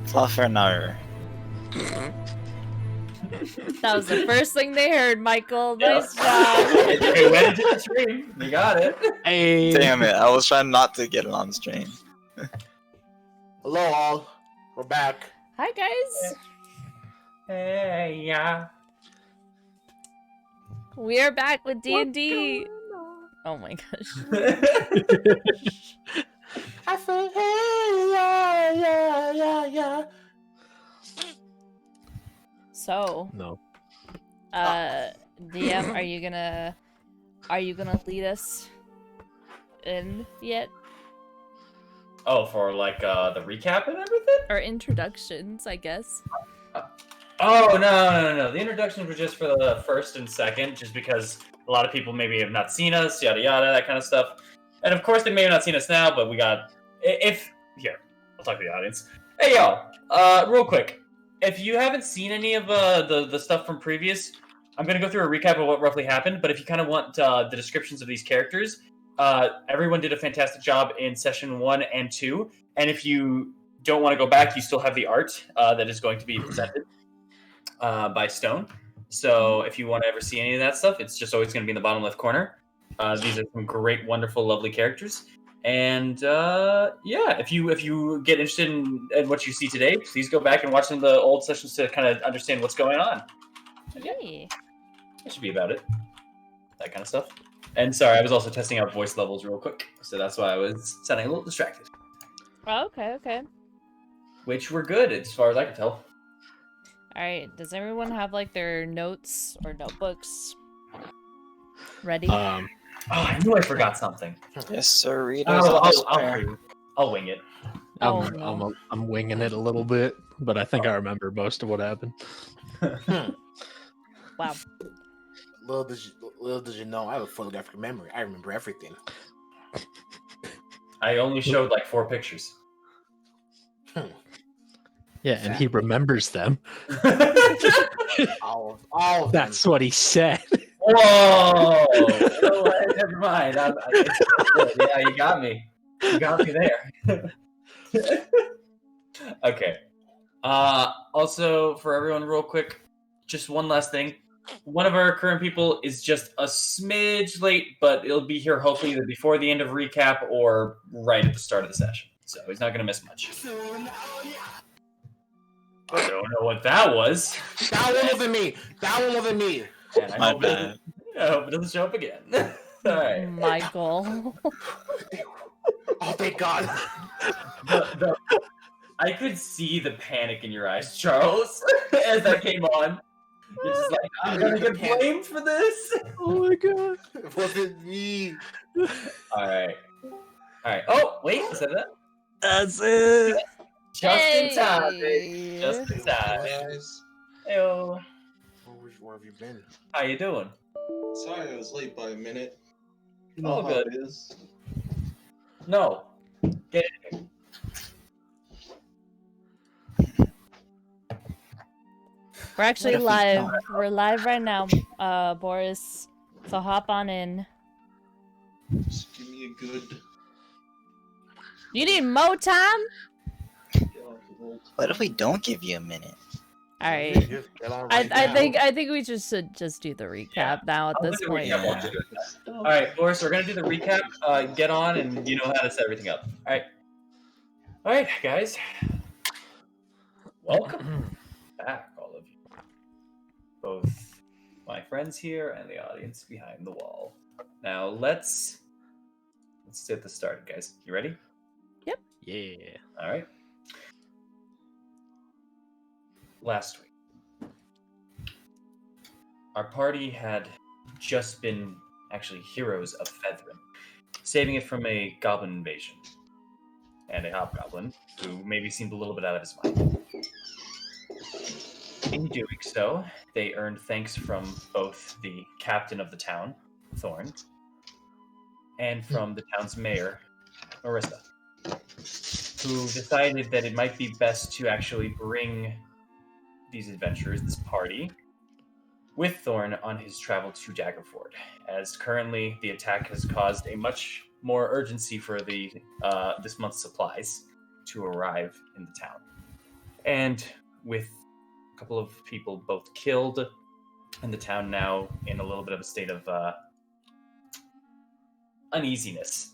Fluffer no. That was the first thing they heard, Michael. Nice job. It went into the stream. You got it. Hey. Damn it, I was trying not to get it on stream. Hello, all. We're back. Hi, guys. Hey, yeah. We are back with D&D. Oh my gosh. I say, hey, yeah. So, No. DM, are you gonna lead us in yet? Oh, for like the recap and everything? Or introductions, I guess. Oh, no. The introductions were just for the first and second, just because a lot of people maybe have not seen us, yada yada, that kind of stuff. And of course, they may have not seen us now, but we got. Here, I'll talk to the audience. Hey, y'all, real quick. If you haven't seen any of the stuff from previous, I'm going to go through a recap of what roughly happened, but if you kind of want the descriptions of these characters, everyone did a fantastic job in session 1 and 2, and if you don't want to go back, you still have the art that is going to be presented by Stone. So if you want to ever see any of that stuff, it's just always going to be in the bottom left corner. These are some great, wonderful, lovely characters. And if you get interested in what you see today, please go back and watch some of the old sessions to kind of understand what's going on. Yay. That should be about it. That kind of stuff. And sorry, I was also testing out voice levels real quick, so that's why I was sounding a little distracted. Oh, okay. Which were good, as far as I can tell. Alright, does everyone have, like, their notes or notebooks ready? I knew I forgot something. Yes, sir. I'll wing it. I'm winging it a little bit, but I think I remember most of what happened. Wow. little did you know, I have a photographic memory. I remember everything. I only showed like 4 pictures. Yeah, and he remembers them. All of them. That's what he said. Whoa! No, never mind. Yeah, you got me. You got me there. Okay. Also, for everyone, real quick, just one last thing. One of our current people is just a smidge late, but it'll be here hopefully either before the end of recap or right at the start of the session. So he's not going to miss much. I don't know what that was. That one wasn't me. That one wasn't me. And I My hope, bad. I hope it doesn't show up again. All right. Michael. Oh, thank God. I could see the panic in your eyes, Charles, as that came on. You're just like, I'm gonna get blamed for this. Oh my god. It wasn't me. All right. Oh, wait, is that it? That's it. Just in time, baby. Just in time. Guys, Heyo. Where have you been? How you doing? sorry I was late by a minute. You All know how good. it is. No. Get it. We're actually What if we live. start? We're live right now, Boris. So hop on in. Just give me a good You need more time? get off the roll. What if we don't give you a minute? All right. Just get on right I now. think we just should just do the recap now at I'll this do the point. recap while you do it. All right, Boris, we're gonna do the recap. Get on, and you know how to set everything up. All right, guys. Welcome back, all of you, both my friends here and the audience behind the wall. Now let's get this started, guys. You ready? Yeah. All right. Last week, our party had just been actually heroes of Tavern, saving it from a goblin invasion and a hobgoblin who maybe seemed a little bit out of his mind. In doing so, they earned thanks from both the captain of the town, Thorn, and from the town's mayor, Marissa, who decided that it might be best to actually bring these adventurers, this party, with Thorn on his travel to Daggerford, as currently the attack has caused a much more urgency for the this month's supplies to arrive in the town. And with a couple of people both killed, and the town now in a little bit of a state of uneasiness,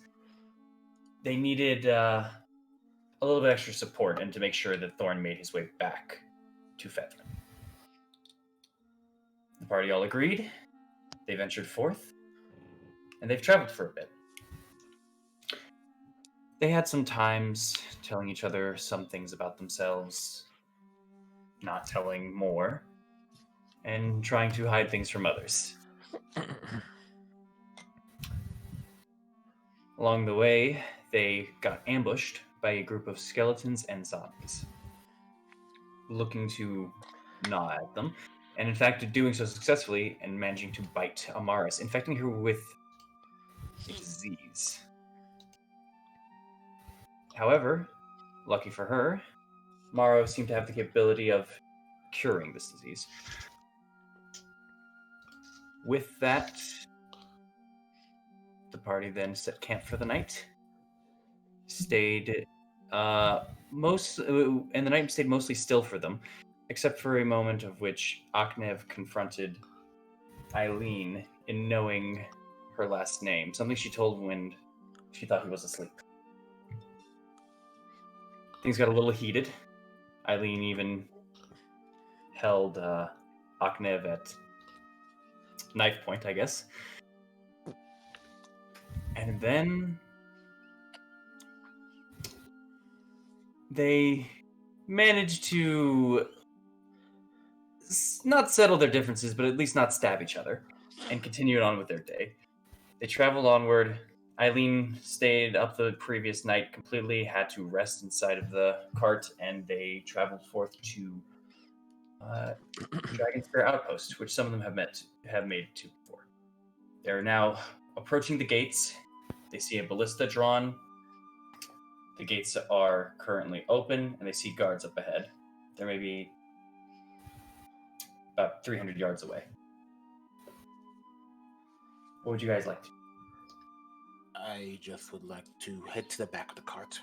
they needed a little bit extra support and to make sure that Thorn made his way back to Fedrin. The party all agreed. They ventured forth, and they've traveled for a bit. They had some times telling each other some things about themselves, not telling more, and trying to hide things from others. Along the way, they got ambushed by a group of skeletons and zombies, looking to gnaw at them, and in fact doing so successfully and managing to bite Amaris, infecting her with a disease. However, lucky for her, Maro seemed to have the capability of curing this disease. With that, the party then set camp for the night. And the night stayed mostly still for them, except for a moment of which Aknev confronted Eileen in knowing her last name, something she told when she thought he was asleep. Things got a little heated. Eileen even held Aknev at knife point, I guess. And then they managed to not settle their differences, but at least not stab each other, and continued on with their day. They traveled onward. Eileen stayed up the previous night completely, had to rest inside of the cart, and they traveled forth to Dragon Spear Outpost, which some of them have made to before. They're now approaching the gates. They see a ballista drawn. The gates are currently open, and they see guards up ahead. They're maybe about 300 yards away. What would you guys like to do? I just would like to head to the back of the cart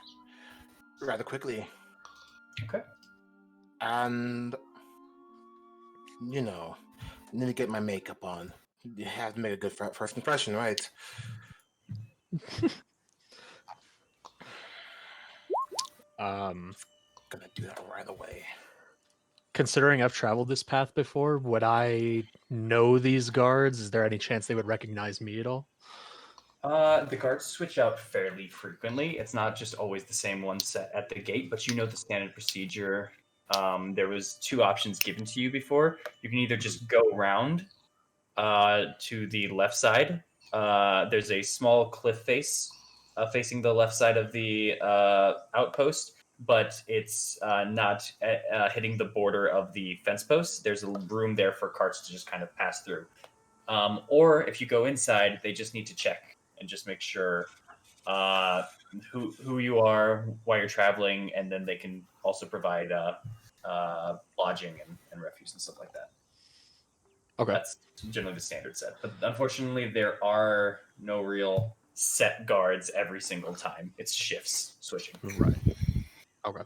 rather quickly. Okay. And, you know, need to get my makeup on. You have to make a good first impression, right? Gonna do that right away. Considering I've traveled this path before, would I know these guards? Is there any chance they would recognize me at all? The guards switch out fairly frequently. It's not just always the same one set at the gate, but you know the standard procedure. There was 2 options given to you before. You can either just go around to the left side. There's a small cliff face facing the left side of the outpost, but it's not hitting the border of the fence post. There's a room there for carts to just kind of pass through. Or if you go inside, they just need to check and just make sure who you are, why you're traveling, and then they can also provide lodging and refuse and stuff like that. Okay. That's generally the standard set. But unfortunately, there are no real set guards every single time. It's shifts switching. Right. Okay.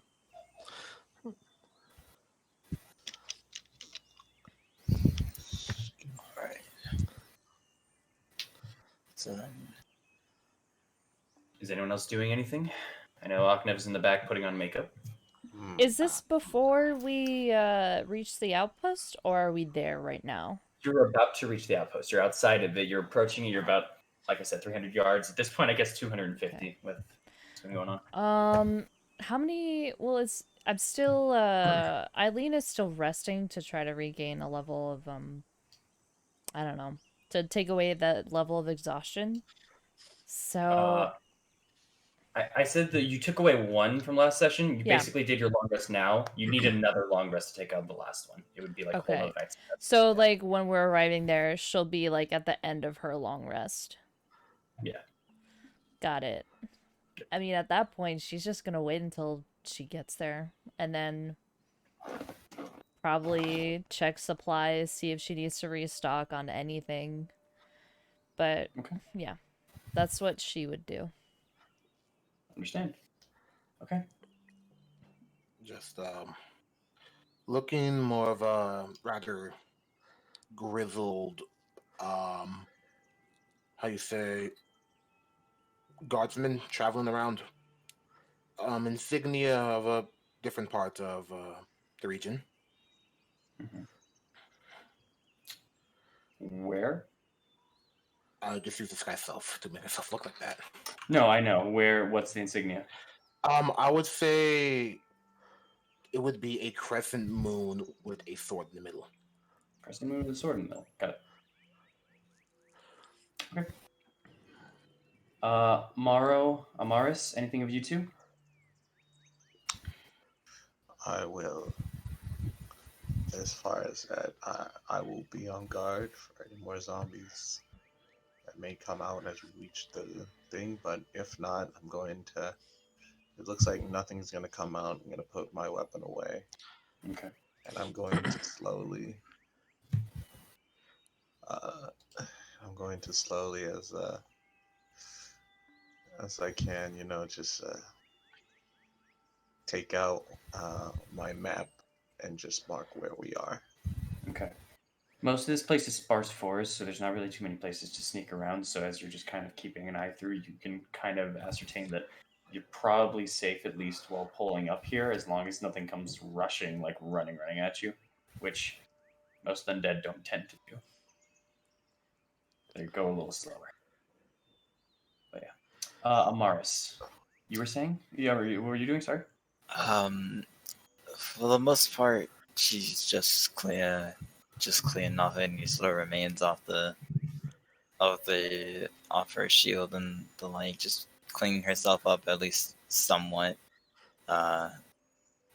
Alright. So Is anyone else doing anything? I know Aknev's in the back putting on makeup. Is this before we reach the outpost, or are we there right now? You're about to reach the outpost. You're outside of it. You're approaching it. You're about, like I said, 300 yards. At this point, I guess 250 Okay. with what's been going on. How many? Well, I'm still. Eileen is still resting to try to regain a level of I don't know, to take away that level of exhaustion. So I said that you took away 1 from last session. You Yeah. basically did your long rest now. You need another long rest to take out the last one. It would be like Okay. whole night's rest. So like when we're arriving there, she'll be like at the end of her long rest. Yeah. Got it. I mean, at that point, she's just gonna wait until she gets there, and then probably check supplies, see if she needs to restock on anything. But Okay. yeah, that's what she would do. Understand. Okay. Just looking more of a rather grizzled, how you say, guardsman traveling around, insignia of a different part of the region. Where? I just use this guy's self to make myself look like that. No, I know. Where? What's the insignia? I would say it would be a crescent moon with a sword in the middle. Crescent moon with a sword in the middle. Got it. Okay. Amaris, anything of you two? I will. As far as that, I will be on guard for any more zombies that may come out as we reach the thing, but if not, I'm going to. It looks like nothing's going to come out. I'm going to put my weapon away. Okay. And I'm going to slowly. I'm going to slowly as I can, just take out my map and just mark where we are. Okay. Most of this place is sparse forest, so there's not really too many places to sneak around. So as you're just kind of keeping an eye through, you can kind of ascertain that you're probably safe at least while pulling up here, as long as nothing comes rushing, like running at you, which most undead don't tend to do. They go a little slower. But yeah. Amaris, you were saying? Yeah, what were you doing? Sorry? For the most part, she's just cleaning off any sort of remains off her shield and the like, just cleaning herself up at least somewhat.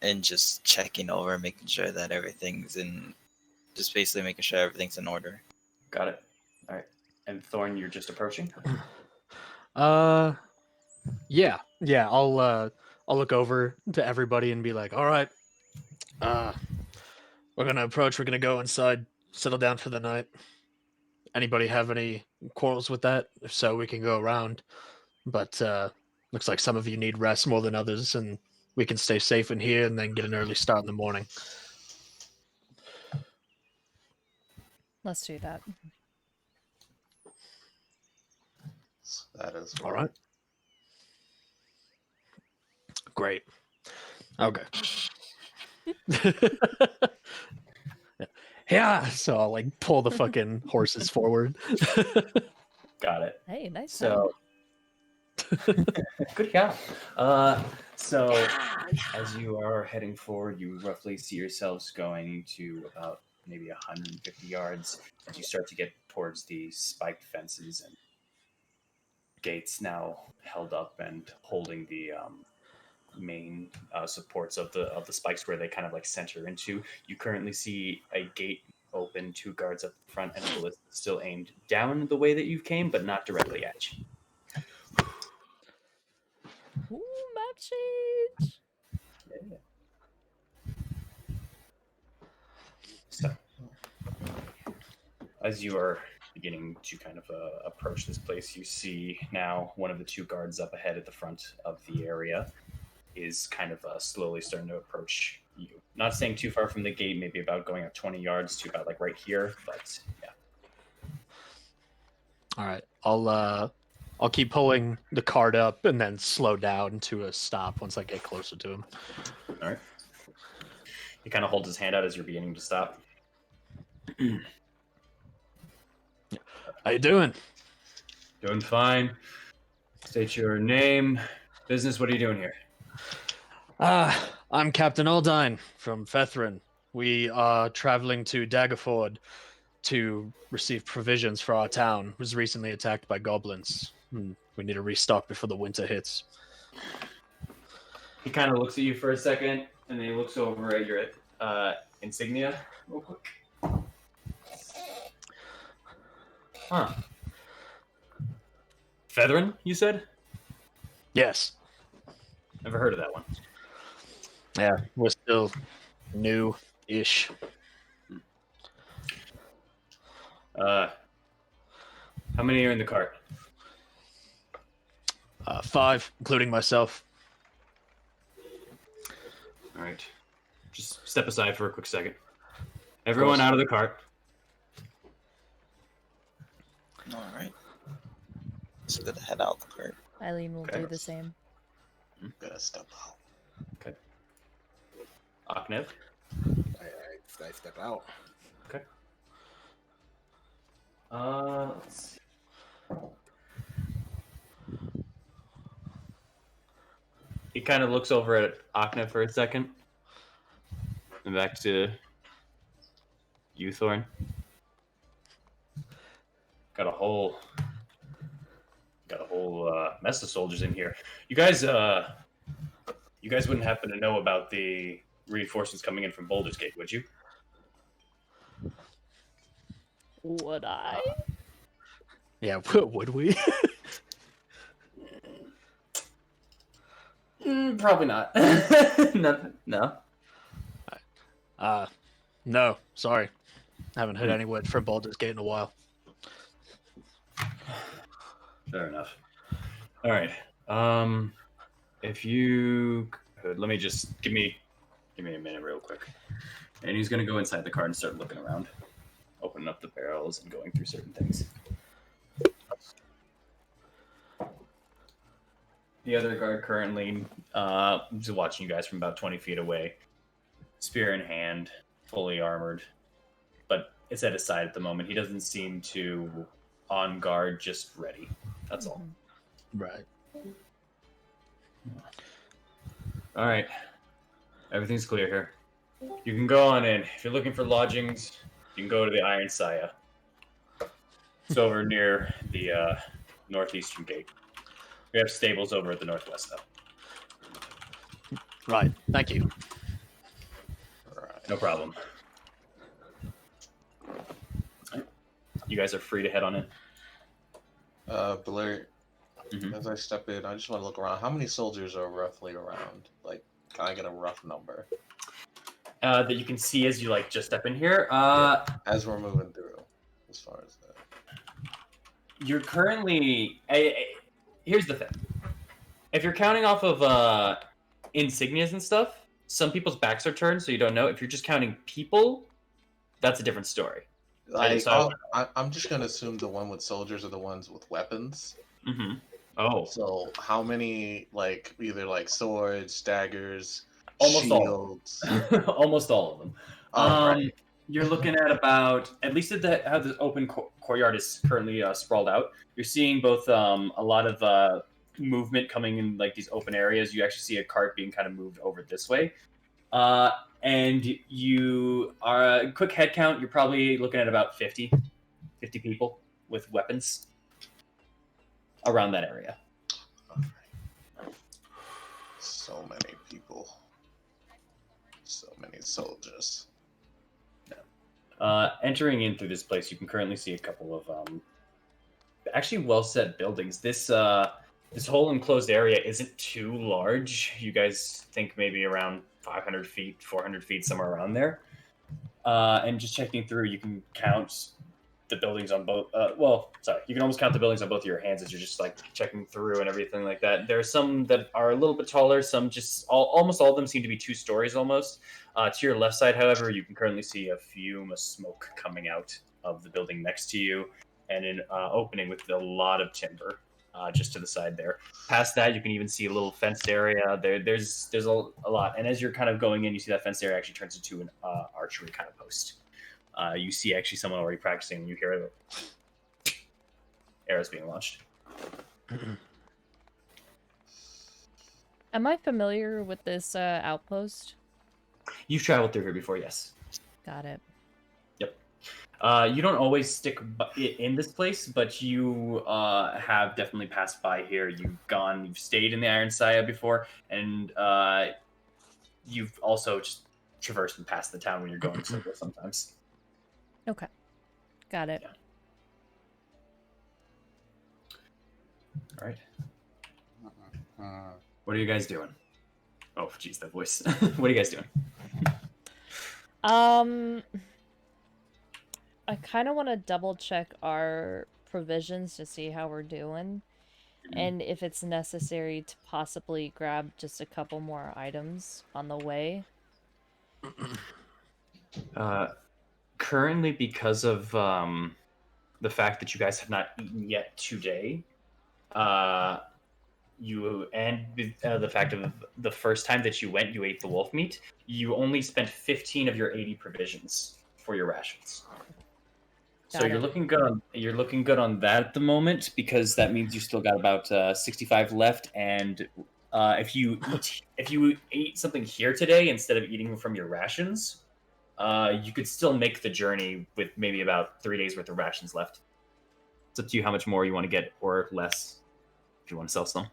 and just checking over, making sure that everything's in, just basically making sure everything's in order. Got it. All right. And Thorn, you're just approaching. Yeah. I'll look over to everybody and be like, all right, we're gonna approach. We're gonna go inside, settle down for the night. Anybody have any quarrels with that? If so, we can go around. But looks like some of you need rest more than others, and we can stay safe in here and then get an early start in the morning. Let's do that. That is All right. Great. Okay. Yeah. So I'll like pull the fucking horses forward. Got it. Hey, nice. So, good count. So, as you are heading forward, you roughly see yourselves going to about maybe 150 yards as you start to get towards the spiked fences and gates now held up and holding the main supports of the spikes where they kind of like center into. You currently see a gate open, 2 guards up front, and a ballista still aimed down the way that you came, but not directly at you. Ooh, map change. Yeah. So, as you are beginning to kind of approach this place, you see now one of the 2 guards up ahead at the front of the area is kind of slowly starting to approach you. Not staying too far from the gate, maybe about going up 20 yards to about like right here, but yeah. All right. I'll keep pulling the cart up and then slow down to a stop once I get closer to him. All right. He kind of holds his hand out as you're beginning to stop. How you doing? Doing fine. State your name, business. What are you doing here? I'm Captain Aldine from Fethrin. We are traveling to Daggerford to receive provisions for our town. It was recently attacked by goblins. We need to restock before the winter hits. He kind of looks at you for a second, and then he looks over at your insignia real quick. Huh. Fethrin, you said? Yes. Never heard of that one. Yeah, we're still new-ish. How many are in the cart? 5, including myself. All right. Just step aside for a quick second. Everyone out of the cart. All right. It's good to head out the cart. Eileen will Okay. do the same. I'm gonna step out. Okay. Aknev. I step out. Okay. Let's see. He kind of looks over at Aknev for a second. And back to you, Thorn. Got a whole mess of soldiers in here. You guys wouldn't happen to know about the reinforcements coming in from Baldur's Gate, would you? Would I? Yeah, would we? Probably not. No. No, sorry. Haven't heard any word from Baldur's Gate in a while. Fair enough. All right. If you could, let me just give me a minute, real quick. And he's gonna go inside the car and start looking around, opening up the barrels and going through certain things. The other guard currently is watching you guys from about 20 feet away, spear in hand, fully armored, but it's at his side at the moment. He doesn't seem to on guard, just ready. That's all. Right. All right. Everything's clear here. You can go on in. If you're looking for lodgings, you can go to the Iron Saya. It's over near the northeastern gate. We have stables over at the northwest, though. Right. Thank you. No problem. You guys are free to head on in. Blair, Mhm. as I step in, I just want to look around. How many soldiers are roughly around? Like, can I get a rough number? That you can see as you like just step in here. As we're moving through, as far as that. You're currently. Here's the thing. If you're counting off of insignias and stuff, some people's backs are turned, so you don't know. If you're just counting people, that's a different story. Like, so- I'm just gonna assume the one with soldiers are the ones with weapons. Mm-hmm. Oh, So how many, like, either like swords, daggers, Almost all. shields? almost all of them. Right. You're looking at about, at least at how the open courtyard is currently sprawled out. You're seeing both a lot of movement coming in like these open areas. You actually see a cart being kind of moved over this way. And you are quick head count. You're probably looking at about 50 people with weapons around that area. So many people. So many soldiers. Entering in through this place, you can currently see a couple of actually well set buildings. This whole enclosed area isn't too large. You guys think maybe around 500 feet, 400 feet, somewhere around there. And just checking through, you can count the buildings on both. You can almost count the buildings on both of your hands as you're just like checking through and everything like that. There are some that are a little bit taller. Some just almost all of them seem to be 2 stories almost. To your left side, however, you can currently see a fume of smoke coming out of the building next to you, and an opening with a lot of timber just to the side there. Past that, you can even see a little fenced area. There's a lot, and as you're kind of going in, you see that fenced area actually turns into an archery kind of post. You see actually someone already practicing, and you hear arrows being launched. Am I familiar with this outpost? You've traveled through here before, yes. Got it. You don't always stick in this place, but you have definitely passed by here. You've stayed in the Iron Saya before, and you've also just traversed and passed the town when you're going somewhere sometimes. Okay. Got it. Yeah. All right. What are you guys doing? Oh, jeez, that voice. What are you guys doing? I kind of want to double check our provisions to see how we're doing, and if it's necessary to possibly grab just a couple more items on the way. Currently, because of the fact that you guys have not eaten yet today, the fact of the first time that you went, you ate the wolf meat. You only spent 15 of your 80 provisions for your rations. So Got you're it. looking good. You're looking good on that at the moment, because that means you still got about 65 left. And if you ate something here today instead of eating from your rations, you could still make the journey with maybe about 3 days worth of rations left. It's up to you how much more you want to get, or less, if you want to sell some.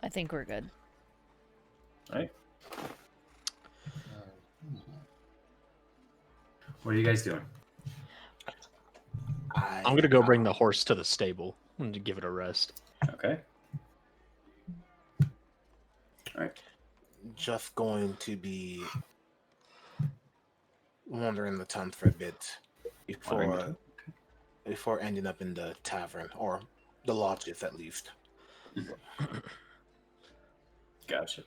I think we're good. All right. What are you guys doing? I'm gonna go bring the horse to the stable and give it a rest. Okay. All right. Just going to be wandering the town for a bit before ending up in the tavern, or the lodges at least. Gotcha.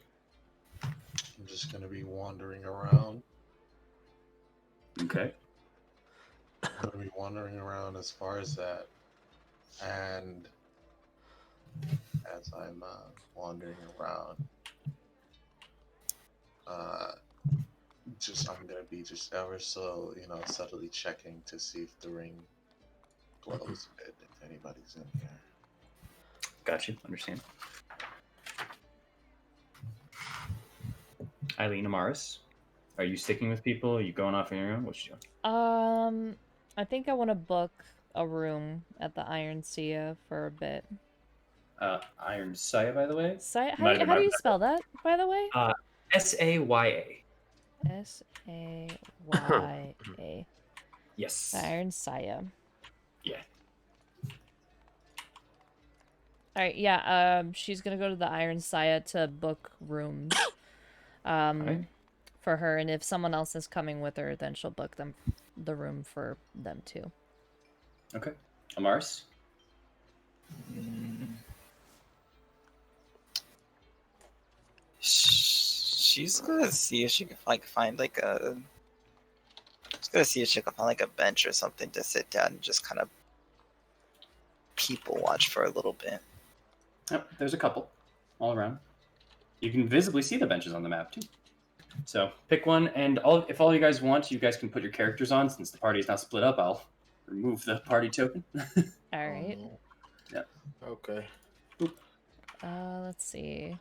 I'm just gonna be wandering around. Okay. I'm gonna be wandering around as far as that, and as I'm wandering around, I'm gonna be just ever so subtly checking to see if the ring glows a bit, if anybody's in here. Gotcha. Understand. Eileen Amaris, are you sticking with people? Are you going off on your own? What you doing? I think I want to book a room at the Iron Sea for a bit. Iron Saya, by the way. How Might have do you been spell that, by the way? Saya. S-A-Y-A. Yes. The Iron Saya. Yeah. Alright, yeah, she's gonna go to the Iron Saya to book rooms. Alright. For her, and if someone else is coming with her, then she'll book them the room for them too. Okay. Amaris? She's gonna see if she can find like a. She's gonna see if she can find like a bench or something to sit down and just kind of people watch for a little bit. Yep, there's a couple all around. You can visibly see the benches on the map too. So pick one, and if all you guys want, you guys can put your characters on. Since the party is not split up, I'll remove the party token. Alright. Yeah. Okay. Let's see.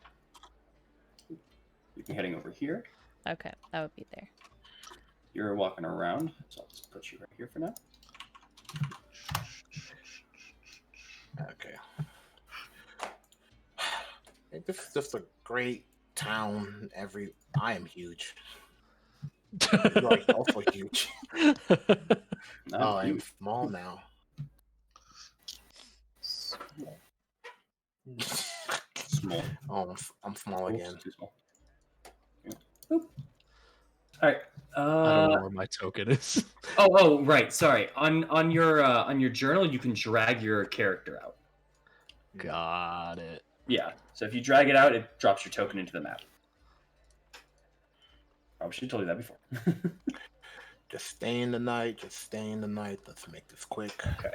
You can heading over here. Okay, that would be there. You're walking around, so I'll just put you right here for now. Okay. This is just a great town. I am huge. You are also huge. Not I'm huge. small now. Small. Oh, I'm small Oops, again. too small. Yeah. Boop. All right. I don't know where my token is. Oh, right. Sorry. On your journal, you can drag your character out. Got it. Yeah. So if you drag it out, it drops your token into the map. Probably should have told you that before. Just stay in the night. Let's make this quick. Okay.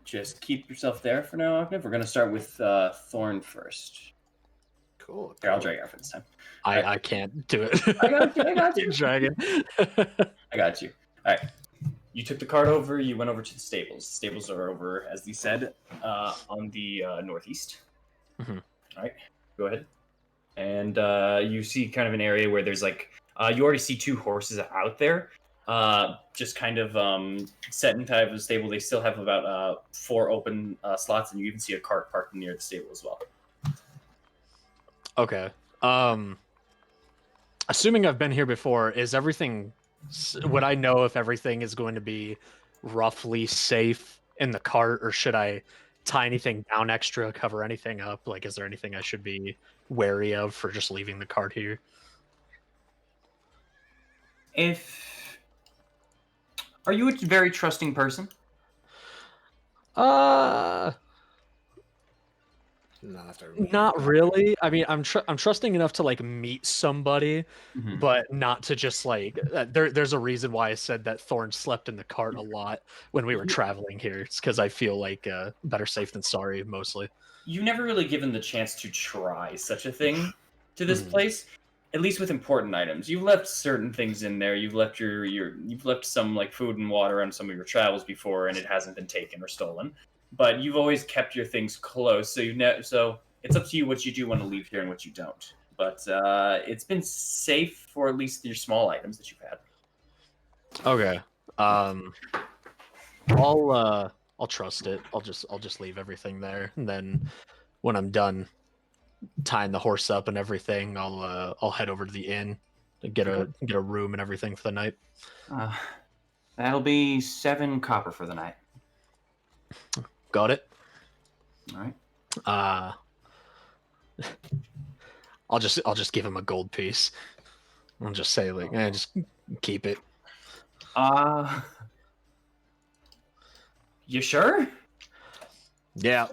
Just keep yourself there for now, Ogniv. We're gonna start with Thorn first. Cool. Here, I'll drag you out for this time. I can't do it. I got you. Dragon. I got you. All right. You took the cart over. You went over to the stables. The stables are over, as they said, on the northeast. Mhm. All right. Go ahead. And you see kind of an area where there's like you already see two horses out there, just kind of set in type of a stable. They still have about 4 open slots, and you even see a cart parked near the stable as well. Okay. Assuming I've been here before, is everything? Would I know if everything is going to be roughly safe in the cart, or should I tie anything down extra, cover anything up? Like, is there anything I should be wary of for just leaving the cart here? Are you a very trusting person? No, after everybody- Not really. I mean, I'm trusting enough to like meet somebody, Mhm. but not to just like. There's a reason why I said that Thorn slept in the cart a lot when we were traveling here. It's because I feel like better safe than sorry, mostly. You've never really given the chance to try such a thing to this Mhm. place, at least with important items. You've left certain things in there. You've left you've left some like food and water on some of your travels before, and it hasn't been taken or stolen. But you've always kept your things close, so so it's up to you what you do want to leave here and what you don't. But it's been safe for at least your small items that you've had. Okay. I'll trust it. I'll just leave everything there, and then when I'm done tying the horse up and everything, I'll head over to the inn to get a room and everything for the night. That'll be 7 copper for the night. Got it. All right. I'll just give him a gold piece. I'll just say like, just keep it. You sure? Yeah,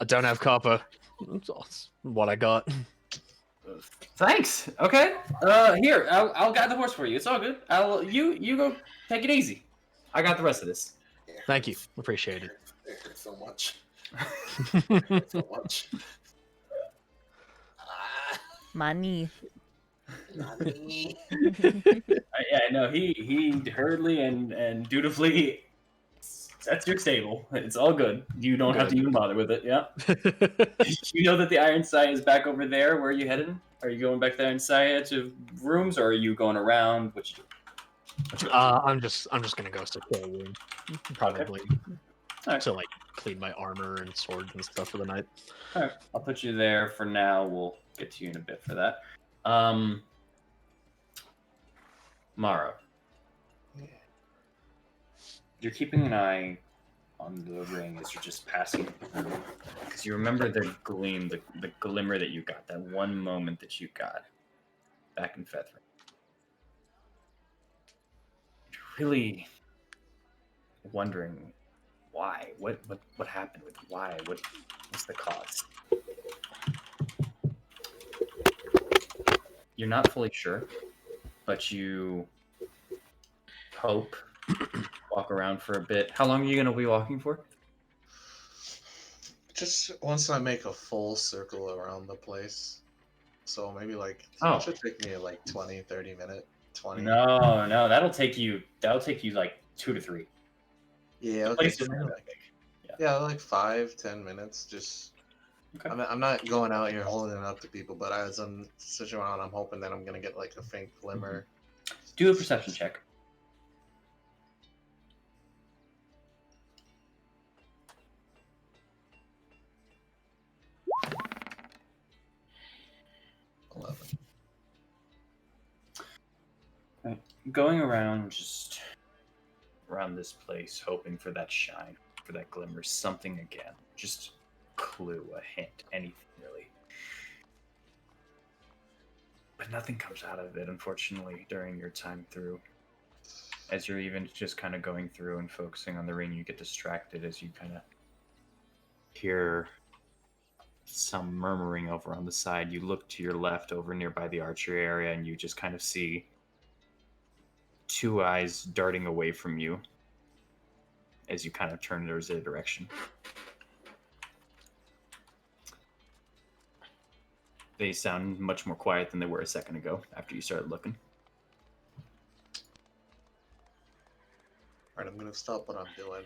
I don't have copper. That's what I got. Thanks. Okay. Here, I'll guide the horse for you. It's all good. You go take it easy. I got the rest of this. Thank you, appreciate it. It hurts so much. Money. Yeah, no, he hurriedly and dutifully sets your stable. It's all good. You don't have to even bother with it. Yeah. You know that the Iron Sight is back over there. Where are you headed? Are you going back to the Iron Sight to rooms, or are you going around? What you do? I'm just gonna go secure a room, probably Alright. to like clean my armor and swords and stuff for the night. All right, I'll put you there for now. We'll get to you in a bit for that. Mara, Yeah. you're keeping an eye on the ring as you're just passing through. Because you remember the gleam, the glimmer that you got, that one moment that you got back in Fethrin. You're really wondering why. What happened with it? Why? What's the cause? You're not fully sure, but you hope, walk around for a bit. How long are you going to be walking for? Just once I make a full circle around the place. So maybe like Oh. it should take me like 20, 30 minutes. 20. No, that'll take you like 2 to 3. Yeah, The okay. place So is maybe not like, that big. yeah, like 5-10 minutes. Just Okay. I'm not going out here holding it up to people, but as I'm sitting around, I'm hoping that I'm gonna get like a faint glimmer. Do a perception check. Going around just around this place, hoping for that shine, for that glimmer, something again. Just a clue, a hint, anything really. But nothing comes out of it, unfortunately, during your time through. As you're even just kind of going through and focusing on the ring, you get distracted as you kind of hear some murmuring over on the side. You look to your left over nearby the archery area, and you just kind of see 2 eyes darting away from you as you kind of turn towards their direction. They sound much more quiet than they were a second ago after you started looking. Alright, I'm gonna stop what I'm doing.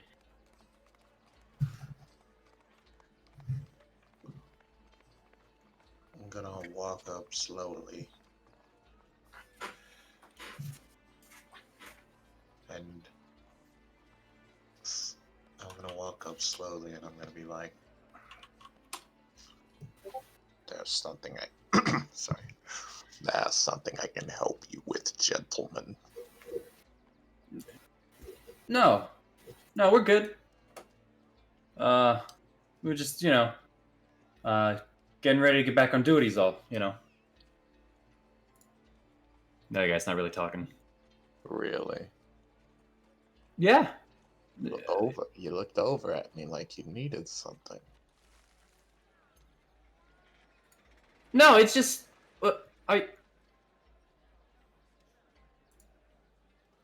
I'm gonna walk up slowly. And I'm gonna walk up slowly and I'm gonna be like, there's something sorry. There's something I can help you with, gentlemen. No, we're good. We're just, getting ready to get back on duties all, No, the guy's not really talking. Really? Yeah. You looked over at me like you needed something. No, it's just,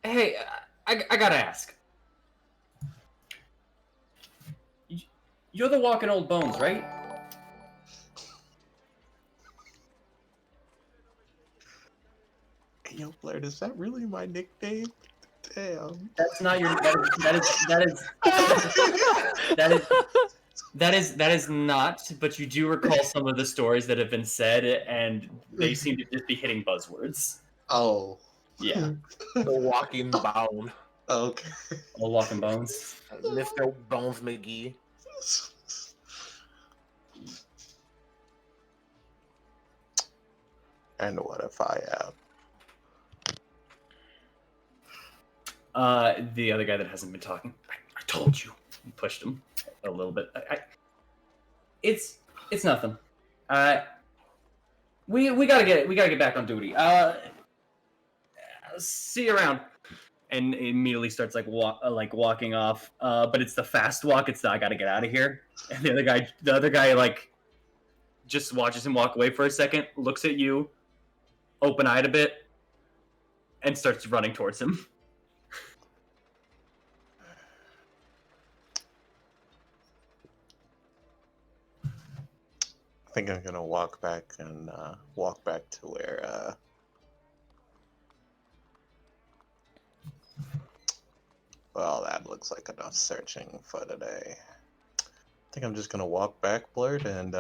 Hey, I gotta ask. You're the walking old bones, right? Hey, yo, Blair, is that really my nickname? Damn. That's not your. That is not. But you do recall some of the stories that have been said, and they seem to just be hitting buzzwords. Oh. Yeah. The walking bone. Okay. Old walking bones. Mr. Bones McGee. And what if I am? The other guy that hasn't been talking. I told you. I pushed him a little bit. It's nothing. We gotta get back on duty. See you around. And immediately starts walking off. But it's the fast walk. It's the I gotta get out of here. And the other guy like just watches him walk away for a second, looks at you, open-eyed a bit, and starts running towards him. I think I'm gonna walk back to where well, that looks like enough searching for today. I think I'm just gonna walk back, Blurt, and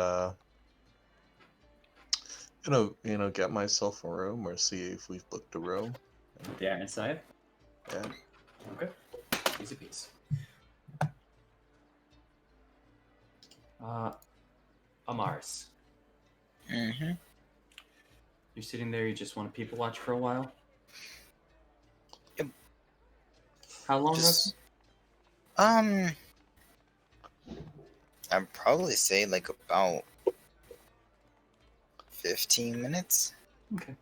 get myself a room or see if we've booked a room. The iron side. Yeah. Okay. Easy piece. Amaris. Mm-hmm. You're sitting there, you just want to people watch for a while? How long? Just I'd probably say like about 15 minutes. Okay.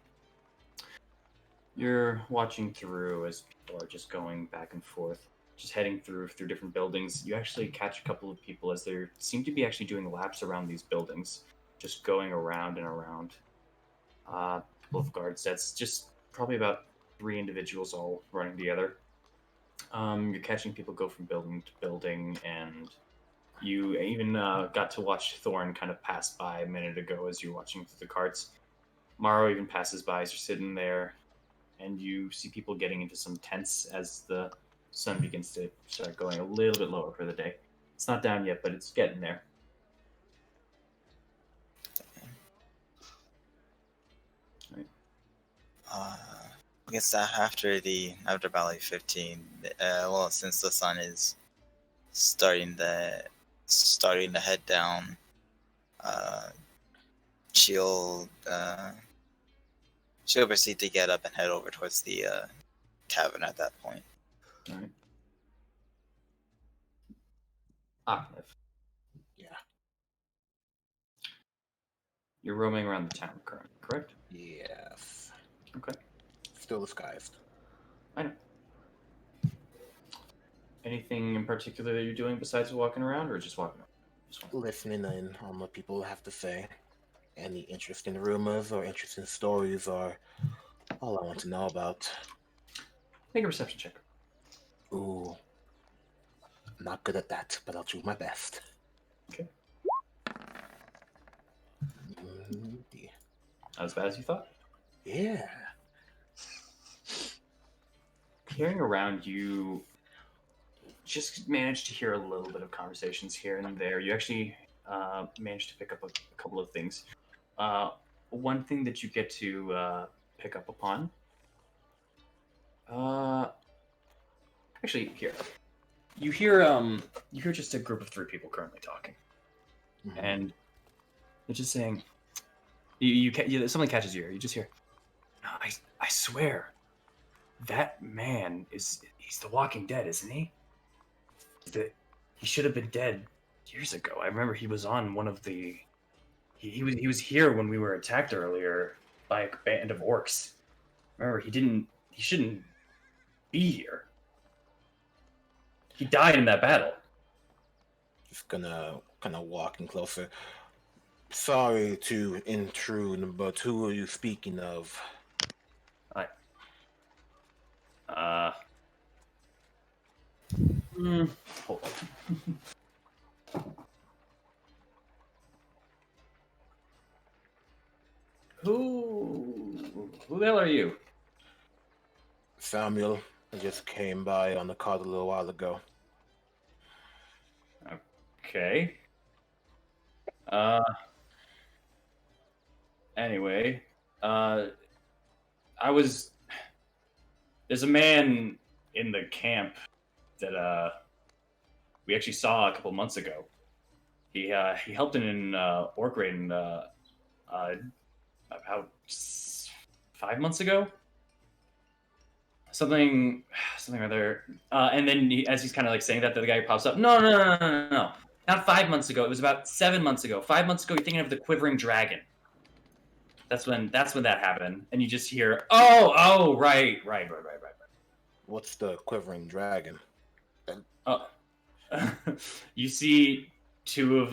You're watching through as people are just going back and forth, just heading through different buildings. You actually catch a couple of people as they seem to be actually doing laps around these buildings, just going around and around. A couple of guard sets, just probably about 3 individuals all running together. You're catching people go from building to building, and you even got to watch Thorn kind of pass by a minute ago as you're watching through the carts. Morrow even passes by as you're sitting there, and you see people getting into some tents as the sun begins to start going a little bit lower for the day. It's not down yet, but it's getting there. I guess that after Valley 15, well, since the sun is starting to head down, she'll proceed to get up and head over towards the tavern at that point. All right. Olive. Yeah. You're roaming around the town currently, correct? Yes. Okay. Still disguised. I know. Anything in particular that you're doing besides walking around, or just walking around? Just walking. Listening in on what people have to say. Any interesting rumors or interesting stories are all I want to know about. Make a perception check. Ooh. Not good at that, but I'll do my best. Okay. Yeah. Not as bad as you thought? Yeah. Hearing around, you just managed to hear a little bit of conversations here and there. You actually managed to pick up a couple of things. One thing that you get to pick up upon. Actually, here you hear just a group of 3 people currently talking, and they're just saying, something catches your ear. You just hear, I swear, that man he's the Walking Dead, isn't he? He should have been dead years ago. I remember he was on one of the. He was here when we were attacked earlier by a band of orcs. Remember, he shouldn't be here. He died in that battle. Just gonna kind of walking closer. Sorry to intrude, but who are you speaking of? Hold on. Who the hell are you? Samuel. I just came by on the cart a little while ago. Okay. Anyway, there's a man in the camp that we actually saw a couple months ago. He helped in an orc raid about 5 months ago. Something or other. And then as he's kind of like saying that, the guy pops up. No. Not 5 months ago. It was about 7 months ago. 5 months ago, you're thinking of the Quivering Dragon. That's when that happened. And you just hear, right. What's the Quivering Dragon? You see two of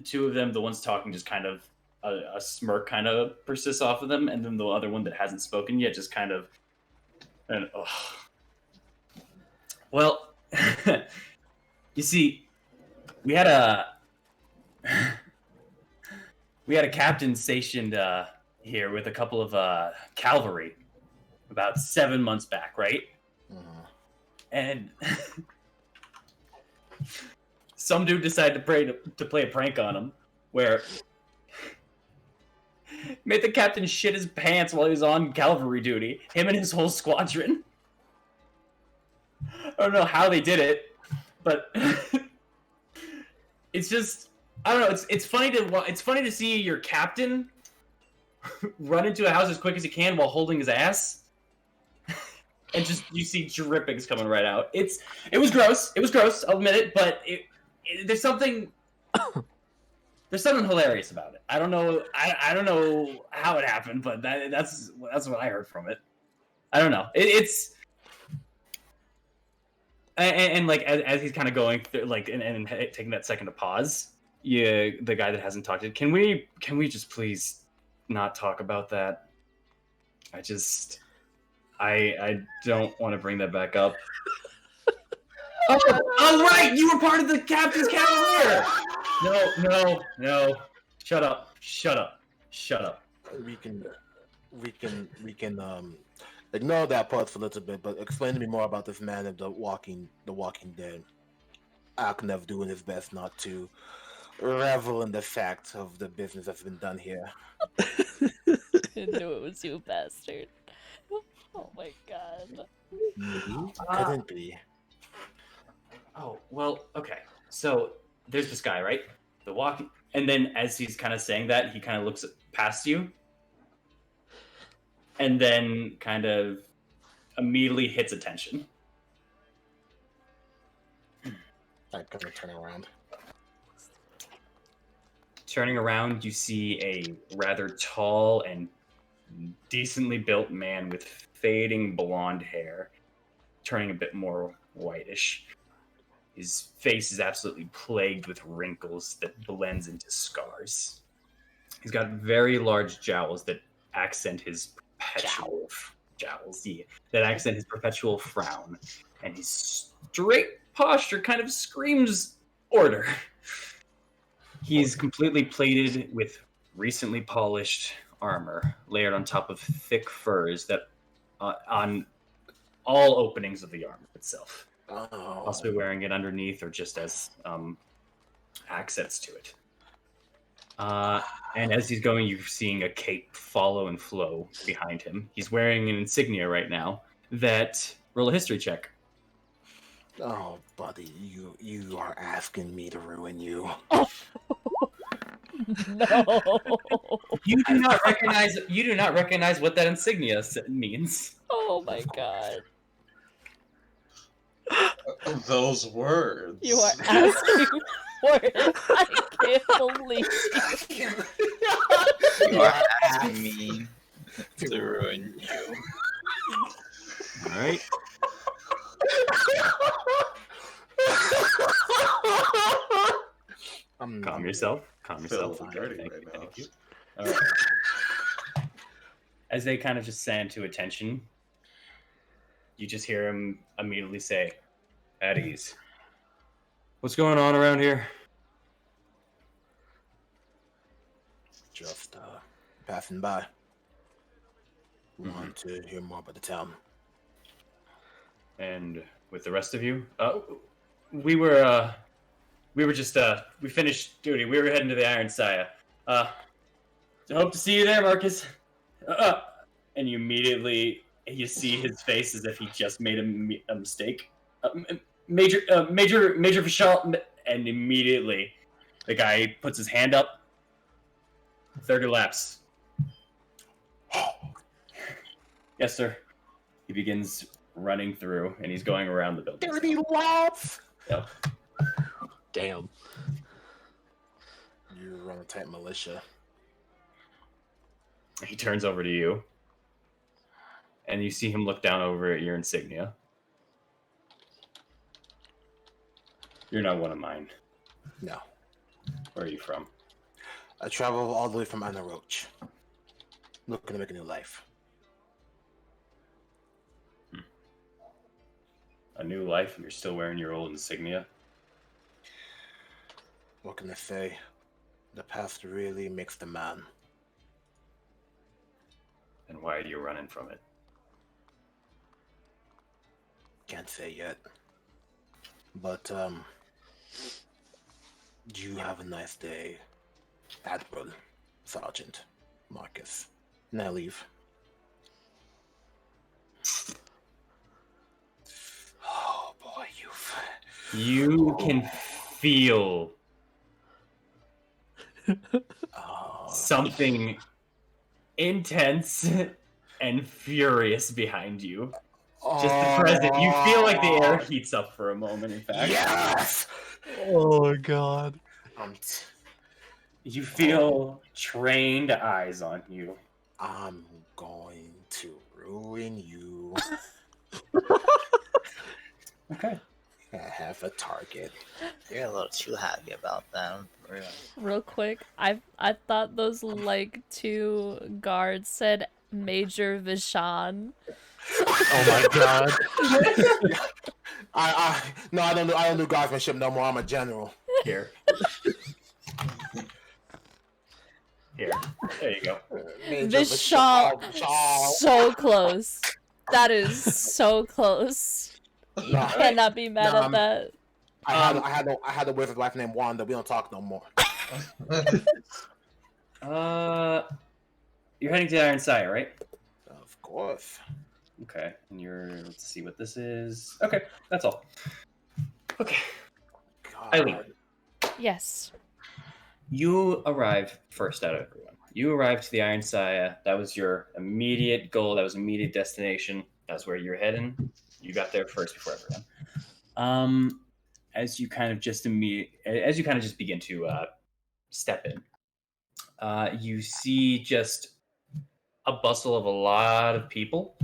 them, the ones talking, just kind of a smirk kind of persists off of them, and then the other one that hasn't spoken yet just kind of well, you see, we had a captain stationed here with a couple of cavalry about 7 months back, right? And some dude decided to play a prank on him, where made the captain shit his pants while he was on cavalry duty. Him and his whole squadron. I don't know how they did it, but it's just, I don't know. It's funny to see your captain run into a house as quick as he can while holding his ass. and just you see drippings coming right out. It was gross. It was gross. I'll admit it, but there's something hilarious about it. I don't know. I don't know how it happened, but that's what I heard from it. I don't know. It's like as he's kind of going through, like and taking that second to pause. Yeah, the guy that hasn't talked to. Can we just please not talk about that? I don't want to bring that back up. Oh, right! You were part of the Captain's Cavalier! No. Shut up. We can ignore that part for a little bit, but explain to me more about this man of the Walking Dead. Aknev doing his best not to revel in the fact of the business that's been done here. Didn't know it was you, bastard. Oh my god. Couldn't be. Oh, well, okay. So there's this guy, right? The walking, and then as he's kind of saying that, he kind of looks past you, and then kind of immediately hits attention. I'm gonna turn around. Turning around, you see a rather tall and decently built man with fading blonde hair, turning a bit more whitish. His face is absolutely plagued with wrinkles that blends into scars. He's got very large jowls that accent his perpetual frown, and his straight posture kind of screams order. He's completely plated with recently polished armor, layered on top of thick furs that on all openings of the armor itself. Oh. Possibly wearing it underneath or just as accents to it. And as he's going, you're seeing a cape follow and flow behind him. He's wearing an insignia right now that roll a history check. Oh, buddy, you are asking me to ruin you. No. You do not recognize what that insignia means. Oh my god. Those words. You are asking for it. I can't believe you. You are asking me to ruin you. All right. Calm yourself. Feeling dirty Thank right you. now. All right. As they kind of just stand to attention, you just hear him immediately say, "At ease. What's going on around here?" Just passing by. Want to hear more about the town. And with the rest of you, we finished duty. We were heading to the Iron Saya. Hope to see you there, Marcus. And you see his face as if he just made a mistake. Major Vishal, and immediately the guy puts his hand up. 30 laps. Yes, sir. He begins running through, and he's going around the building. 30 laps! Yep. Damn. You run a tight militia. He turns over to you, and you see him look down over at your insignia. You're not one of mine. No. Where are you from? I travel all the way from Anna Roach. Looking to make a new life. A new life, and you're still wearing your old insignia? What can I say? The past really makes the man. And why are you running from it? Can't say yet. But, you have a nice day, Admiral, Sergeant, Marcus. And I leave. Oh boy, You can feel something intense and furious behind you. Just the present. You feel like the air heats up for a moment, in fact. Yes. Oh god. You feel trained eyes on you. I'm going to ruin you. Okay. I have a target. You're a little too happy about that. Really. Real quick, I thought those like two guards said Major Vishan. Oh my god. I don't do guardsmanship no more. I'm a general. Here. Here. There you go. Major Vishal. Vishal. So close. That is so close. No, Cannot be mad Nah, at that. I had a wizard wife named Wanda. We don't talk no more. You're heading to the Iron Sire, right? Of course. Okay. And let's see what this is. Okay, that's all. Okay. God. Eileen, Yes. you arrive first out of everyone. You arrived to the Iron Sire. That was your immediate goal. That was immediate destination. That's where you're heading. You got there first before everyone. As you kind of just begin to step in, you see just a bustle of a lot of people.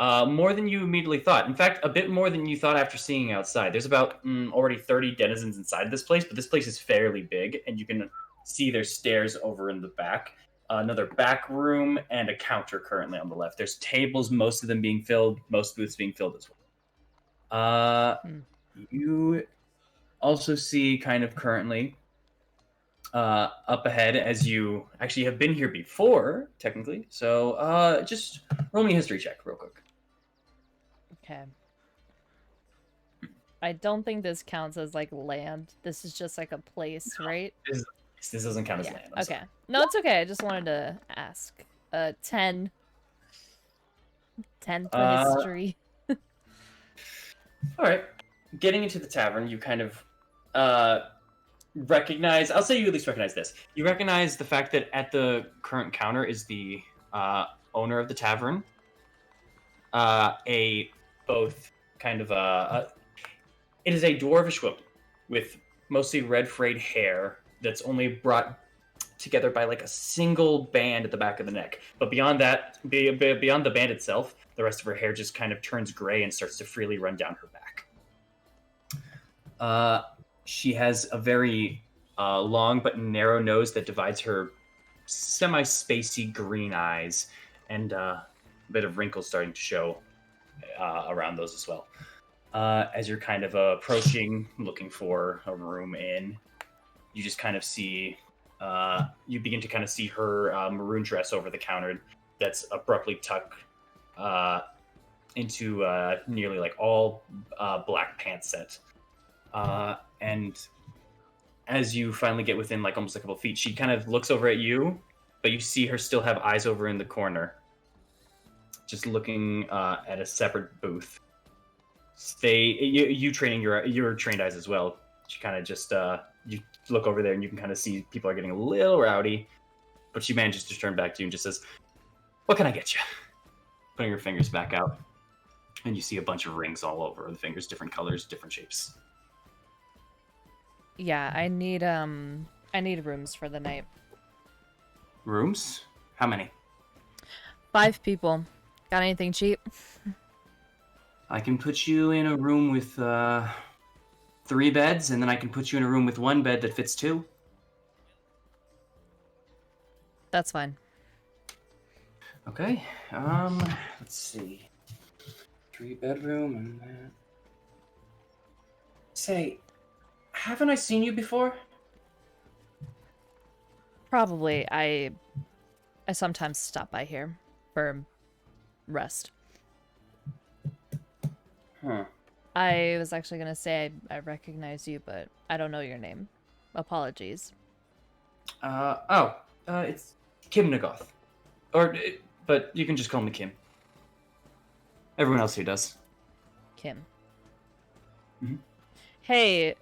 More than you immediately thought. In fact, a bit more than you thought after seeing outside. There's about already 30 denizens inside this place, but this place is fairly big, and you can see there's stairs over in the back. Another back room and a counter currently on the left. There's tables, most of them being filled, most booths being filled as well. You also see kind of currently up ahead, as you actually have been here before, technically. So just roll me a history check real quick. Okay. I don't think this counts as like land. This is just like a place, right? This doesn't count as Yeah. land. I'm Okay. sorry. No, it's okay. I just wanted to ask. 10. 10 for history. All right. Getting into the tavern, you kind of recognize. I'll say you at least recognize this. You recognize the fact that at the current counter is the owner of the tavern. It is a dwarvish woman with mostly red frayed hair that's only brought together by like a single band at the back of the neck. But beyond that, beyond the band itself, the rest of her hair just kind of turns gray and starts to freely run down her back. She has a very long but narrow nose that divides her semi-spacey green eyes, and a bit of wrinkles starting to show around those as well. As you're kind of approaching, looking for a room in, you just kind of see, you begin to kind of see her maroon dress over the counter that's abruptly tucked into nearly like all black pants set. And as you finally get within like almost a couple feet, she kind of looks over at you, but you see her still have eyes over in the corner, just looking at a separate booth. You training your trained eyes as well. She kind of just you look over there and you can kind of see people are getting a little rowdy, but she manages to turn back to you and just says, "What can I get you?" Putting her fingers back out, and you see a bunch of rings all over the fingers, different colors, different shapes. Yeah, I need rooms for the night. Rooms? How many? 5 people. Got anything cheap? I can put you in a room with 3 beds, and then I can put you in a room with 1 bed that fits 2. That's fine. Okay. Let's see. 3-bedroom and that. Say, haven't I seen you before? Probably. I sometimes stop by here for rest. Huh. I was actually gonna say I recognize you, but I don't know your name. Apologies. It's Kim Nagoth. But you can just call me Kim. Everyone else here does. Kim. Mhm. Hey,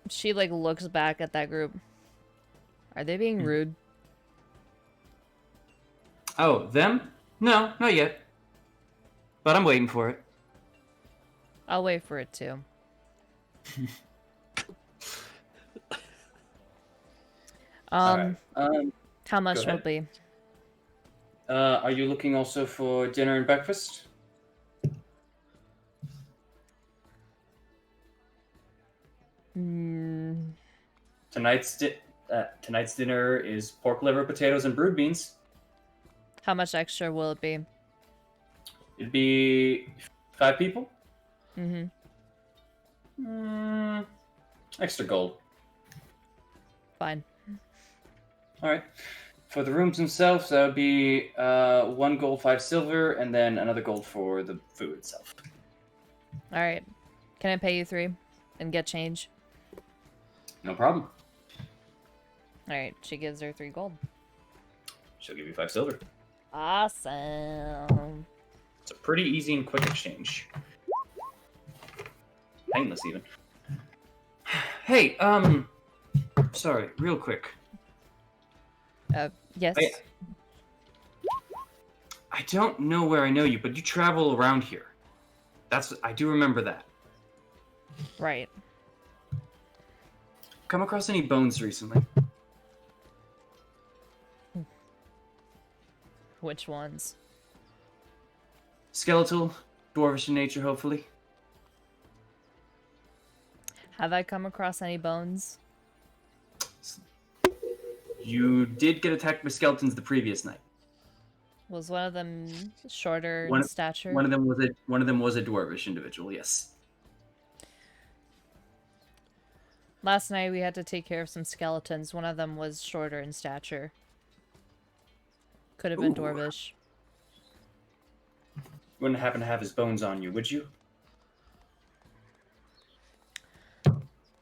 she like looks back at that group. Are they being rude? Oh, them? No, not yet. but I'm waiting for it. I'll wait for it too. Alright. How much go will ahead. it be? Are you looking also for dinner and breakfast? Mm, Tonight's dinner is pork liver, potatoes, and brewed beans. how much extra will it be? It'd be 5 people. Mm-hmm. Extra gold. Fine. All right. For the rooms themselves, that would be 1 gold, 5 silver, and then another gold for the food itself. All right. Can I pay you 3 and get change? No problem. All right. She gives her 3 gold. She'll give you 5 silver. Awesome. It's a pretty easy and quick exchange. Painless, even. Hey, sorry, real quick. Yes. I don't know where I know you, but you travel around here. I do remember that. Right. Come across any bones recently? Which ones? Skeletal, dwarvish in nature, hopefully. Have I come across any bones? You did get attacked by skeletons the previous night. Was one of them shorter One in of- stature? One of them was a dwarvish individual. Yes. Last night we had to take care of some skeletons. One of them was shorter in stature. Could have been Ooh. dwarvish. Wouldn't happen to have his bones on you, would you?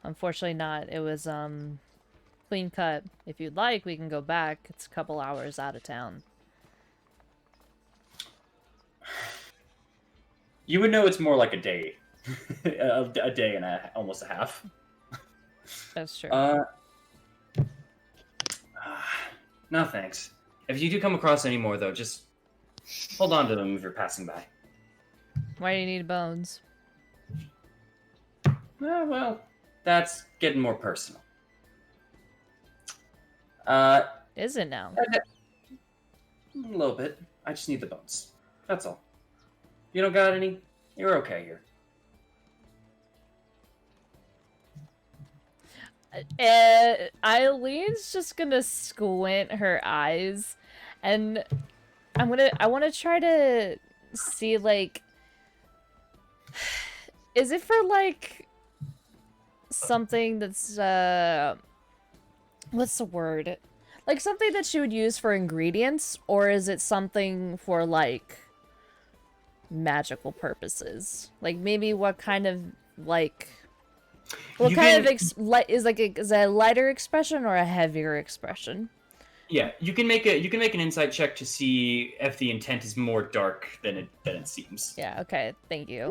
Unfortunately not. It was clean cut. If you'd like, we can go back. It's a couple hours out of town. You would know it's more like a day, a day and almost a half. That's true. No thanks. If you do come across any more, though, just hold on to them if you're passing by. Why do you need bones? Well, that's getting more personal. Is it now? A little bit. I just need the bones. That's all. You don't got any? You're okay here. Eileen's just gonna squint her eyes, and I want to try to see, like, is it for like something that's what's the word? Like something that she would use for ingredients, or is it something for like magical purposes? Like maybe what kind of like what You kind can- of is is it a lighter expression or a heavier expression? Yeah, you can make an insight check to see if the intent is more dark than it seems. Yeah, okay, thank you.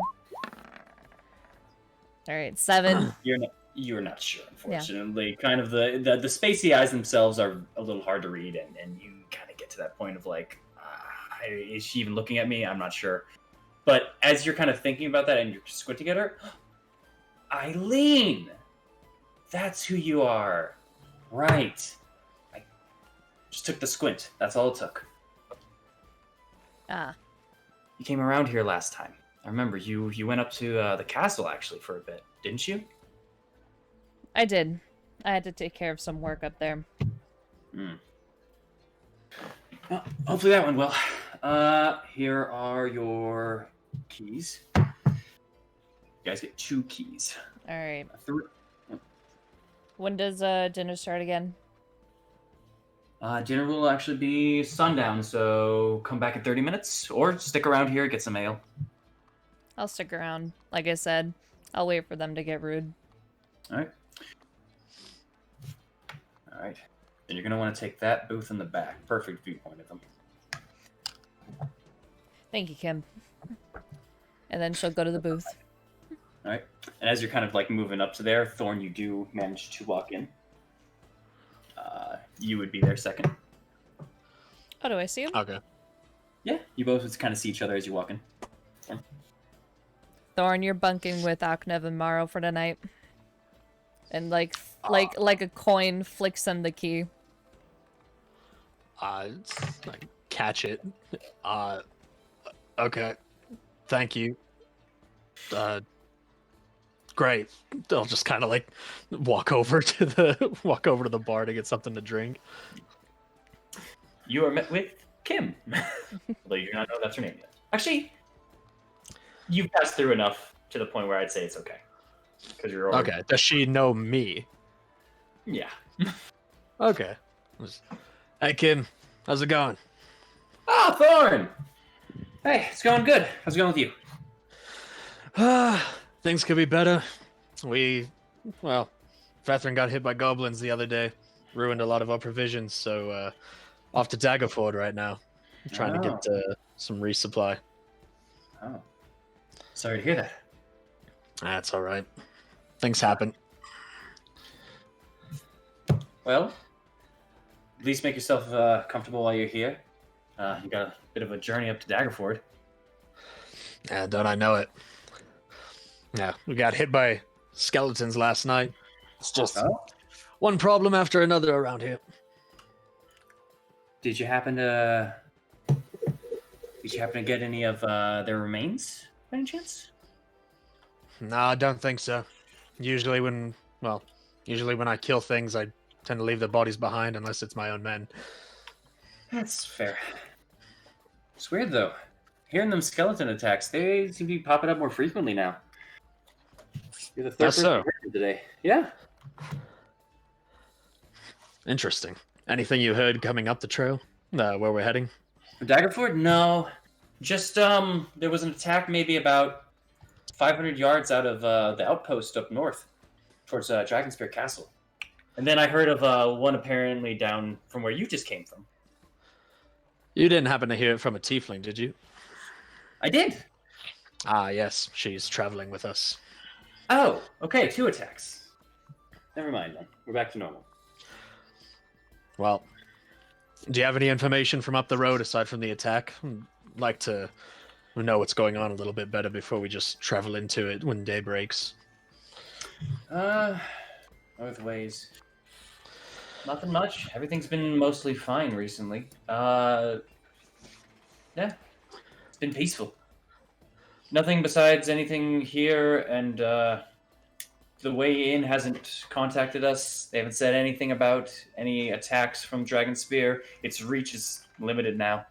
Alright, 7. You're not sure, unfortunately. Yeah. Kind of the spacey eyes themselves are a little hard to read, and you kind of get to that point of like, is she even looking at me? I'm not sure. But as you're kind of thinking about that and you're squinting at her, Eileen, that's who you are, right? I just took the squint. That's all it took. Ah. You came around here last time. I remember you went up to the castle actually for a bit, didn't you? I did. I had to take care of some work up there. Well, hopefully that went well. Here are your keys. You guys get 2 keys. Alright. 3. When does dinner start again? Dinner will actually be sundown, so come back in 30 minutes, or stick around here, get some ale. I'll stick around. Like I said, I'll wait for them to get rude. Alright. Alright. Then you're going to want to take that booth in the back. Perfect viewpoint of them. Thank you, Kim. And then she'll go to the booth. Alright. And as you're kind of like moving up to there, Thorn, you do manage to walk in. You would be there second. Oh, do I see him? Okay. Yeah, you both kind of see each other as you walk in. Thorn, you're bunking with Aknev and Maro for tonight. And like a coin flicks him the key. I catch it. Okay. Thank you. Great. I'll just kind of like walk over to the bar to get something to drink. You are met with Kim. Although you do not know that's her name yet. Actually, you've passed through enough to the point where I'd say it's okay. Because you're already... Okay. Does she know me? Yeah. Okay. Hey, Kim. How's it going? Ah, Thorn! Hey, it's going good. How's it going with you? Things could be better. Tavern got hit by goblins the other day. Ruined a lot of our provisions, so off to Daggerford right now. I'm trying to get some resupply. Oh. Sorry to hear that. That's all right. Things happen. Well, at least make yourself comfortable while you're here. You got a bit of a journey up to Daggerford. Yeah, don't I know it? Yeah, we got hit by skeletons last night. It's just one problem after another around here. Did you happen to get any of their remains by any chance? No, I don't think so. Usually when I kill things, I tend to leave the bodies behind unless it's my own men. That's fair. It's weird though. Hearing them skeleton attacks, they seem to be popping up more frequently now. You're the third That's person so. I've heard today. Yeah. Interesting. Anything you heard coming up the trail, where we're heading? For Daggerford? No. Just there was an attack maybe about 500 yards out of the outpost up north, towards Dragonspear Castle. And then I heard of one apparently down from where you just came from. You didn't happen to hear it from a tiefling, did you? I did. Ah, yes. She's traveling with us. Oh, okay. 2 attacks. Never mind then. We're back to normal. Well, do you have any information from up the road aside from the attack? I'd like to know what's going on a little bit better before we just travel into it when day breaks. North ways. Nothing much. Everything's been mostly fine recently. Yeah. It's been peaceful. Nothing besides anything here, and the way in hasn't contacted us. They haven't said anything about any attacks from Dragonspear. Its reach is limited now.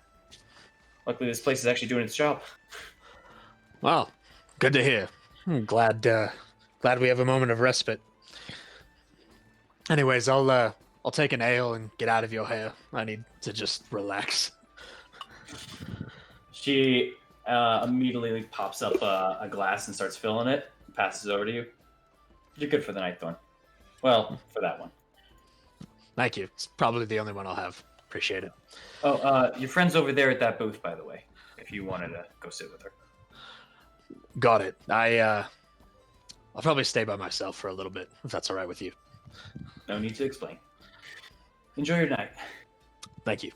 Luckily, this place is actually doing its job. Well, good to hear. I'm glad we have a moment of respite. Anyways, I'll take an ale and get out of your hair. I need to just relax. She immediately pops up a glass and starts filling it. Passes it over to you. You're good for the night, Thorn. Well, for that one. Thank you. It's probably the only one I'll have. Appreciate it. Oh, your friend's over there at that booth, by the way. If you wanted to go sit with her. Got it. I'll probably stay by myself for a little bit, if that's all right with you. No need to explain. Enjoy your night. Thank you.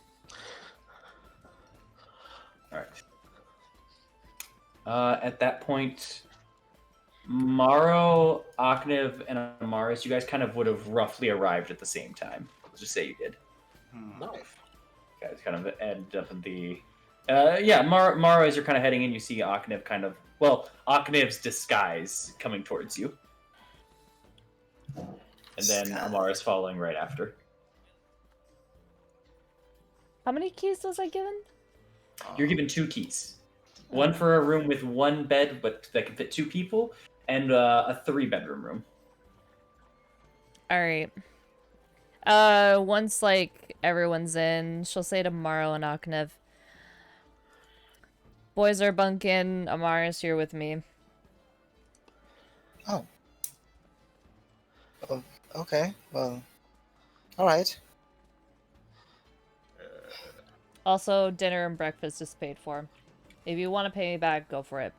All right. At that point, Maro, Aknev, and Amaris, you guys kind of would have roughly arrived at the same time. Let's just say you did. Nice. You guys kind of end up in the... Maro, as you're kind of heading in, you see Aknev Aknev's disguise coming towards you. And then Amaris following right after. How many keys was I given? You're given 2 keys. One for a room with 1 bed, but that can fit 2 people, and a 3-bedroom room. All right. Once like everyone's in, she'll say to Maro and Aknev, "Boys are bunking. Amaris, you're with me." Oh. Okay. Well. All right. Also, dinner and breakfast is paid for. If you want to pay me back, go for it.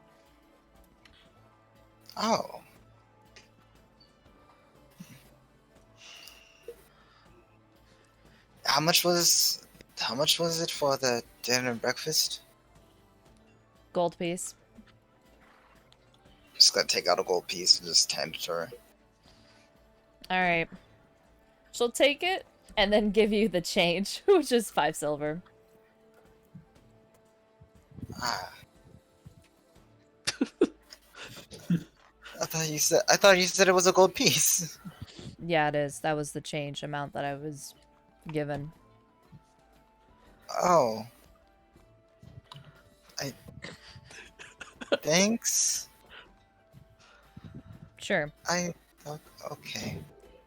Oh. How much was it for the dinner and breakfast? Gold piece. just gonna take out a gold piece and just hand it to her. All right. She'll take it and then give you the change, which is 5 silver. Ah. I thought you said it was a gold piece. Yeah, it is. That was the change amount that I was given. Oh. Thanks. Sure. Okay.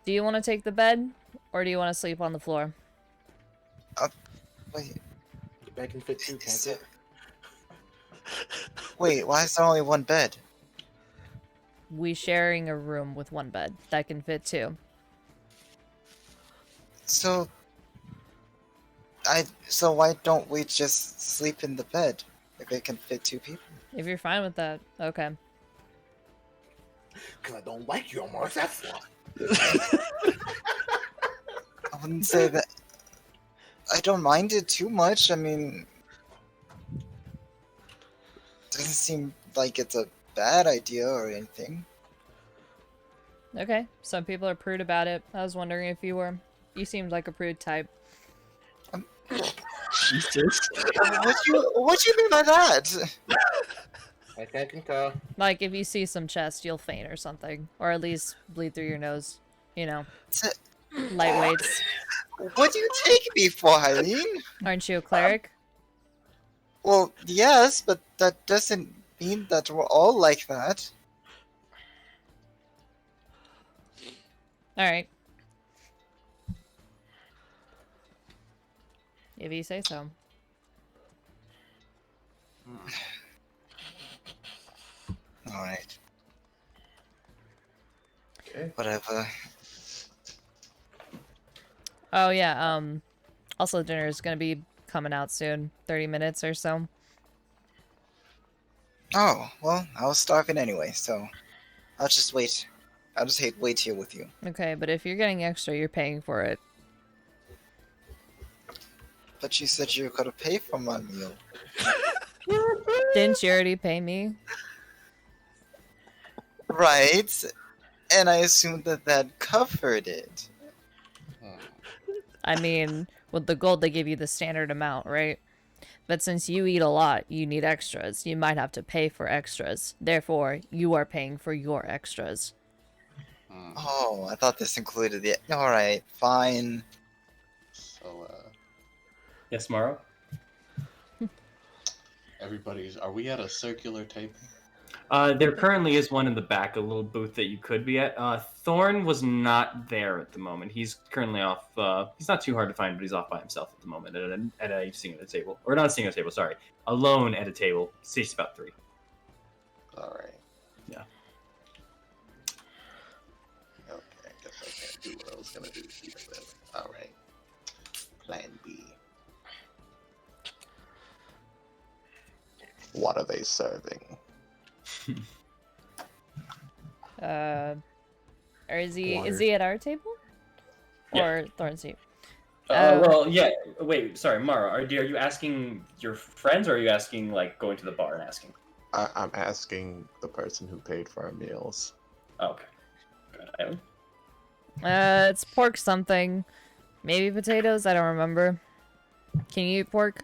Do you want to take the bed, or do you want to sleep on the floor? Wait. The bed can fit 2, can't Is it? Wait, why is there only one bed? We sharing a room with 1 bed. That can fit 2. So why don't we just sleep in the bed if it can fit 2 people? If you're fine with that. Okay. Because I don't like you, Omar. That's why. I wouldn't say that. I don't mind it too much. I mean, doesn't seem like it's a bad idea or anything. Okay. Some people are prude about it. I was wondering if you were. You seemed like a prude type. Jesus. What do you mean by that? I can't concur. Like, if you see some chest, you'll faint or something. Or at least bleed through your nose. You know. Lightweights. What do you take me for, Eileen? Aren't you a cleric? Well, yes, but that doesn't mean that we're all like that. Alright. If you say so. Alright. Okay. Whatever. Oh, yeah, also dinner is gonna be coming out soon. 30 minutes or so. Oh, well, I was starving anyway, so I'll just wait. I'll just wait here with you. Okay, but if you're getting extra, you're paying for it. But you said you were gonna pay for my meal. Didn't you already pay me? Right. And I assumed that covered it. I mean, with the gold, they give you the standard amount, right? But since you eat a lot, you need extras. You might have to pay for extras. Therefore, you are paying for your extras. Oh, I thought this included the... Alright, fine. So, Yes, Morrow? are we at a circular table? There currently is one in the back, a little booth that you could be at. Thorn was not there at the moment. He's currently off. He's not too hard to find, but he's off by himself at the moment at a sitting at a table. Or not sitting at a table, sorry. Alone at a table. Seats about 3. Alright. Yeah. Okay, I guess I can't do what I was gonna do here then. Alright. Plan B. What are they serving? Or is he Water. at our table? Yeah. Or Thorn's seat? Well, yeah. Wait, sorry, Mara. Are you asking your friends, or are you asking, like, going to the bar and asking? I'm asking the person who paid for our meals. Oh, okay. Good. Ivan? It's pork something. Maybe potatoes? I don't remember. Can you eat pork?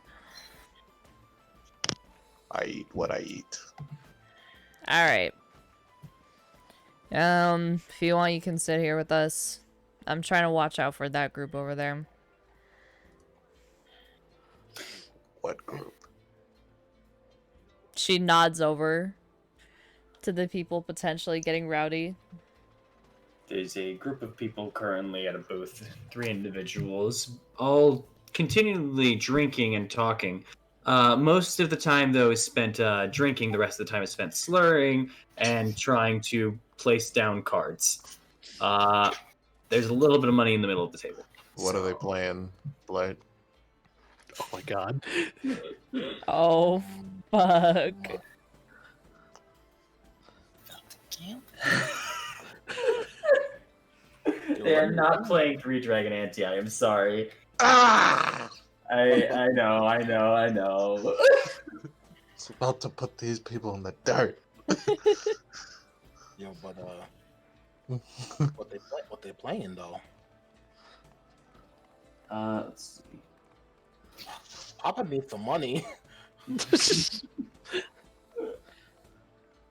I eat what I eat. Alright. If you want, you can sit here with us. I'm trying to watch out for that group over there. What group? She nods over to the people potentially getting rowdy. There's a group of people currently at a booth. 3 individuals, all continually drinking and talking. Most of the time, though, is spent drinking. The rest of the time is spent slurring and trying to place down cards. There's a little bit of money in the middle of the table. What are they playing? Blood? Oh my god. Oh, fuck. They are not playing 3 Dragon Ante. I am sorry. Ah! I know. It's about to put these people in the dirt. Yo, but what they playing though? Let's see. Papa needs some money.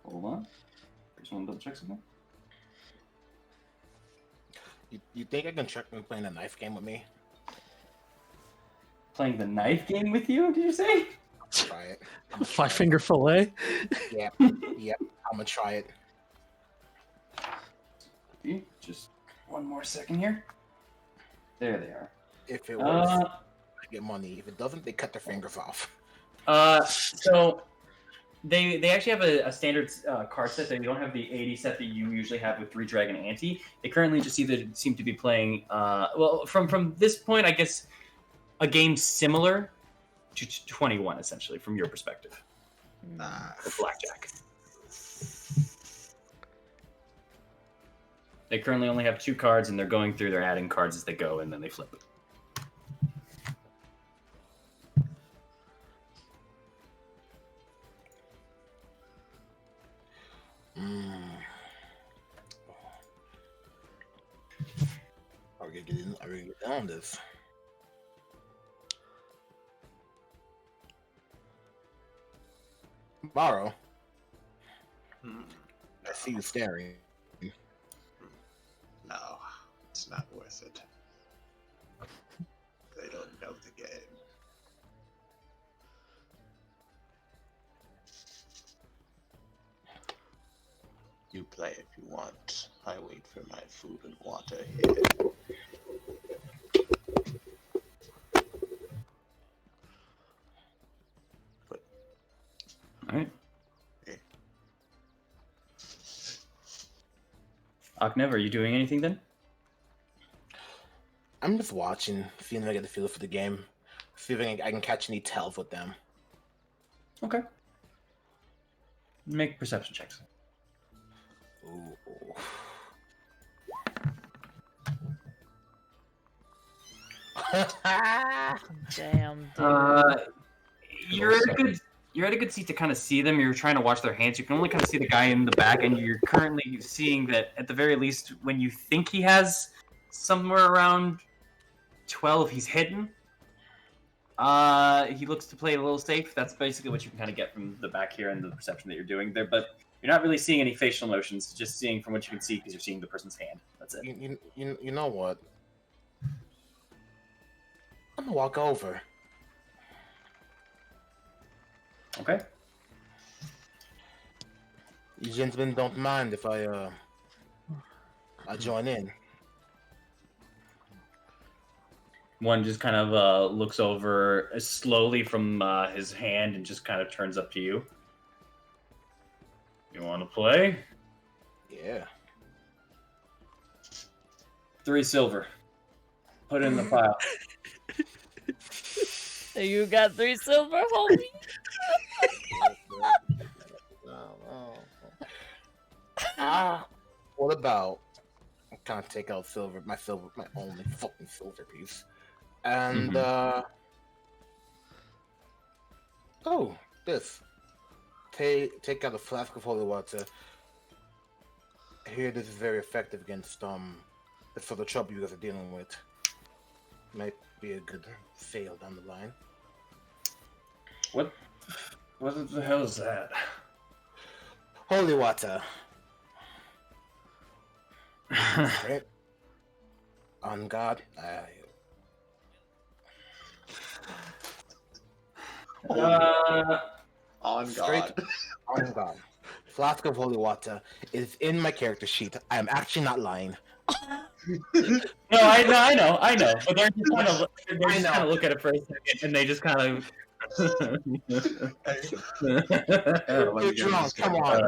Hold on. I just want to double check something. You think I can check me playing a knife game with me? Playing the knife game with you? Did you say? Try it. Five finger fillet. Yep. Yep. I'm gonna try it. Just one more second here. There they are. If it works, I get money. If it doesn't, they cut their fingers off. So they actually have a standard card set. They don't have the 80 set that you usually have with 3 Dragon Ante. They currently just seem to be playing. Well, from this point, I guess a game similar to 21, essentially, from your perspective. For Blackjack. They currently only have 2 cards, and they're adding cards as they go, and then they flip it. Are we gonna get down this? Borrow. I see you staring. No, it's not worth it. They don't know the game. You play if you want. I wait for my food and water here. Alright. Okay. Aknev, are you doing anything then? I'm just watching, seeing if I get the feel for the game. See if I can catch any tells with them. Okay. Make perception checks. Ooh. Damn, dude. You're at a good seat to kind of see them. You're trying to watch their hands. You can only kind of see the guy in the back, and you're currently seeing that at the very least, when you think he has somewhere around 12, he's hidden. He looks to play a little safe. That's basically what you can kind of get from the back here and the perception that you're doing there. But you're not really seeing any facial emotions. Just seeing from what you can see because you're seeing the person's hand. That's it. You know what? I'm gonna walk over. Okay. You gentlemen don't mind if I join in? One just kind of looks over slowly from his hand and just kind of turns up to you. You want to play? Yeah. 3 silver. Put it in the pile. You got 3 silver, homie? What about I can't take out my only fucking silver piece. And this. Take out a flask of holy water. I hear this is very effective against the sort of trouble you guys are dealing with. Might be a good sale down the line. What the hell is that? Holy water. Right? On God. On Straight God. on God. Flask of holy water is in my character sheet. I am actually not lying. No, I know. But they're just kind of look at it for a second, and they just kind of. You're drunk. Come on.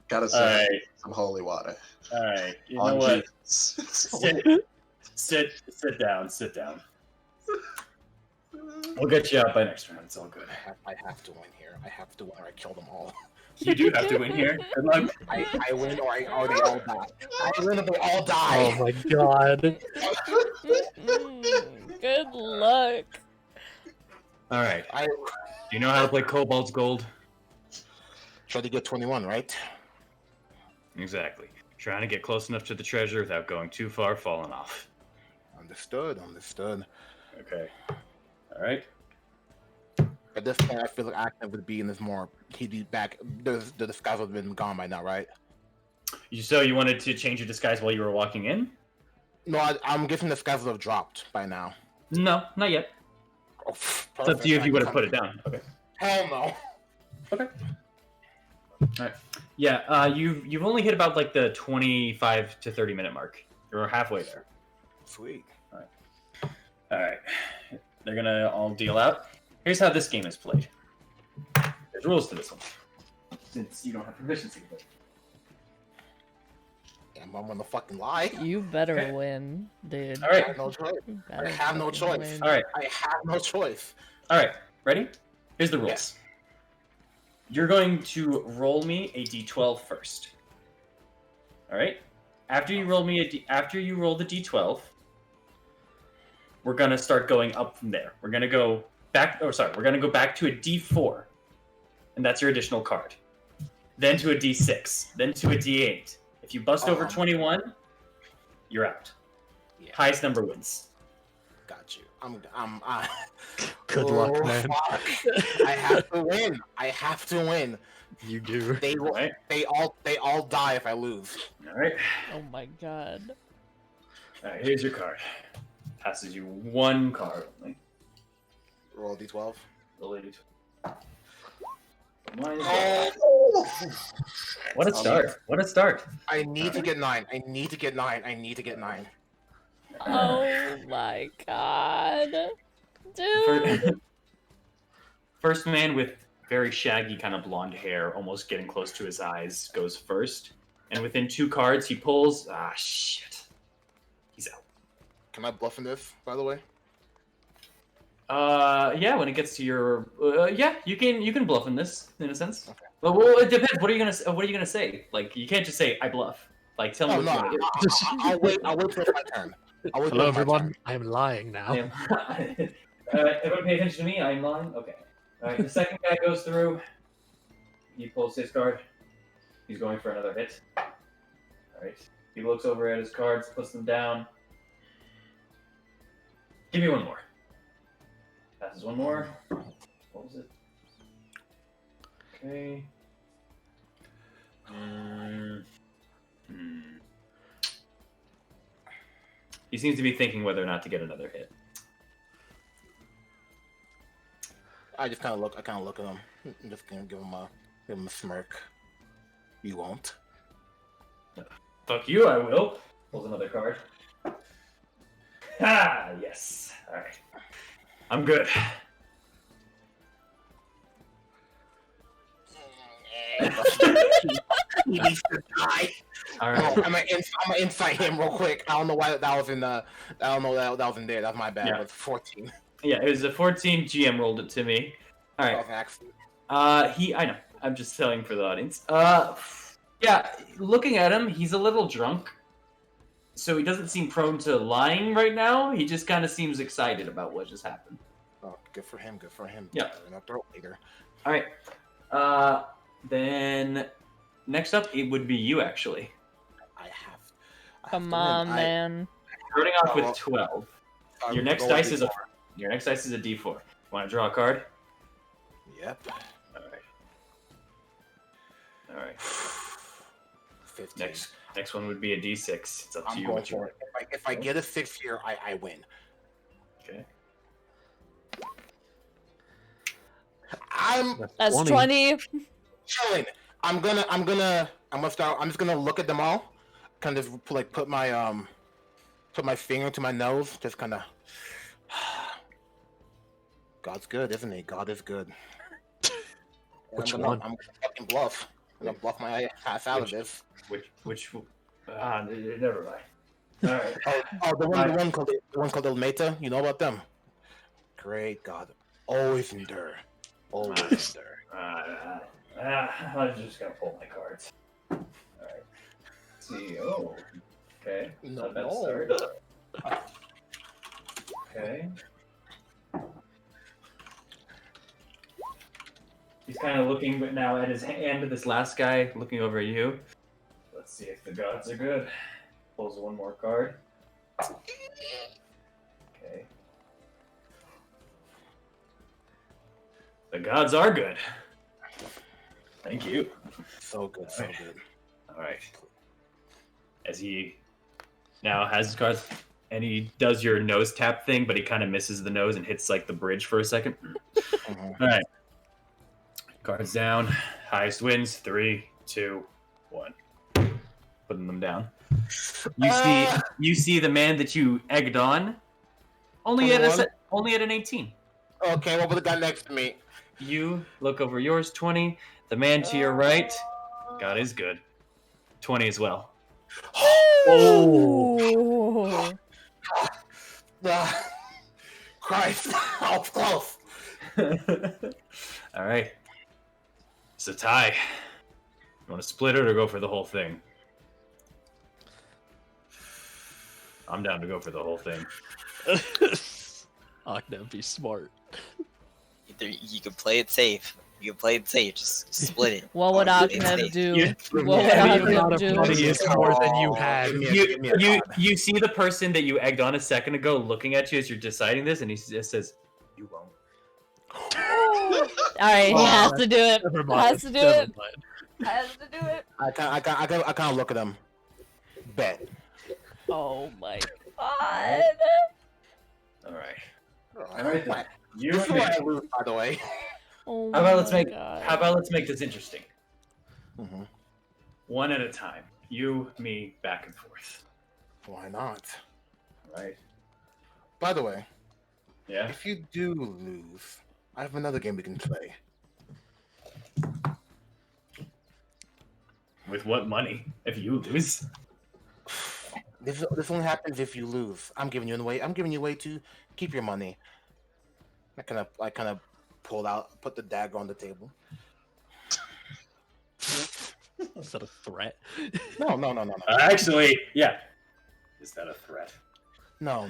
Gotta say, some holy water. All right. You know On what? Jesus. Sit down. We'll get you up by next round. It's all good. I have to win here. I have to win or I kill them all. You do have to win here. Good luck. I win or they all die. I win or they all die. Oh my god. Good luck. All right. I Do you know how to play Cobalt's Gold? try to get 21, right? Exactly. Trying to get close enough to the treasure without going too far, falling off. Understood. Okay. All right. At this point, I feel like Aknev would be in this more. He'd be back. The disguise would have been gone by now, right? So you wanted to change your disguise while you were walking in? No, I'm guessing the disguise would have dropped by now. No, not yet. Oh, It's up to you if you would have put it down. Okay. Hell no. Okay. All right. Yeah. You've only hit about like the 25 to 30 minute mark. You're halfway there. Sweet. All right. They're gonna all deal out. Here's how this game is played. There's rules to this one, since you don't have proficiency with it. I'm gonna fucking lie. You better Okay. win, dude. All I right. have no choice. You I better have no fucking choice. win. All right. I have no choice. All right. Ready? Here's the rules. You're going to roll me a d12 first. All right. After you roll the d12, we're gonna start going up from there. We're gonna go back. Oh, sorry. We're gonna go back to a d4, and that's your additional card. Then to a d6. Then to a d8. If you bust over 21, you're out. Yeah. Highest number wins. Got you. Good Oh, luck, man. fuck. I have to win. I have to win. You do. They will. Right. They all die if I lose. All right. Oh my god. All right. Here's your card. Passes you one card only. Roll d12. Roll a d12. Mine is Oh, What a start! What a start! I need to get 9. I need to get 9. Oh my god. Dude. First man with very shaggy kind of blonde hair, almost getting close to his eyes, goes first. And within 2 cards, he pulls. Ah, shit. He's out. Can I bluff in this, by the way? Yeah. When it gets to your, yeah, you can bluff in this, in a sense. Okay. Well, it depends. What are you gonna say? Like, you can't just say I bluff. Like, tell me Oh what no, you want to do. I'll wait. I'll wait for my turn. Hello, everyone. I am lying now. Everyone pay attention to me. I'm lying. Okay. All right. The second guy goes through. He pulls his card. He's going for another hit. All right. He looks over at his cards, puts them down. Give me one more. Passes one more. What was it? Okay. He seems to be thinking whether or not to get another hit. I kind of look at him. I'm just gonna give him a smirk. You won't. Fuck you, I will. Pulls another card. Ah, yes. All right. I'm good. He needs to die. All right. I'm gonna insight him real quick. I don't know why that was in the. I don't know that was in there. That's my bad. Yeah. It was 14. Yeah, it was a 14. GM rolled it to me. All right. That was an accident. I know. I'm just telling for the audience. Yeah, looking at him, he's a little drunk. So he doesn't seem prone to lying right now. He just kind of seems excited about what just happened. Oh, good for him. Good for him. Yeah. No throat leader. All right. Then next up, it would be you, actually. I have Come to on, win. man. Starting off Oh. with 12. I Your next roll dice is a D4. D4. Want to draw a card? Yep. All right. 15. Next one would be a D6. It's up to I'm you going what you for want. it. If I get a 6 here, I win. Okay. I'm That's 20. 20. chilling. I'm just gonna look at them all. Kind of like put my finger to my nose. Just kind of. God's good, isn't he? God is good. And Which I'm one? gonna fucking bluff. I'm gonna bluff my ass out of this. Which never mind. All right. The one called El Meta. You know about them? Great God, always endure. Always endure. I'm just gonna pull my cards. All right. Let's see. Oh. Okay. Not a bad start. Okay. He's kind of looking now at his hand, this last guy, looking over at you. Let's see if the gods are good. Pulls one more card. Okay. The gods are good. Thank you. So good, so good. All right. As he now has his cards, and he does your nose tap thing, but he kind of misses the nose and hits like the bridge for a second. Mhm. All right. Cards down. Highest wins. 3, 2, 1. Putting them down. You see the man that you egged on. Only at an 18. Okay, what about the guy next to me? You look over yours, 20. The man to your right, God is good. 20 as well. Oh. Christ, I was close. All right. It's a tie. You want to split it or go for the whole thing? I'm down to go for the whole thing. Aknev, be smart. Either you can play it safe. You can play it safe. Just split it. What would Or Aknev do? You- What would Yeah, Aknev do? Money is more than you had. Give me a card. You see the person that you egged on a second ago looking at you as you're deciding this, and he just says, "You won't." Alright, he has to do it. Never mind. Has to do Never it. mind. Has to do it. I kind of look at him. Bet. Oh my god. All right. Alright. then. You This is and me. why I lose, by the way. Oh How about let's my make god. How about let's make this interesting? Mm-hmm. One at a time. You, me, back and forth. Why not? All right. By the way, Yeah. if you do lose, I have another game we can play. With what money? If you lose. This only happens if you lose. I'm giving you a way to keep your money. I kind of put the dagger on the table. Is that a threat? No. Actually, yeah. Is that a threat? No.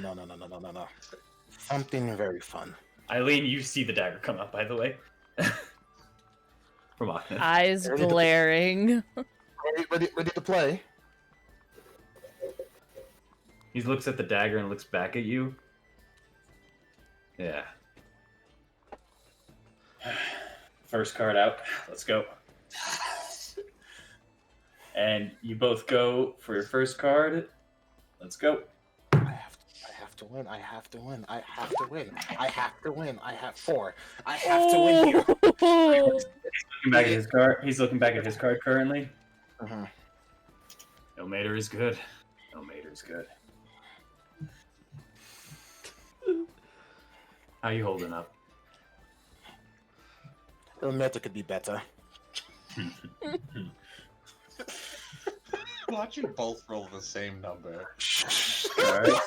Something very fun. Eileen, you see the dagger come up, by the way. From Aknev. Eyes glaring. Ready to play? He looks at the dagger and looks back at you. Yeah. First card out. Let's go. And you both go for your first card. Let's go. I have to win. I have to win. I have to win. I have to win. I have 4. I have to win here. Looking back at his card. He's looking back at his card currently. Uh-huh. No mater is good. No mater is good. How you holding up? El Meta could be better. Watch you both roll the same number. All right.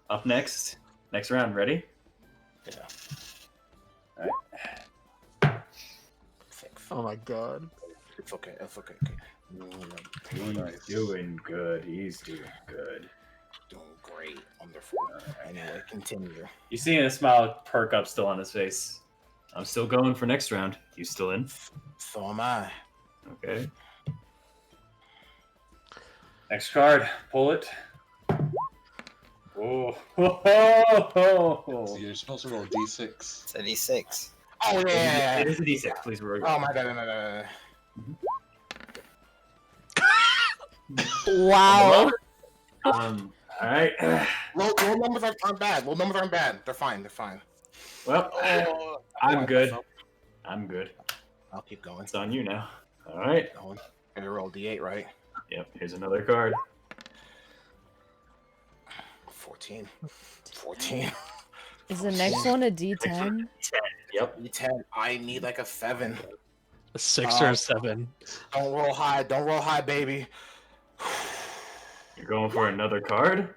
Up next. Next round. Ready? Yeah. All right. 6. Oh my god. It's okay. It's okay. He's doing good. He's doing good. Doing great. Wonderful. Anyway, continue. You see a smile perk up still on his face. I'm still going for next round. You still in? So am I. Okay. Next card. Pull it. Oh. So you're supposed to roll d6. It's a D6. Oh yeah. It is a d6. Please roll. Oh my god. No. Wow. All right. Low numbers aren't bad. Low numbers aren't bad. They're fine. Well, Oh, I'm good. I'm good. I'll keep going. It's on you now. All right. Going. I roll D8, right? Yep. Here's another card. 14. Is the next one a D10? Yep. D10. I need like a 7. A 6 or a 7. Don't roll high, baby. You're going for another card.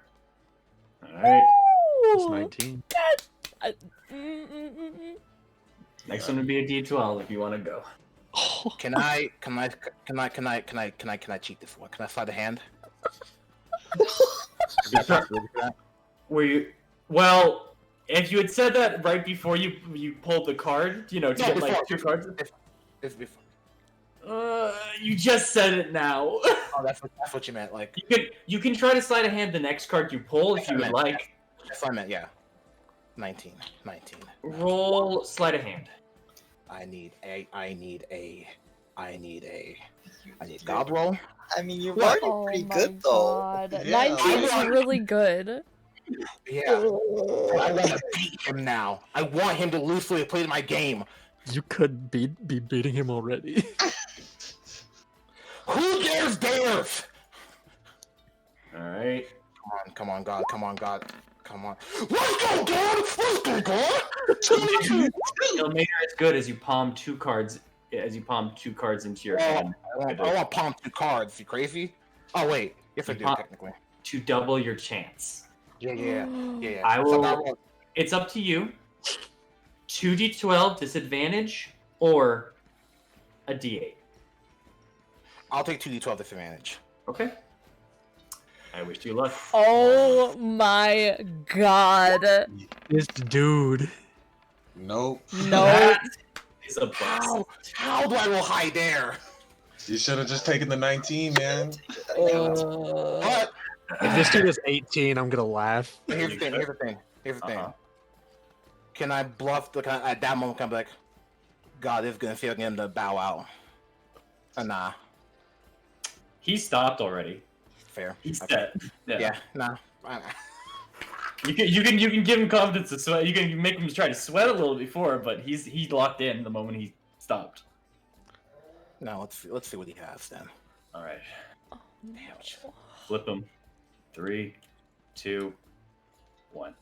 All right. It's 19. Next one would be a D12 if you want to go. Can I cheat this one? Can I slide a hand? Were you? Well, if you had said that right before you pulled the card, to No, get like before. 2 cards. It's before. You just said it now. Oh, that's what you meant. Like You can try to sleight of hand the next card you pull if you would like. that's what I meant. Yeah, 19. Roll sleight of hand. I need God roll. I mean, you're What? already pretty my good though. God. Yeah, 19 is I- really good. Yeah, I want to beat him now. I want him to lose so he played my game. You could be beating him already. Who dares? All right. Come on, God. Let's go, God. 22. Ilmater is good as you palm 2 cards. As you palm 2 cards into your hand. I want palm 2 cards. You crazy? Oh wait, yes I do technically. To double your chance. Yeah. I So will. now- It's up to you. 2d12 disadvantage or a d8. I'll take 2d12 disadvantage. Okay. I wish you luck. Oh my God. This dude. Nope. No. It's a bust. How do I roll high there? You should have just taken the 19, man. But If this dude is 18, I'm gonna laugh. here's the thing. Uh-huh. Can I bluff at that moment? Can I be like, God is gonna feel him to bow out? Nah, He stopped already. fair. He's Okay. set. Yeah, nah. You can give him confidence to sweat. You can make him try to sweat a little before, but he's locked in the moment he stopped. No, let's see what he has then. All right. No. Flip him. 3, 2, 1.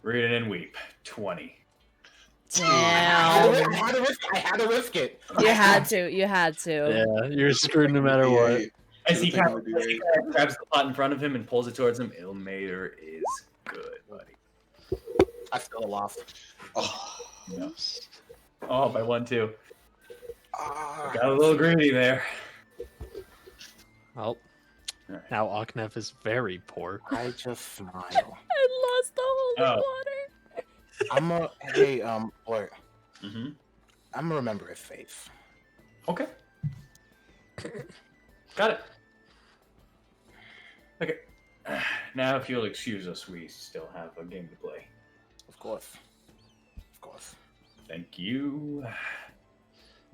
Read it and weep. 20. Damn. I had to risk it. You had to. Yeah, you're screwed no matter what. As he Take kind my of D8. grabs the pot in front of him and pulls it towards him, Ilmater is good, buddy. I still lost. Oh, No. Oh, by 1 too. Ah, Got a little greedy there. Well, Alright. now Aknev is very poor. I just smile. I lost the holy Oh. water. I'm a hey Blurt. Mm-hmm. I'm gonna remember his face. Okay. Got it. Okay. Now, if you'll excuse us, we still have a game to play. Of course. Thank you.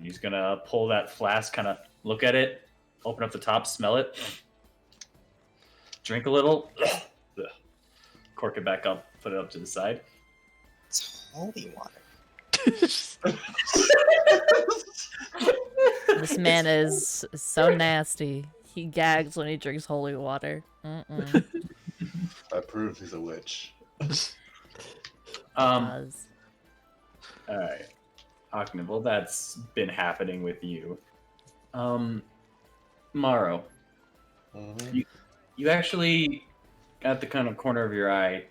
He's gonna pull that flask, kind of look at it, open up the top, smell it, drink a little, cork it back up, put it up to the side. It's holy water. This man is so nasty. He gags when he drinks holy water. Mm-mm. that proves he's a witch. Does. All right, Aknibble, that's been happening with you. Maro, Mhm. you actually, at the kind of corner of your eye,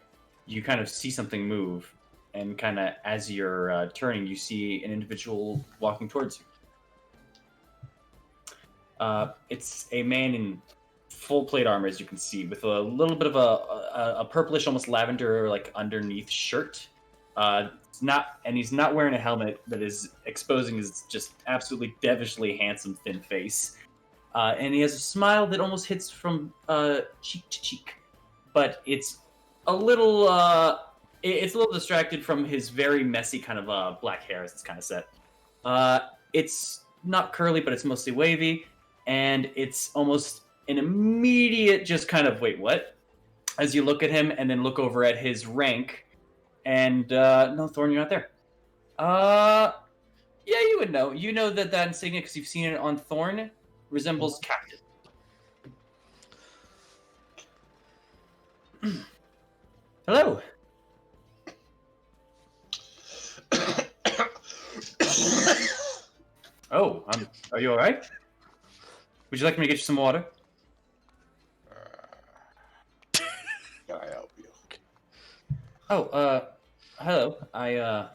you kind of see something move, and kind of as you're turning, you see an individual walking towards you. It's a man in full plate armor, as you can see, with a little bit of a purplish, almost lavender, like underneath shirt. He's not wearing a helmet that is exposing his just absolutely devilishly handsome thin face. And he has a smile that almost hits from cheek to cheek, but it's a little distracted from his very messy kind of black hair as it's kind of set. It's not curly, but it's mostly wavy, and it's almost an immediate just kind of wait, what? As you look at him and then look over at his rank, and no, Thorn, you're not there. Yeah, you would know. You know that insignia, because you've seen it on Thorn, resembles Captain. Hello. Oh, are you all right? Would you like me to get you some water? Can I help you? Oh, hello. I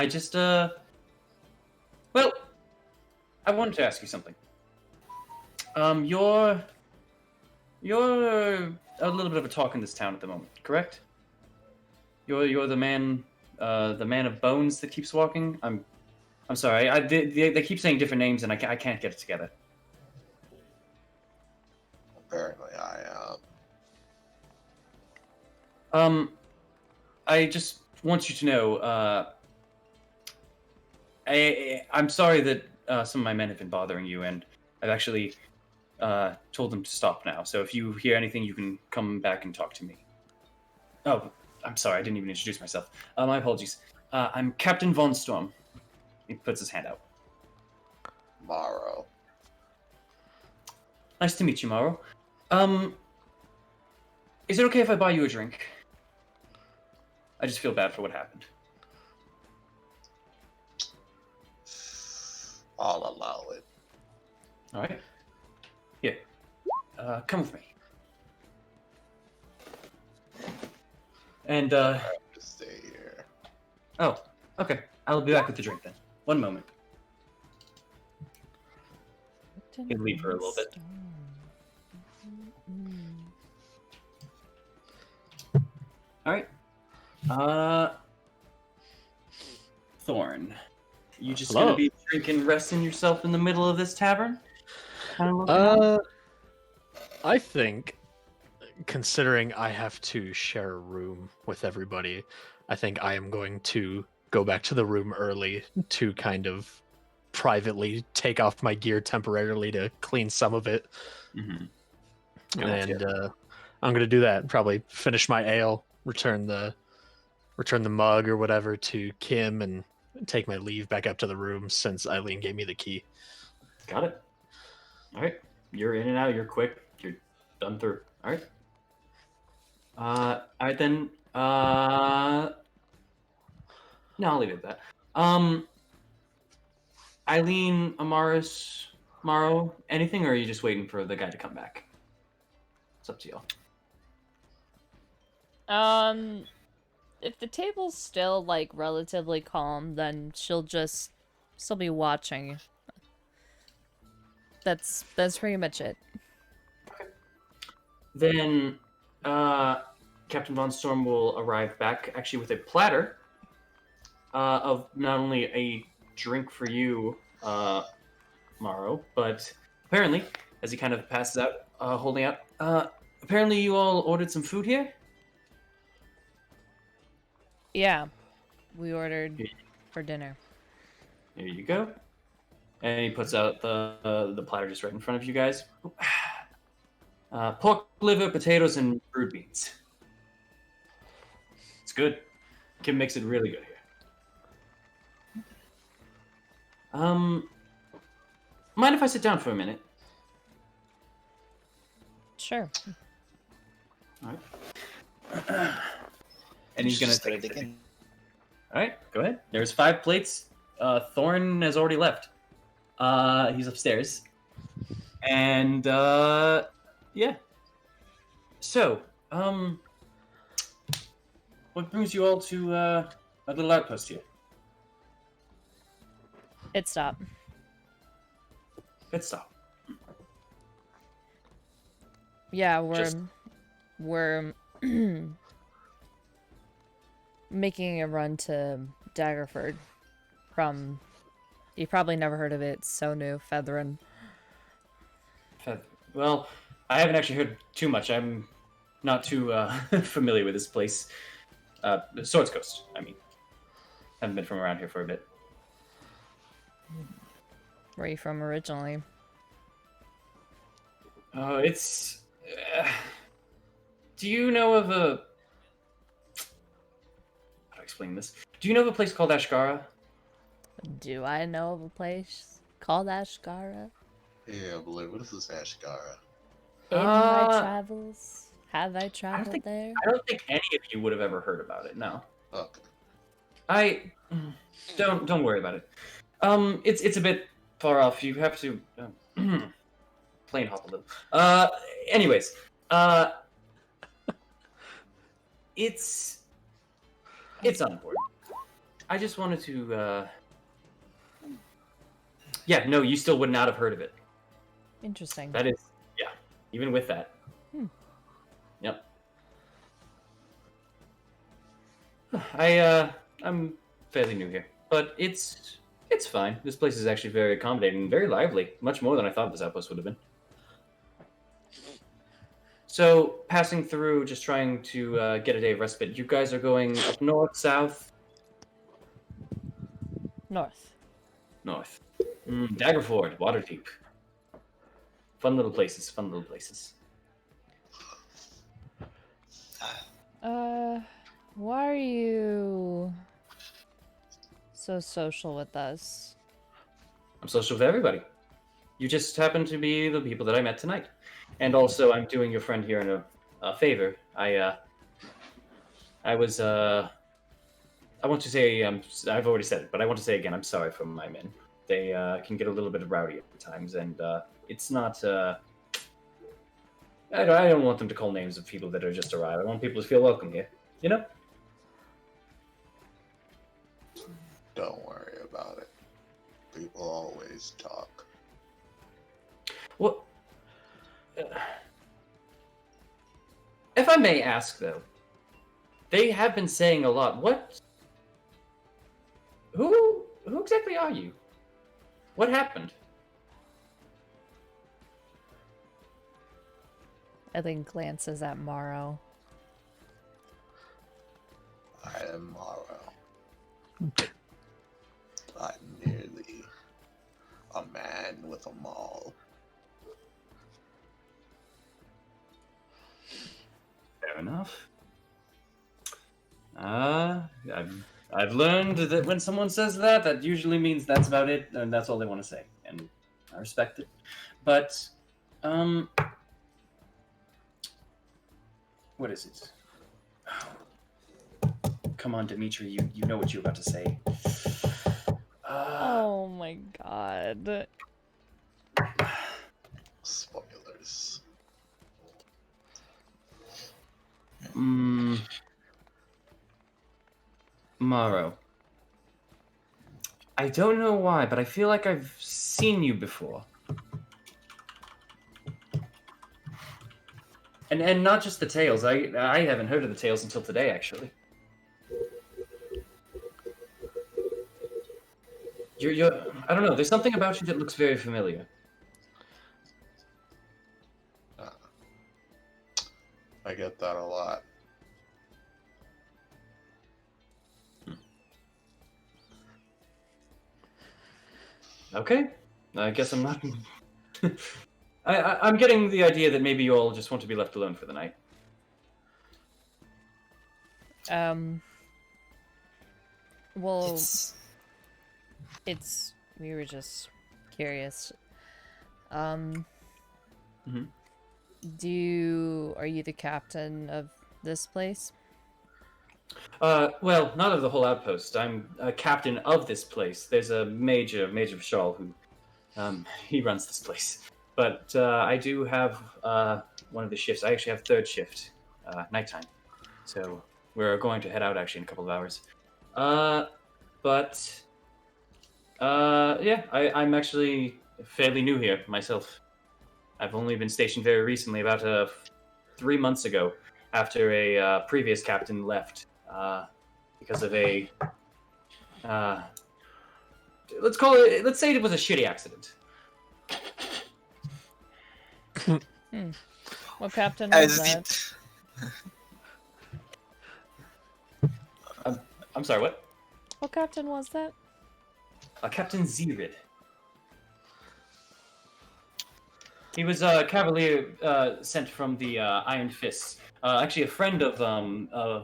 just, well, I wanted to ask you something. You're a little bit of a talk in this town at the moment, correct? You're the man of bones that keeps walking. I'm I'm sorry. They keep saying different names, and I can't get it together. Apparently, I just want you to know, I'm sorry that some of my men have been bothering you, and I've actually told them to stop now. So if you hear anything, you can come back and talk to me. Oh, I'm sorry, I didn't even introduce myself. My apologies. I'm Captain Von Storm. He puts his hand out. Morrow. Nice to meet you, Morrow. Is it okay if I buy you a drink? I just feel bad for what happened. I'll allow it. All right. Here. Come with me. And, I have to stay here. oh, okay. I'll be back with the drink then. One moment. You can leave for a little bit. All right. Thorn, you just Hello. gonna be drinking, resting yourself in the middle of this tavern? Kinda looking out? I think, considering I have to share a room with everybody, I think I am going to go back to the room early to kind of privately take off my gear temporarily to clean some of it. Mhm. And I'm gonna do that. Probably finish my ale, return the mug or whatever to Kim, and take my leave back up to the room since Eileen gave me the key. Got it. All right. You're in and out. You're quick. You're done through. All right. All right then. No, I'll leave it at that. Eileen, Amaris, Morrow, anything, or are you just waiting for the guy to come back? It's up to y'all. If the table's still like relatively calm, then she'll just still be watching. That's pretty much it. Then Captain Von Storm will arrive back actually with a platter of not only a drink for you, Morrow, but apparently, as he kind of passes out, holding out, apparently you all ordered some food here? Yeah, we ordered for dinner. There you go. And he puts out the platter just right in front of you guys. Pork liver, potatoes, and brewed beans. It's good. Kim makes it really good here. Mind if I sit down for a minute? Sure. All right. And he's gonna Start take it a sip. again. All right, go ahead. There's 5 plates. Thorn has already left. He's upstairs. And yeah. So, what brings you all to a little outpost here? It stopped. Good stop. Yeah, Just- we're making a run to Daggerford from. You probably never heard of it. It's so new, Featherin. Well, I haven't actually heard too much. I'm not too familiar with this place. Swords Coast, I mean. Haven't been from around here for a bit. Where are you from originally? It's... do you know of a... How do I explain this? Do you know of a place called Ashgara? Do I know of a place called Ashgara? Yeah, Blue. What is this Ashgara? In Uh, my travels, have I traveled think- there? I don't think any of you would have ever heard about it, no. Okay. Don't worry about it. It's a bit far off. You have to plane hop a little. Anyways, it's unimportant. I just wanted to. Yeah, no, you still would not have heard of it. Interesting. That is, yeah, even with that. Yep. I'm fairly new here, but it's It's fine. This place is actually very accommodating, very lively. Much more than I thought this outpost would have been. So, passing through, just trying to get a day of respite. You guys are going up north, south? North. North. Daggerford, Waterdeep. Fun little places, fun little places. Why are you so social with us? I'm social with everybody. You just happen to be the people that I met tonight. And also, I'm doing your friend here a favor. I want to say, I've already said it, but I want to say again, I'm sorry for my men. They can get a little bit rowdy at times, and it's not... I don't want them to call names of people that are just arrived. I want people to feel welcome here. You know? Don't worry about it. People always talk. Well, if I may ask, though, they have been saying a lot. Who exactly are you? What happened? Eileen glances at Morrow. I am Morrow. I'm merely a man with a maul. Fair enough. I've learned that when someone says that, that usually means that's about it, and that's all they want to say, and I respect it. But, what is it? Come on, Dimitri, you know what you're about to say. Oh my god. Spoilers. Morrow. I don't know why, but I feel like I've seen you before. And not just the tales. I haven't heard of the tales until today, actually. You're I don't know. There's something about you that looks very familiar. I get that a lot. Okay, I guess I'm not. I'm getting the idea that maybe you all just want to be left alone for the night. Well, we were just curious. Are you the captain of this place? Well, not of the whole outpost. I'm a captain of this place. There's a Major Vishal who, he runs this place. But I do have one of the shifts. I actually have third shift, nighttime. So we're going to head out actually in a couple of hours. Yeah, I'm actually fairly new here myself. I've only been stationed very recently, about 3 months ago, after a previous captain left because of a let's say it was a shitty accident. What captain was that? I'm sorry, what? What captain was that? Captain Zerid. He was a cavalier sent from the Iron Fists. Actually, a friend of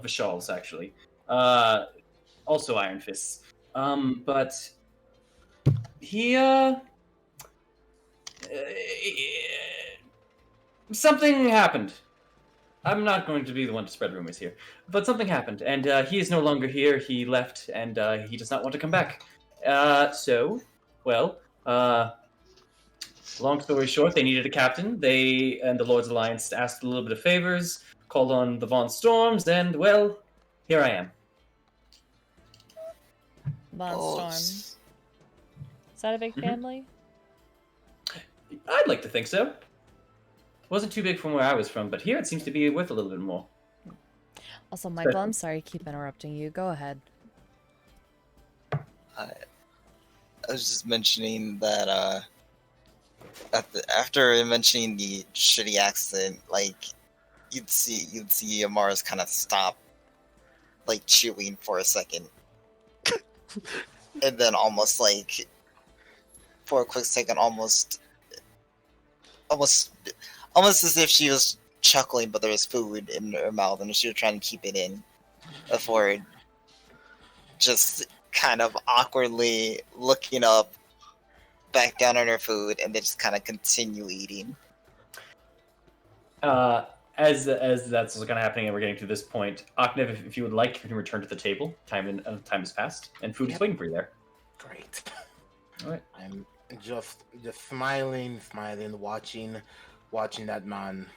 Vishal's, actually. Also Iron Fists. But he, something happened. I'm not going to be the one to spread rumors here. But something happened, and he is no longer here. He left, and he does not want to come back. Long story short, they needed a captain. They and the Lord's Alliance asked a little bit of favors, called on the Von Storms, and, well, here I am. Von Storm. Is that a big family? I'd like to think so. Wasn't too big from where I was from, but here it seems to be worth a little bit more. Also, Michael, I'm sorry to keep interrupting you. Go ahead. I was just mentioning that after mentioning the shitty accent, like you'd see Amara's kind of stop, like chewing for a second, and then almost like for a quick second, almost as if she was chuckling, but there was food in her mouth and she was trying to keep it in before just kind of awkwardly looking up, back down on her food, and then just kind of continue eating. As that's kind of happening, and we're getting to this point, Aknev, if you would like, you can return to the table. Time has passed, and food is waiting for you there. Great. All right. I'm just smiling, watching that man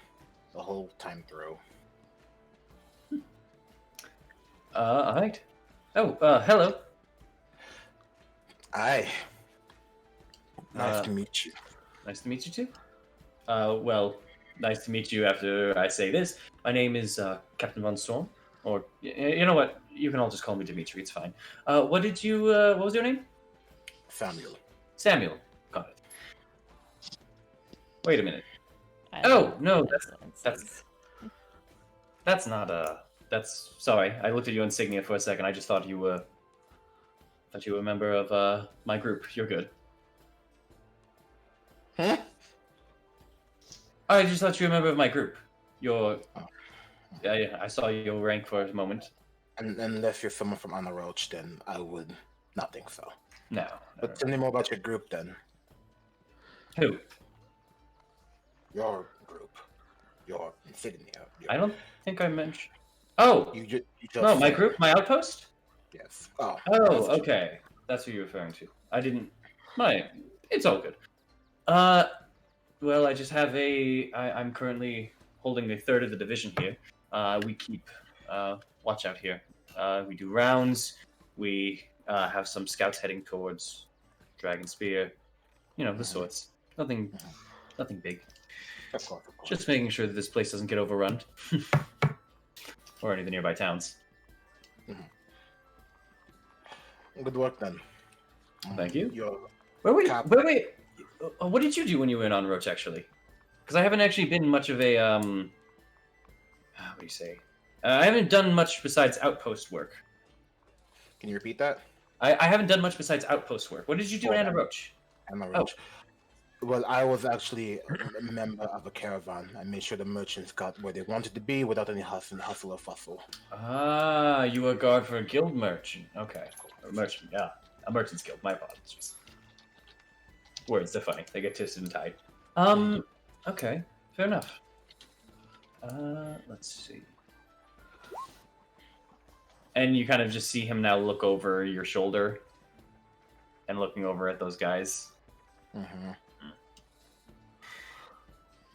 the whole time through. All right. Oh, hello. Aye. Nice to meet you. Nice to meet you too. Well, nice to meet you after I say this. My name is Captain Von Storm, or you know what? You can all just call me Dimitri. It's fine. What was your name? Samuel. Samuel. Got it. Wait a minute. I Oh don't know no, that's not That's sorry. I looked at your insignia for a second. I just thought you were a member of my group. You're good. Huh? I just thought you were a member of my group. Yeah. I saw your rank for a moment. And unless you're someone from Anna Roach, then I would not think so. No. But tell me more about your group then. Who? Your group. Your insignia. I don't think I mentioned. Oh. You just No, my said- group, my outpost. Yes. Oh. Oh, okay. That's who you're referring to. I didn't. It's all good. Well, I just have I'm currently holding the third of the division here. We keep watch out here. We do rounds. We have some scouts heading towards Dragon Spear. You know, the sorts. Nothing big. Of course. Just making sure that this place doesn't get overrun. Or any of the nearby towns. Good work then. Thank you. Your Wait. What did you do when you went on Roach, actually? Because I haven't actually been much of a what do you say? I haven't done much besides outpost work. Can you repeat that? I haven't done much besides outpost work. What did you do Oh, in Anna Roach? Anna Roach. Well, I was actually a member of a caravan. I made sure the merchants got where they wanted to be without any hustle or fussle. Ah, you were a guard for a guild merchant. Okay. Or merchant, yeah. A merchant's guild, my apologies. Words, they're funny. They get twisted and tied. Okay. Fair enough. Let's see. And you kind of just see him now look over your shoulder and looking over at those guys.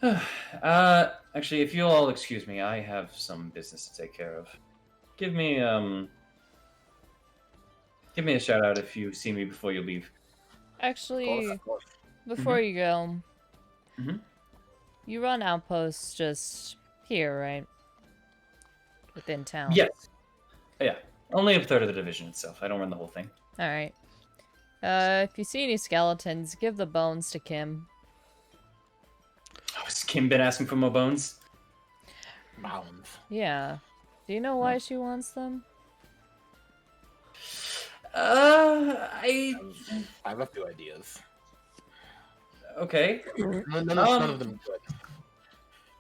Actually, if you'll all excuse me, I have some business to take care of. Give me a shout out if you see me before you leave. Actually, Of course. before you go, Mhm. you run outposts just here, right? Within town. Yes. Yeah. Only a third of the division itself. I don't run the whole thing. All right. If you see any skeletons, give the bones to Kim. Oh, has Kim been asking for more bones? Bounds. Yeah. Do you know why she wants them? I I have a few ideas. okay. None of them good.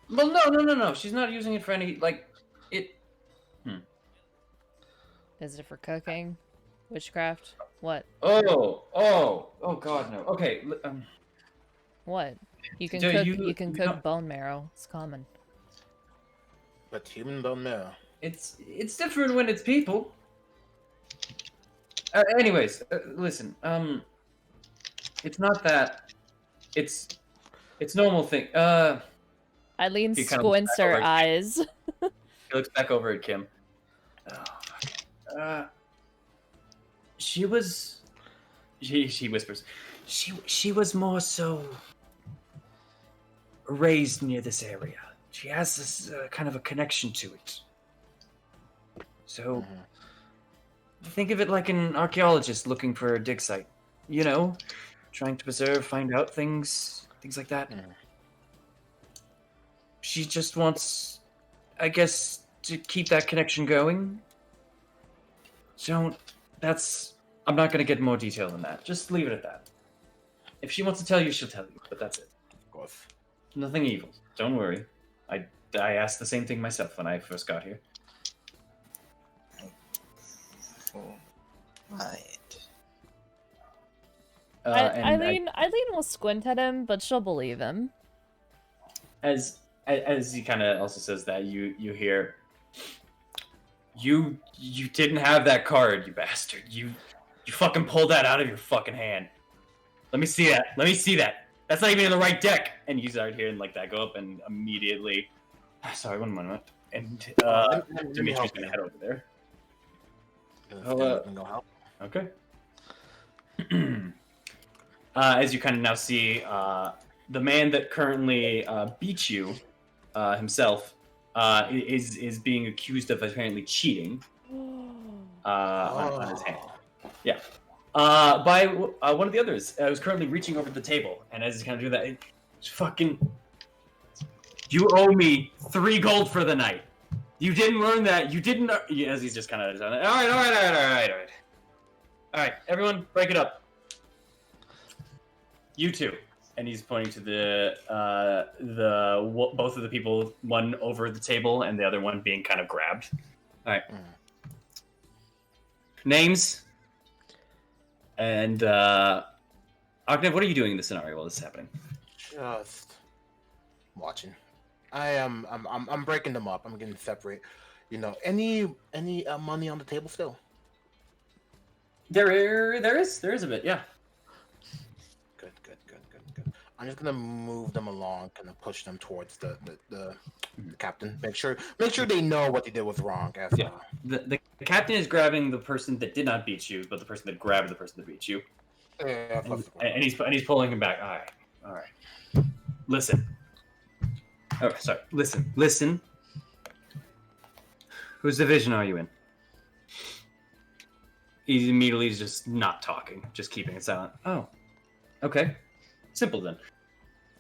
Well, no. She's not using it for any it. Is it for cooking? Witchcraft? What? Oh God, no. Okay. What? You can Do cook. you- You can you cook don't- bone marrow. It's common. But human bone marrow. It's different when it's people. Anyways, listen. It's not that. It's normal thing. Eileen He kind of squints looks back her over. eyes. He looks back over at Kim. She was. She whispers. She was more so raised near this area. She has this kind of a connection to it. So think of it like an archaeologist looking for a dig site. trying to preserve, find out things like that. She just wants, I guess, to keep that connection going. I'm not going to get more detail than that. Just leave it at that. If she wants to tell you, she'll tell you, but that's it. Of course. Nothing evil. Don't worry. I asked the same thing myself when I first got here. Right. Eileen will squint at him, but she'll believe him. As he kind of also says that, you hear, you didn't have that card, you bastard. You fucking pulled that out of your fucking hand. Let me see that. That's not even in the right deck. And you start hearing like that go up, and immediately, sorry, one moment. And Dimitri's gonna head over there. Go help. Okay. As you kind of now see, the man that currently beat you himself is being accused of apparently cheating on his hand. Yeah. By one of the others who's currently reaching over the table, and as he's kind of doing that, it's fucking, you owe me 3 gold for the night. You didn't learn that. You didn't. As he's just kind of all right. Everyone, break it up. You two. And he's pointing to both of the people, one over the table and the other one being kind of grabbed. All right. Names. And Agnev, what are you doing in this scenario while this is happening? Just watching. I'm breaking them up. I'm getting separate. Any money on the table still? There is a bit, yeah. Good. I'm just gonna move them along, kind of push them towards the captain. Make sure they know what they did was wrong. Yeah. The captain is grabbing the person that did not beat you, but the person that grabbed the person that beat you. Yeah. And he's pulling him back. All right. Listen. Oh, sorry. Listen. Whose division are you in? He's immediately just not talking, just keeping it silent. Oh, okay. Simple then.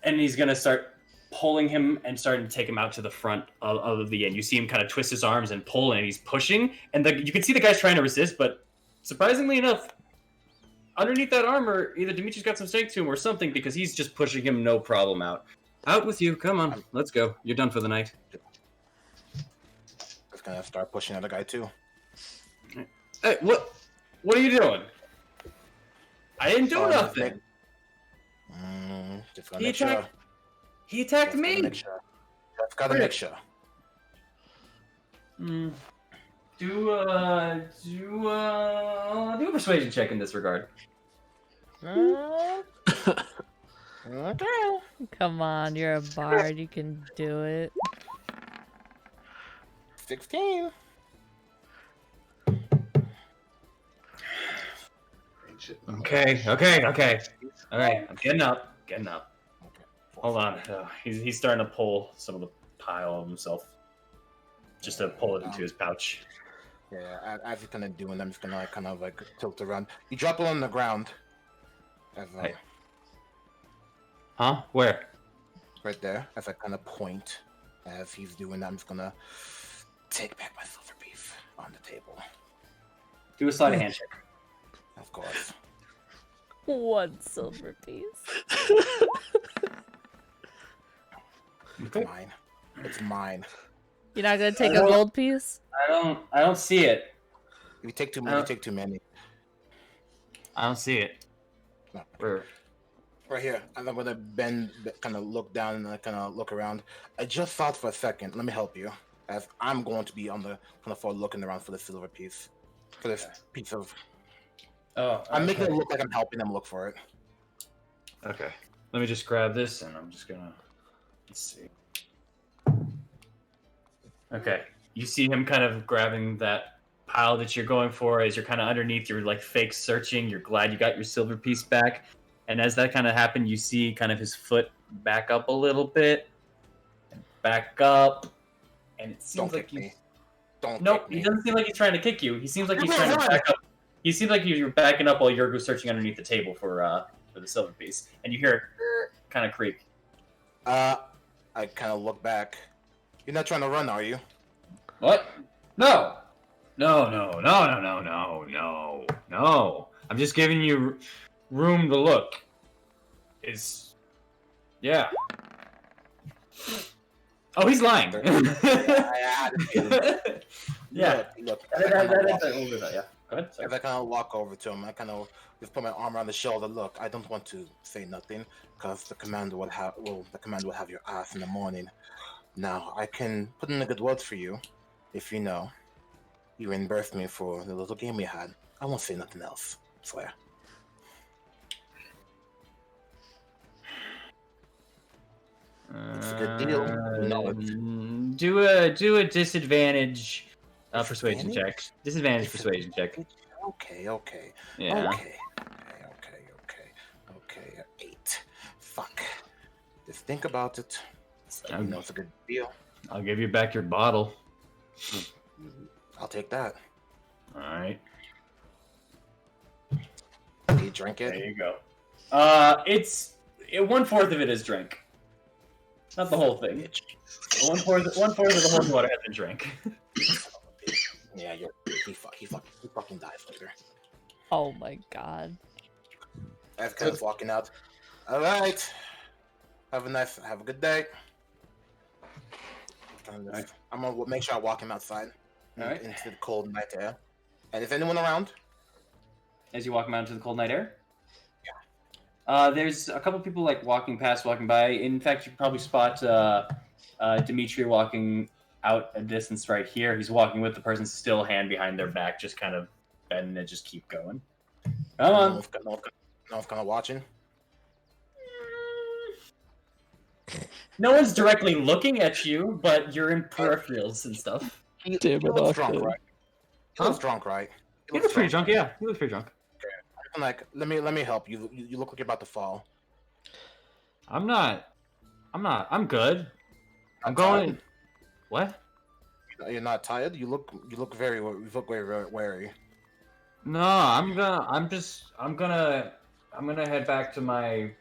And he's gonna start pulling him and starting to take him out to the front of the end. You see him kind of twist his arms and pull, and he's pushing. And you can see the guy's trying to resist, but surprisingly enough, underneath that armor, either Dimitri's got some stake to him or something, because he's just pushing him no problem out. Out with you. Come on. Let's go. You're done for the night. Just gonna start pushing at the guy too. Hey, what are you doing? I didn't do nothing. Just gonna make sure. He attacked me. Just gotta make sure. Do a persuasion check in this regard. Okay. Come on, you're a bard. You can do it. 16. Okay. All right, I'm getting up. Hold on. He's starting to pull some of the pile of himself, just to pull it into his pouch. Yeah, as he's kind of doing, I'm just gonna kind of like tilt around. You drop it on the ground. Hey. Huh? Where? Right there. As I kind of point, as he's doing that, I'm just gonna take back my silver piece on the table. Do a sleight of hand check. Of course. 1 silver piece. It's mine. You're not gonna take a gold piece? I don't see it. If you take too many, you take too many. I don't see it. No. Right here. And I'm gonna bend, kind of look down, and kind of look around. I just thought for a second. Let me help you, as I'm going to be on the floor looking around for the silver piece, for this piece of. Oh, I'm making it look like I'm helping them look for it. Okay. Let me just grab this, and I'm just gonna. Let's see. Okay. You see him kind of grabbing that pile that you're going for as you're kind of underneath. You're like fake searching. You're glad you got your silver piece back. And as that kind of happened, you see kind of his foot back up a little bit. And back up. And it seems like he's... Don't Nope, kick me. he doesn't seem like he's trying to kick you. He seems like he's trying to back up. You seem like you're backing up while Yurgo's searching underneath the table for the silver piece, and you hear kind of creak. I kind of look back. You're not trying to run, are you? What? No. No. I'm just giving you room to look. Yeah. Oh, he's lying. Yeah. Look. Yeah. Go ahead. As I kind of walk over to him, I kind of just put my arm around the shoulder. Look, I don't want to say nothing because the commander will have your ass in the morning. Now I can put in a good word for you, if you reimburse me for the little game we had. I won't say nothing else. Swear. It's a good deal. You know it. Do a disadvantage persuasion check. Disadvantage persuasion check. Okay. Yeah. Okay. 8. Fuck. Just think about it. It's a good deal. I'll give you back your bottle. I'll take that. All right. Do you drink it? There you go. It's 1/4 of it is drink. Not the whole thing. 1/4 of the whole water has been drank. Yeah, he fucking dies later. Oh my god. As kind of walking out. All right. Have a good day. I'm gonna make sure I walk him outside into the cold night air. And is anyone around? As you walk him out into the cold night air? Yeah. There's a couple people walking by. In fact, you can probably spot Dimitri walking out a distance right here. He's walking with the person's still hand behind their back, just kind of bending and just keep going. Come on. No one's kind of watching. No one's directly looking at you, but you're in peripherals and stuff. He looks drunk, right? He looks drunk, right? He looks pretty drunk, yeah. He looks pretty drunk. I'm like, let me help you. You look like you're about to fall. I'm not. I'm good. I'm going. Tired? What? You're not tired. You look very wary. No, I'm gonna head back to my.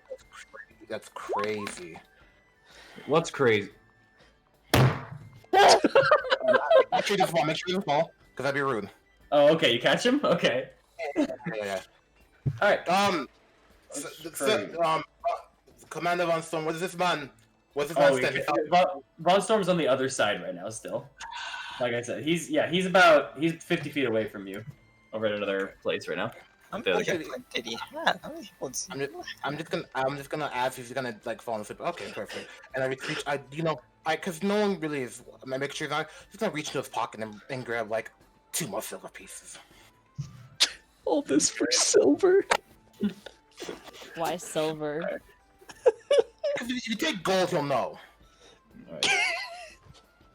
That's crazy. What's crazy? Make sure you don't fall, because that'd be rude. Oh, okay. You catch him? Okay. Yeah. All right. Commander Von Storm, what is this man? What's this Oh, man standing? Von Storm's on the other side right now. Still, like I said, he's 50 feet away from you, over at another place right now. How many hit points did he have? How many points? I'm just gonna ask if he's gonna fall asleep. Okay, perfect. And I reach. Because no one really is. I make sure he's gonna reach into his pocket and grab 2 more silver pieces. All this for silver? Why silver? If you take gold, he'll know. All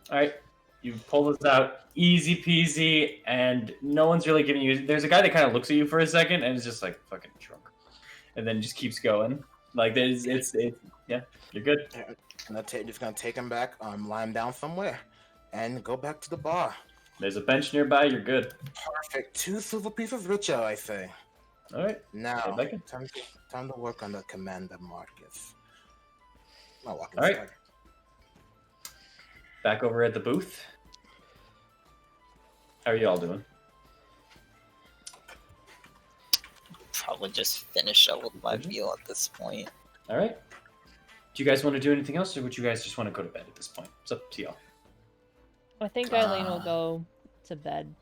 right. You pull this out, easy peasy, and no one's really giving you. There's a guy that kind of looks at you for a second and is just fucking drunk, and then just keeps going. Yeah, you're good. Just gonna take him back, lie him down somewhere, and go back to the bar. There's a bench nearby. You're good. Perfect. 2 silver pieces richer, I say. All right. Now, time to work on the Commander Marcus. All right. Back over at the booth. How are you all doing? Probably just finish up with my meal at this point. All right. Do you guys want to do anything else, or would you guys just want to go to bed at this point? It's up to y'all. I think Eileen will go to bed.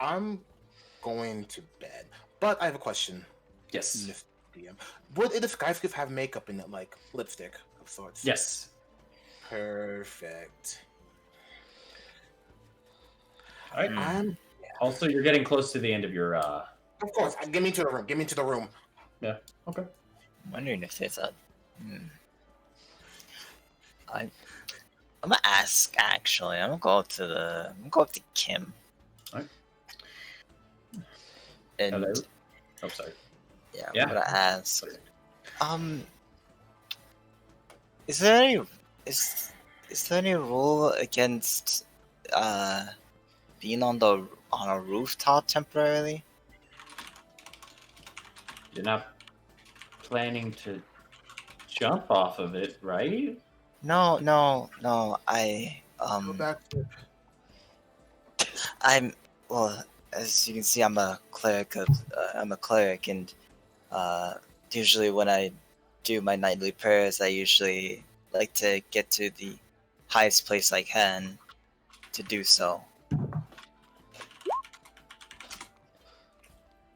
I'm going to bed, but I have a question. Yes. Mr. DM. Would a disguise gift have makeup in it, like lipstick of sorts? Yes. Perfect. All right. Also, you're getting close to the end of your. Of course. Get me to the room. Get me to the room. Yeah. Okay. I'm wondering if there's a. I'm gonna ask. Actually, I'm gonna go up to Kim. Alright. And Hello. Oh, sorry. yeah, Yeah. I'm gonna ask. Is there any rule against being on on a rooftop temporarily. You're not planning to jump off of it, right? No, no, no. Go back to I'm well. As you can see, I'm a cleric and usually when I do my nightly prayers, I usually like to get to the highest place I can to do so.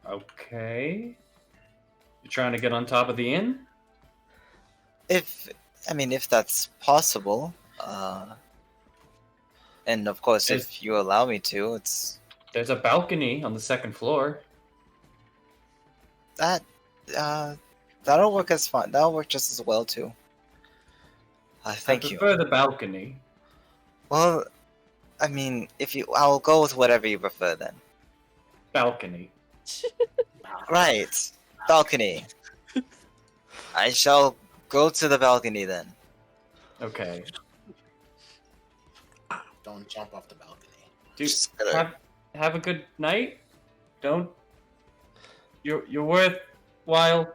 Okay. You're trying to get on top of the inn? If that's possible, and of course, Is- if you allow me to, There's a balcony on the second floor. that that'll work as fine. That'll work just as well too. Thank I you. prefer the balcony. Well, I mean, I'll go with whatever you prefer then. Balcony. Right, balcony. I shall go to the balcony then. Okay. don't jump off the balcony. Dude, Just gonna- have a good night. Don't. You're worthwhile.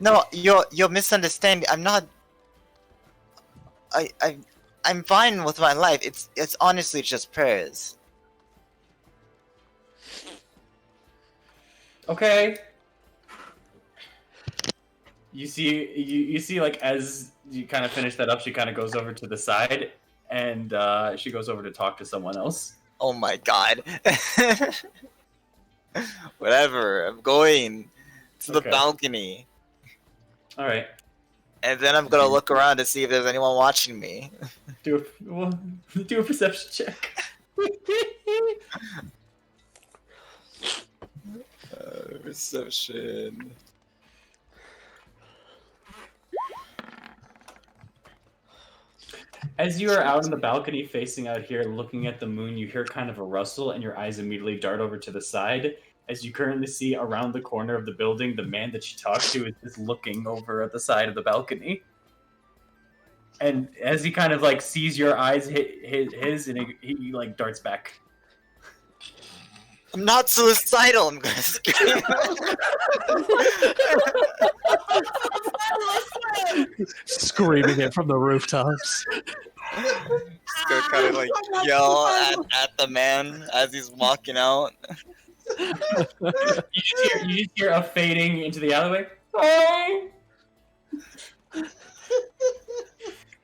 No, you're misunderstanding. I'm not. I'm fine with my life. It's honestly just prayers. Okay. You see like as you kind of finish that up, she kind of goes over to the side and she goes over to talk to someone else. Oh my god. Whatever. I'm going to the Okay. balcony, All right. and then I'm gonna look around to see if there's anyone watching me. Do a perception check. Reception. As you are out on the balcony facing out here looking at the moon, you hear kind of a rustle and your eyes immediately dart over to the side. As you currently see around the corner of the building, the man that you talked to is just looking over at the side of the balcony. And as he kind of like sees your eyes hit his and he like darts back. I'm not suicidal. I'm gonna scream. Screaming it from the rooftops. Go kind of like yell at the man as he's walking out. You just hear a fading into the alleyway. Hey!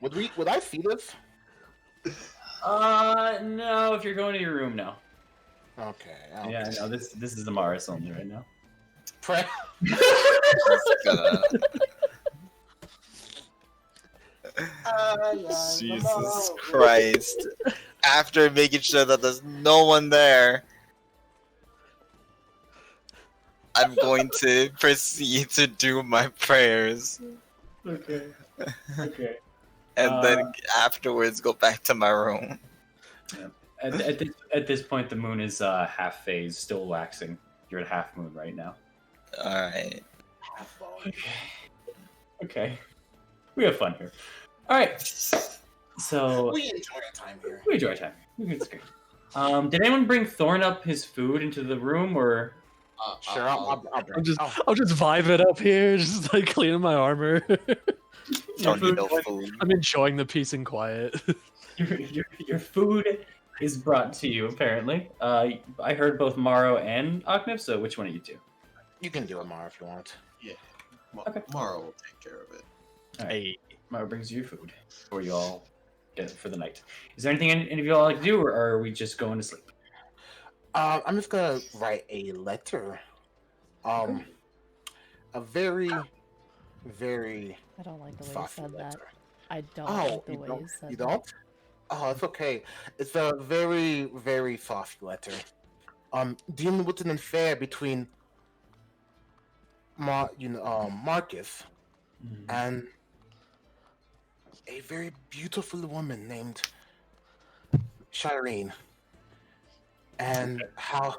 Would I see this? No, if you're going to your room now. Okay. Yeah, no, this is the Maris only right now. Pray. Jesus Christ. After making sure that there's no one there, I'm going to proceed to do my prayers. Okay. Okay. And then afterwards go back to my room. At this point, the moon is half phase, still waxing. You're at half moon right now. Alright. Okay. We have fun here. All right. So We enjoy our time here. we enjoy our time. It's great. Did anyone bring Thorn up his food into the room, or Sure, I'll I'm just vibing up here, just like cleaning my armor. Don't need no food. I'm enjoying the peace and quiet. your food is brought to you? Apparently, I heard both Morrow and Aknif. So which one of you two? You can do it, Mara, if you want. Okay. Mara will take care of it. All right. Hey, Morrow brings you your food, or you all get it for the night. Is there anything any of you all like to do, or are we just going to sleep? I'm just gonna write a letter. A very, very I don't like the way you thoughtful said that. letter. I don't Oh, like the you way don't? you said You that. don't? Oh, it's okay. It's a very, very soft letter. Dealing with an affair between Marcus and a very beautiful woman named Shireen, and how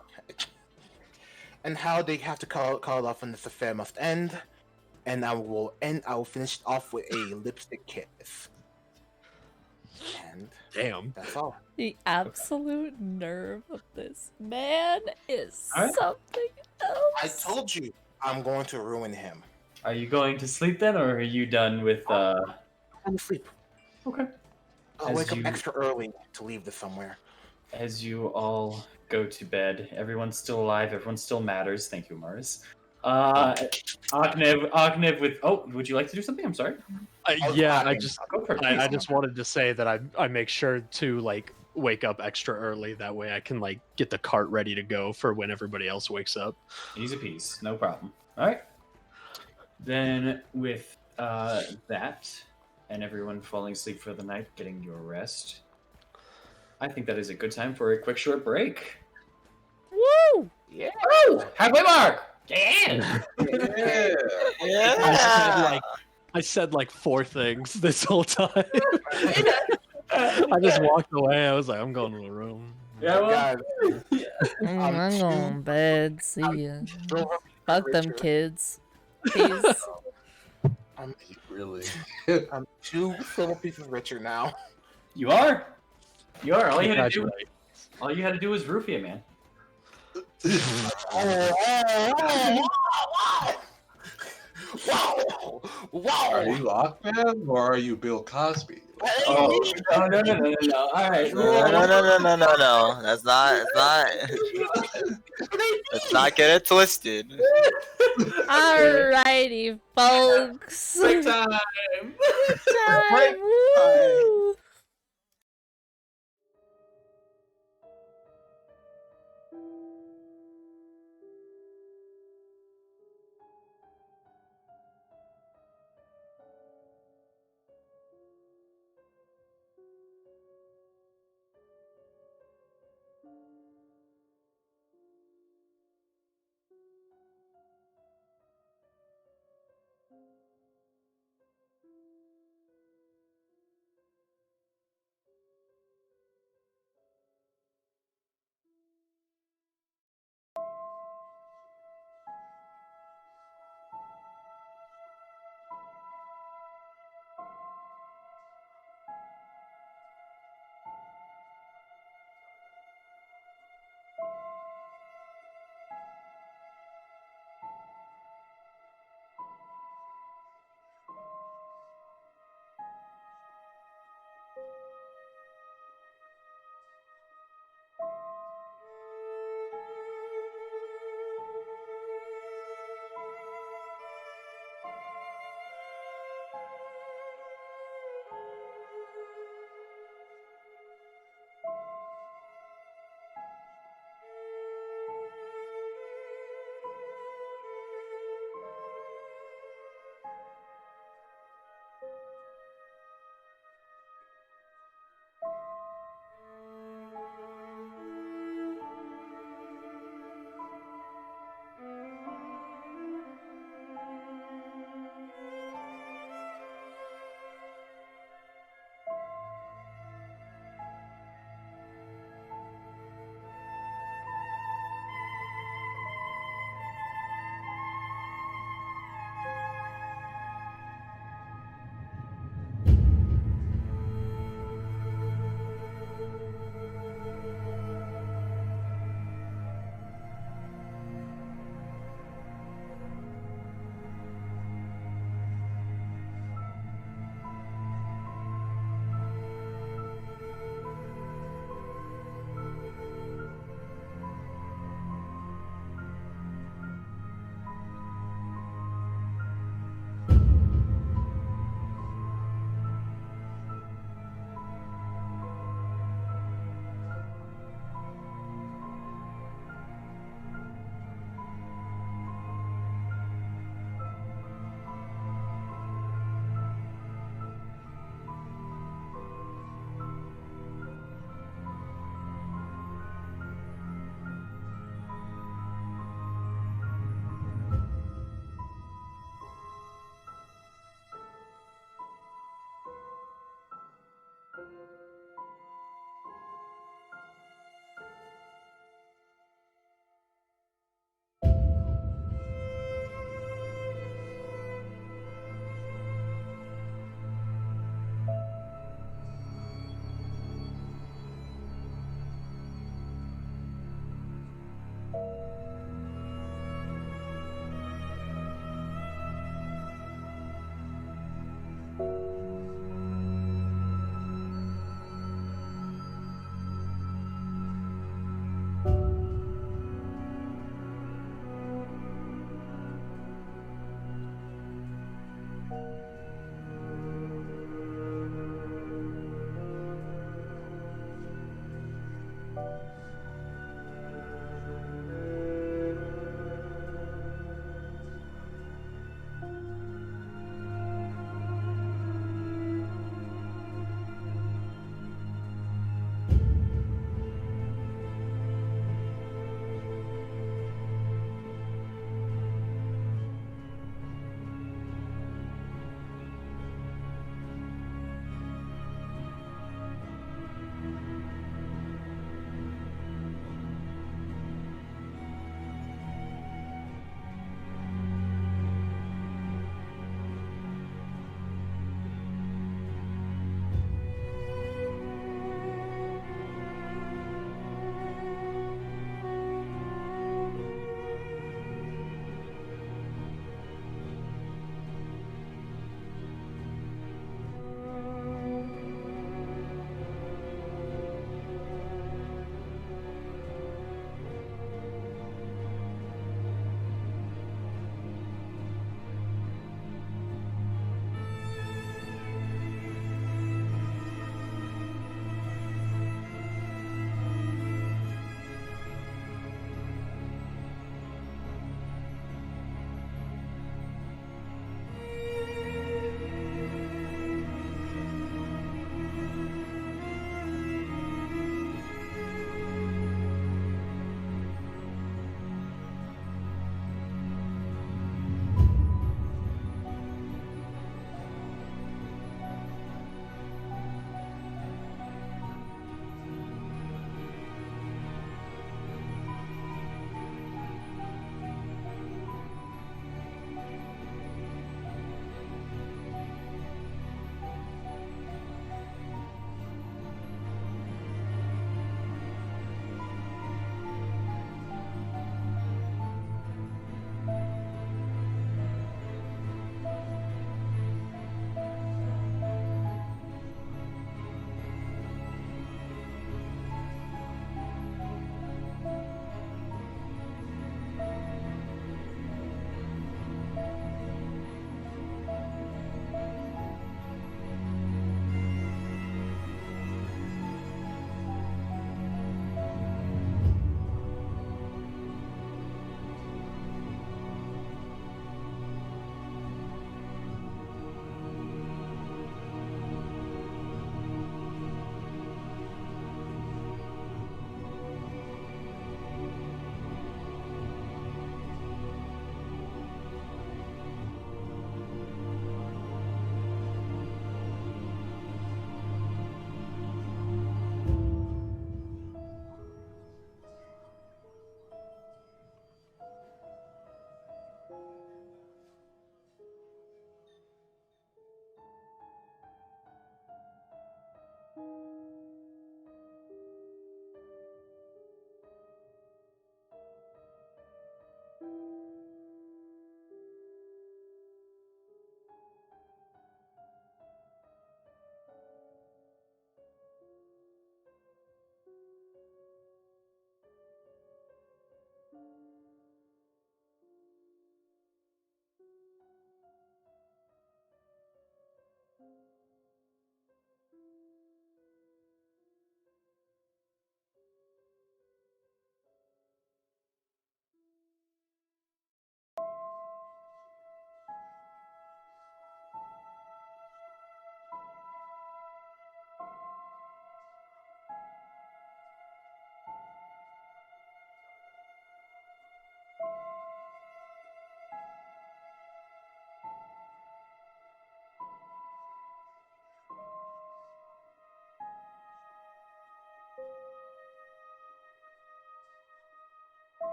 they have to call it off, and this affair must end. And I will finish it off with a lipstick kiss. And Damn. that's all. The absolute nerve of this man is Alright. something else. I told you I'm going to ruin him. Are you going to sleep then, or are you done with? I'm asleep. Okay. I'll As wake you- up extra early to leave this somewhere. As you all go to bed, everyone's still alive. Everyone still matters. Thank you, Mars. Ognev with. Oh, would you like to do something? I'm sorry. Yeah, I Go for it. I please. just wanted to say that I make sure to like wake up extra early. That way I can like get the cart ready to go for when everybody else wakes up. Easy peasy, no problem. All right. Then with that, and everyone falling asleep for the night, getting your rest, I think that is a good time for a quick short break. Woo! Yeah. Woo! Halfway mark. Yeah. Yeah. Yeah. I said like 4 things this whole time. I just walked away. I was like, I'm going to the room. Yeah, well, Guys, I'm going to bed. See ya. Fuck them Richard. kids. Peace. I'm Really? 2 silver pieces richer now. you are. You are. All you had to do. Congratulations. All you had to do was roofie, man. Wow! Wow! Are you Ahmed or are you Bill Cosby? Oh no! All right. No. That's not. Let's not get it twisted. Alrighty, folks. Break time. Time. Woo!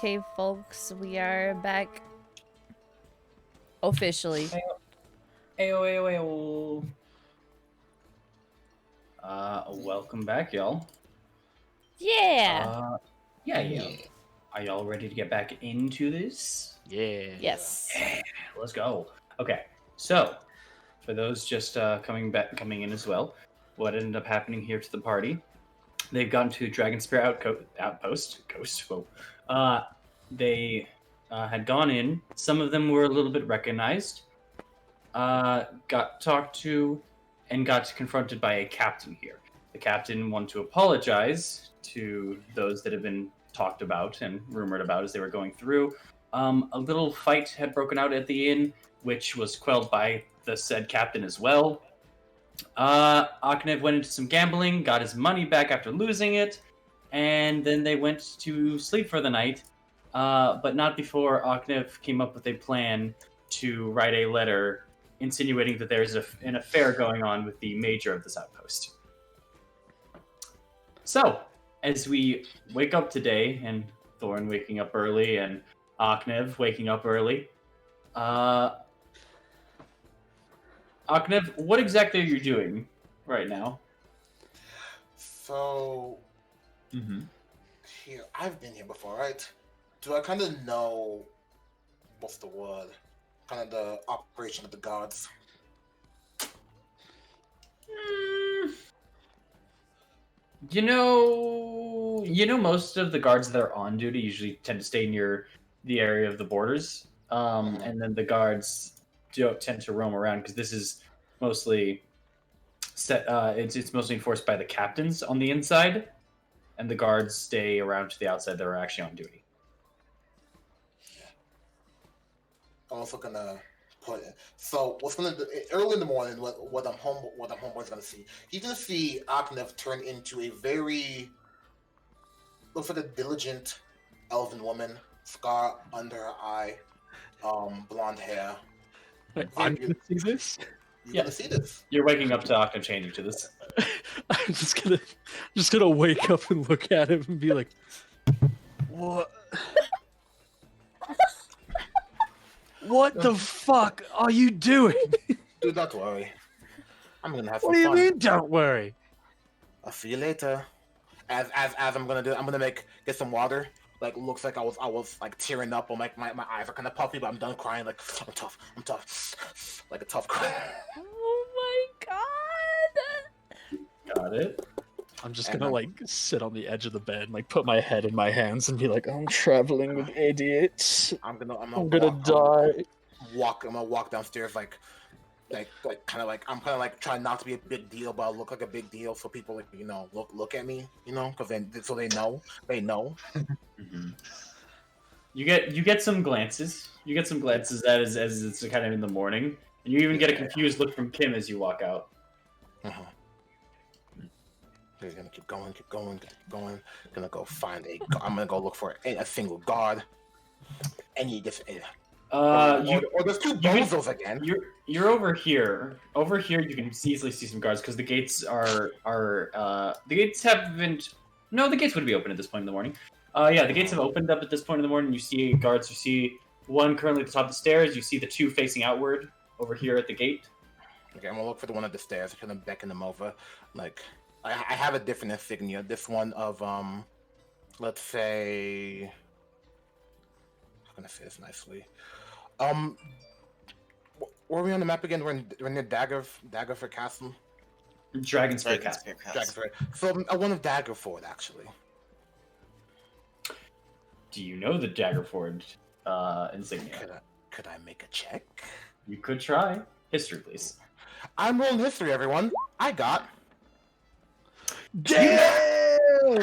Okay, folks, we are back officially. Ayo. Welcome back, y'all. Yeah. Yeah. Are y'all ready to get back into this? Yeah. Yes. Yeah, let's go. Okay, so for those just coming in as well, what ended up happening here to the party? They've gotten to Dragon Spear Outpost. Ghost. Whoa. They had gone in. Some of them were a little bit recognized. Got talked to, and got confronted by a captain here. The captain wanted to apologize to those that have been talked about and rumored about as they were going through. A little fight had broken out at the inn, which was quelled by the said captain as well. Aknev went into some gambling, got his money back after losing it, and then they went to sleep for the night, but not before Aknev came up with a plan to write a letter insinuating that there's an affair going on with the major of this outpost. So, as we wake up today, and Thorn waking up early, and Aknev waking up early, Aknev, what exactly are you doing right now? So, here, I've been here before, right? Do I kind of know, what's the word? Kind of the operation of the guards. You know, most of the guards that are on duty usually tend to stay near the area of the borders, and then the guards don't tend to roam around because this is mostly set. It's mostly enforced by the captains on the inside, and the guards stay around to the outside that are actually on duty. I'm also gonna put it. So what's gonna do, early in the morning? What homeboy's gonna see? He's gonna see Aknev turn into a very looks like a diligent elven woman, scar under her eye, blonde hair. I'm gonna see this. You're Yeah. gonna see this. You're waking up to Aknev changing to this. I'm just gonna wake up and look at him and be like, "What? What the fuck are you doing? Dude, don't worry. I'm gonna have some What do you fun. mean? Don't worry." I'll see you later. As I'm gonna do, I'm gonna get some water. Like looks like I was like tearing up, or like my eyes are kind of puffy, but I'm done crying. Like I'm tough, like a tough cry. Oh my god. Got it. I'm just And gonna like sit on the edge of the bed, and, like put my head in my hands, and be like, "I'm traveling with idiots. I'm gonna die." I'm gonna walk downstairs like kind of like I'm kind of like trying not to be a big deal, but I look like a big deal, so people like look at me, because they know. Mm-hmm. You get some glances. You get some glances as it's kind of in the morning, and you even get a confused look from Kim as you walk out. Uh-huh. They're gonna keep going. Gonna go find I'm gonna go look for a single guard. And you just or there's two bozos again. You're over here. Over here, you can easily see some guards because the gates are the gates haven't. No, the gates would be open at this point in the morning. Yeah, the gates have opened up at this point in the morning. You see guards. You see one currently at the top of the stairs. You see the two facing outward over here at the gate. Okay, I'm gonna look for the one at the stairs. I'm gonna beckon them over. Like I have a different insignia. This one of let's say. How can I say this nicely? Where are we on the map again? We're near Daggerford Castle. Dragon's Spear Castle. Daggerford. So I want a Daggerford actually. Do you know the Daggerford insignia? Could I make a check? You could try. History, please. I'm rolling history, everyone. I got. Damn!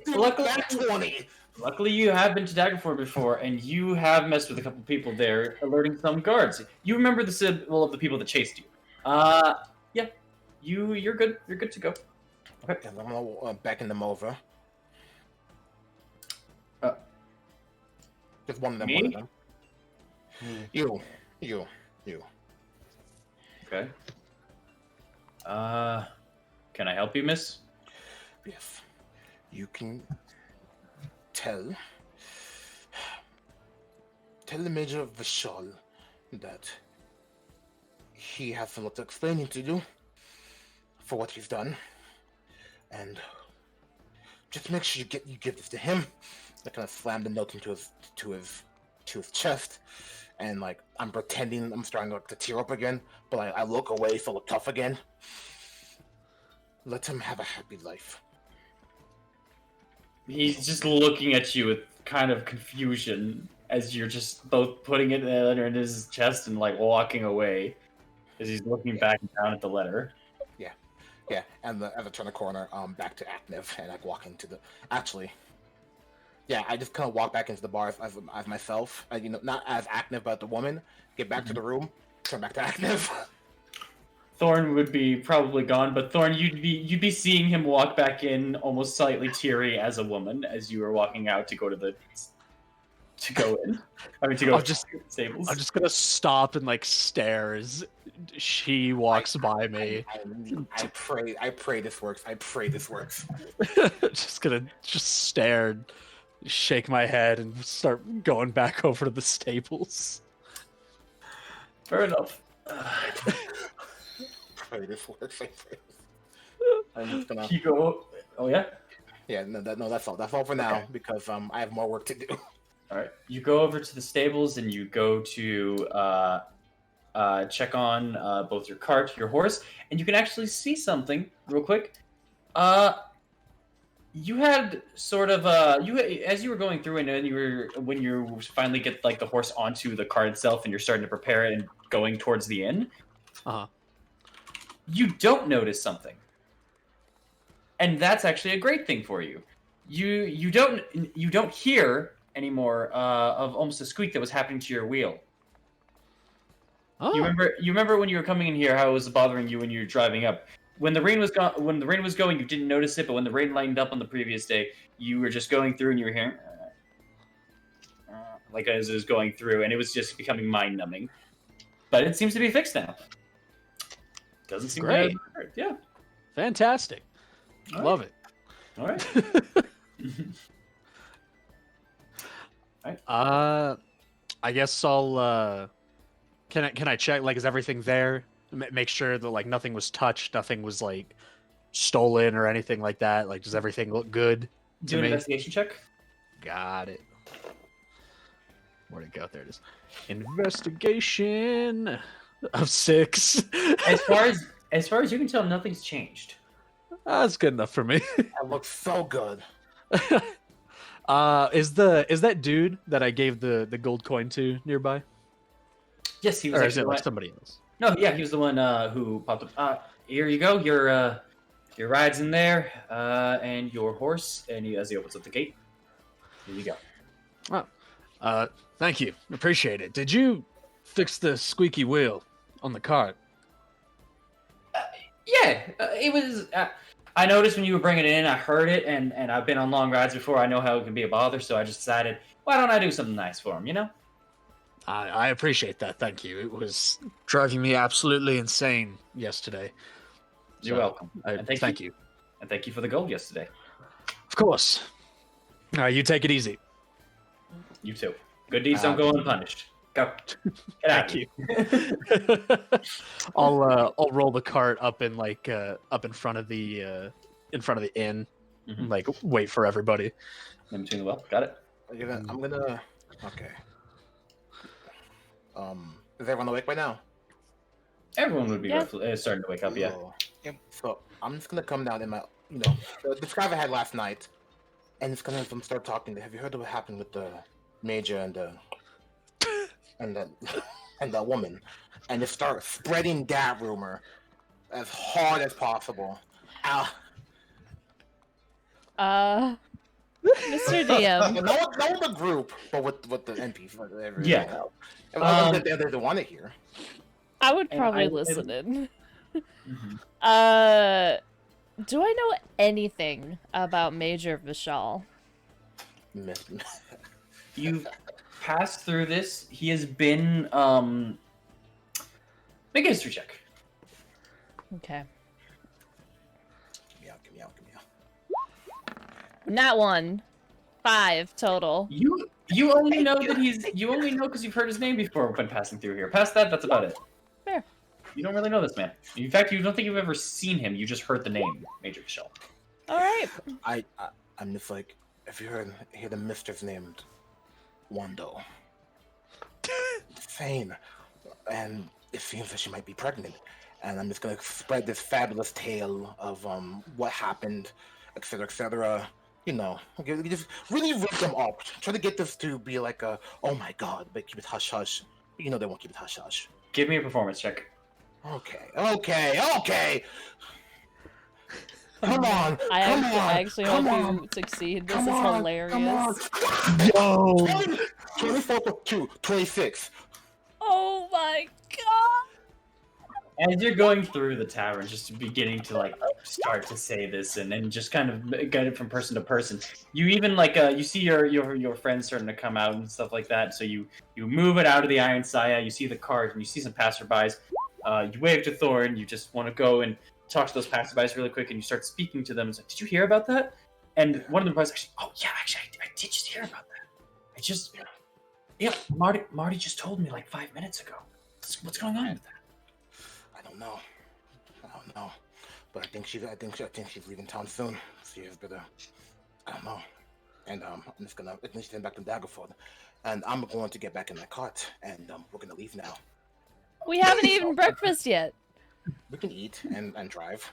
Luckily, 20. Luckily, you have been to Daggerford before, and you have messed with a couple people there, alerting some guards. You remember the symbol of the people that chased you. Yeah, you're good. You're good to go. Okay. I'm gonna beckon them over. Just one of them. Me? One of them. You. Okay. Can I help you, miss? Yes. You can tell tell the Major of Vishal that he has a lot of explaining to do for what he's done, and just make sure you give this to him. I kind of slam the note into his chest, and like I'm pretending I'm starting to tear up again, but I look away, so I look tough again. Let him have a happy life. He's just looking at you with kind of confusion as you're just both putting it in his chest and like walking away as he's looking back down at the letter. Yeah, and as I turn the corner, back to Aknev, and I walk into the. Actually, yeah, I just kind of walk back into the bar as myself. Not as Aknev, but the woman. Get back to the room. Turn back to Aknev. Thorn would be probably gone, but Thorn, you'd be seeing him walk back in, almost slightly teary as a woman, as you were walking out to go in. I mean, to go to the stables. I'm just gonna stop and like stare as she walks by me. I pray this works. I pray this works. Just gonna stare, shake my head, and start going back over to the stables. Fair enough. Pray this works. I'm just gonna. You go. Oh yeah. Yeah, no, that's all. That's all for now because I have more work to do. All right. You go over to the stables and you go to check on both your cart, your horse, and you can actually see something real quick. You had sort of as you were going through and then when you finally get like the horse onto the cart itself and you're starting to prepare it and going towards the inn. You don't notice something, and that's actually a great thing for you. You don't hear anymore of almost a squeak that was happening to your wheel. Oh. You remember when you were coming in here how it was bothering you when you were driving up. When the rain was going, you didn't notice it, but when the rain lightened up on the previous day, you were just going through and you were hearing like as it was going through, and it was just becoming mind-numbing. But it seems to be fixed now. Doesn't seem Great. to hurt. Yeah. Fantastic. All Love right. it. All right. I guess I'll. Can I check? Like, is everything there? Make sure that like nothing was touched, nothing was like stolen or anything like that. Like, does everything look good Do to an me? investigation check. Got it. Where'd it go? There it is. Investigation of 6. As far as you can tell, nothing's changed. That's good enough for me. That looks so good. Is that dude that I gave the gold coin to nearby? Yes, he was. Or Actually is it the like one... somebody else? No, yeah, he was the one who popped up. Here you go. Your ride's in there, and your horse. And as he opens up the gate, here you go. Oh, thank you. Appreciate it. Did you fix the squeaky wheel on the cart? Yeah, it was. I noticed when you were bringing it in, I heard it, and I've been on long rides before. I know how it can be a bother, so I just decided, why don't I do something nice for him, you know? I appreciate that. Thank you. It was driving me absolutely insane yesterday. You're welcome. And Thank you. And thank you for the gold yesterday. Of course. All right, you take it easy. You too. Good deeds don't go unpunished. Go. Get out. Thank you. I'll roll the cart up in front of the inn, Mhm. like wait for everybody. In between the well. Got it. I'm gonna. Okay. Is everyone awake by now? Everyone would be Yeah. starting to wake up, yeah. Oh. So I'm just gonna come down in my, the scribe I had last night, and just gonna start talking. Have you heard of what happened with the major and the woman? And just start spreading that rumor as hard as possible. Mr. DM. Not with the group, but with the NPCs. Whatever. Yeah. They want to hear. I would And probably I- listen in. Mhm. Do I know anything about Major Vishal? You've passed through this. He has been make a history check. Okay. Give me out. Not one. 5 total. You only know that you only know because you've heard his name before when passing through here. Past that, that's about it. Fair. You don't really know this man. In fact, you don't think you've ever seen him. You just heard the name, Major Michelle. All right. I'm just like, if you hear the mistress named Wando, insane, and it seems that she might be pregnant, and I'm just gonna spread this fabulous tale of what happened, etc., etc. You know, just really rip them up. Try to get this to be like a, oh my god, but keep it hush hush. You know they won't keep it hush hush. Give me a performance check. Okay. Come on. I actually hope on. you succeed. This Come is on, hilarious. Yo! 24+2, 26. Oh my god! As you're going through the tavern, just beginning to like start to say this, and then just kind of get it from person to person. You even like you see your friends starting to come out and stuff like that. So you move it out of the Iron Saya. You see the cart, and you see some passerbys. You wave to Thorn. You just want to go and talk to those passerbys really quick, and you start speaking to them. It's like, did you hear about that? And one of them was actually, oh yeah, actually, I did just hear about that. Yeah, Marty just told me like 5 minutes ago. What's going on with that? I don't know, but I think she's leaving town soon. She is better. I don't know, and I'm just gonna head back to Daggerford, and I'm going to get back in my cart, and we're gonna leave now. We haven't eaten breakfast yet. We can eat and drive.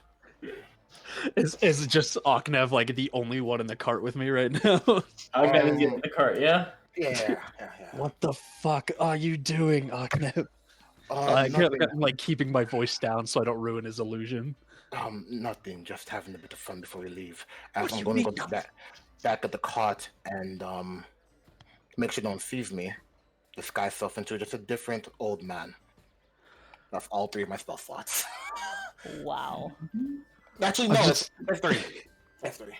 Is it just Aknev like the only one in the cart with me right now? I'm gonna get in the cart, yeah? Yeah. What the fuck are you doing, Aknev? I'm like keeping my voice down so I don't ruin his illusion. Nothing. Just having a bit of fun before we leave. I'm going to go back at the cart and make sure no one sees me. Disguise myself into just a different old man. That's all 3 of my spell slots. Wow. Actually, no, that's 3. That's 3.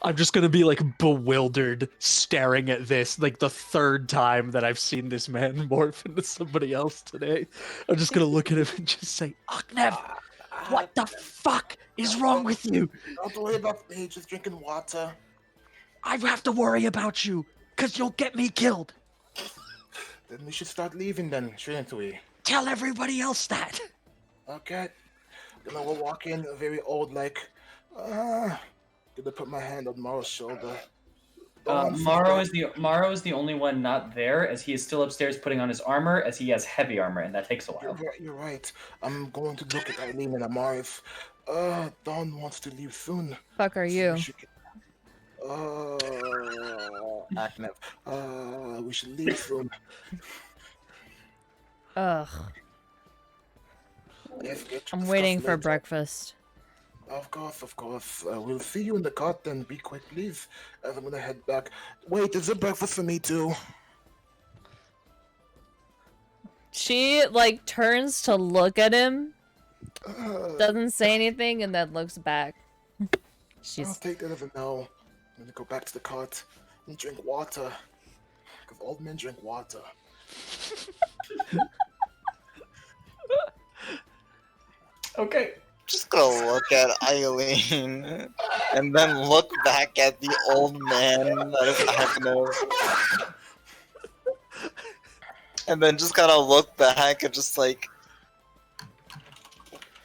I'm just gonna be like bewildered, staring at this like the 3rd time that I've seen this man morph into somebody else today. I'm just gonna look at him and just say, Aknev, what the fuck is wrong with you? Don't worry about me, just drinking water. I have to worry about you, because you'll get me killed. Then we should start leaving then, shouldn't we? Tell everybody else that. Okay. Then I will walk in very old like, gonna put my hand on Morrow's shoulder. Morrow is the only one not there, as he is still upstairs putting on his armor, as he has heavy armor, and that takes a while. You're right. I'm going to look at Eileen and Amaris. Dawn wants to leave soon. Fuck are you? Aknev. We should leave soon. Ugh. I'm waiting for breakfast. Of course. We'll see you in the cart then. Be quick, please. As I'm gonna head back. Wait, is there breakfast for me too? She like turns to look at him, doesn't say anything, and then looks back. I'll take that as a no. I'm gonna go back to the cart and drink water. Because old men drink water. Okay. Just gonna look at Eileen and then look back at the old man that is Aknev. And then just kind of look back and just like,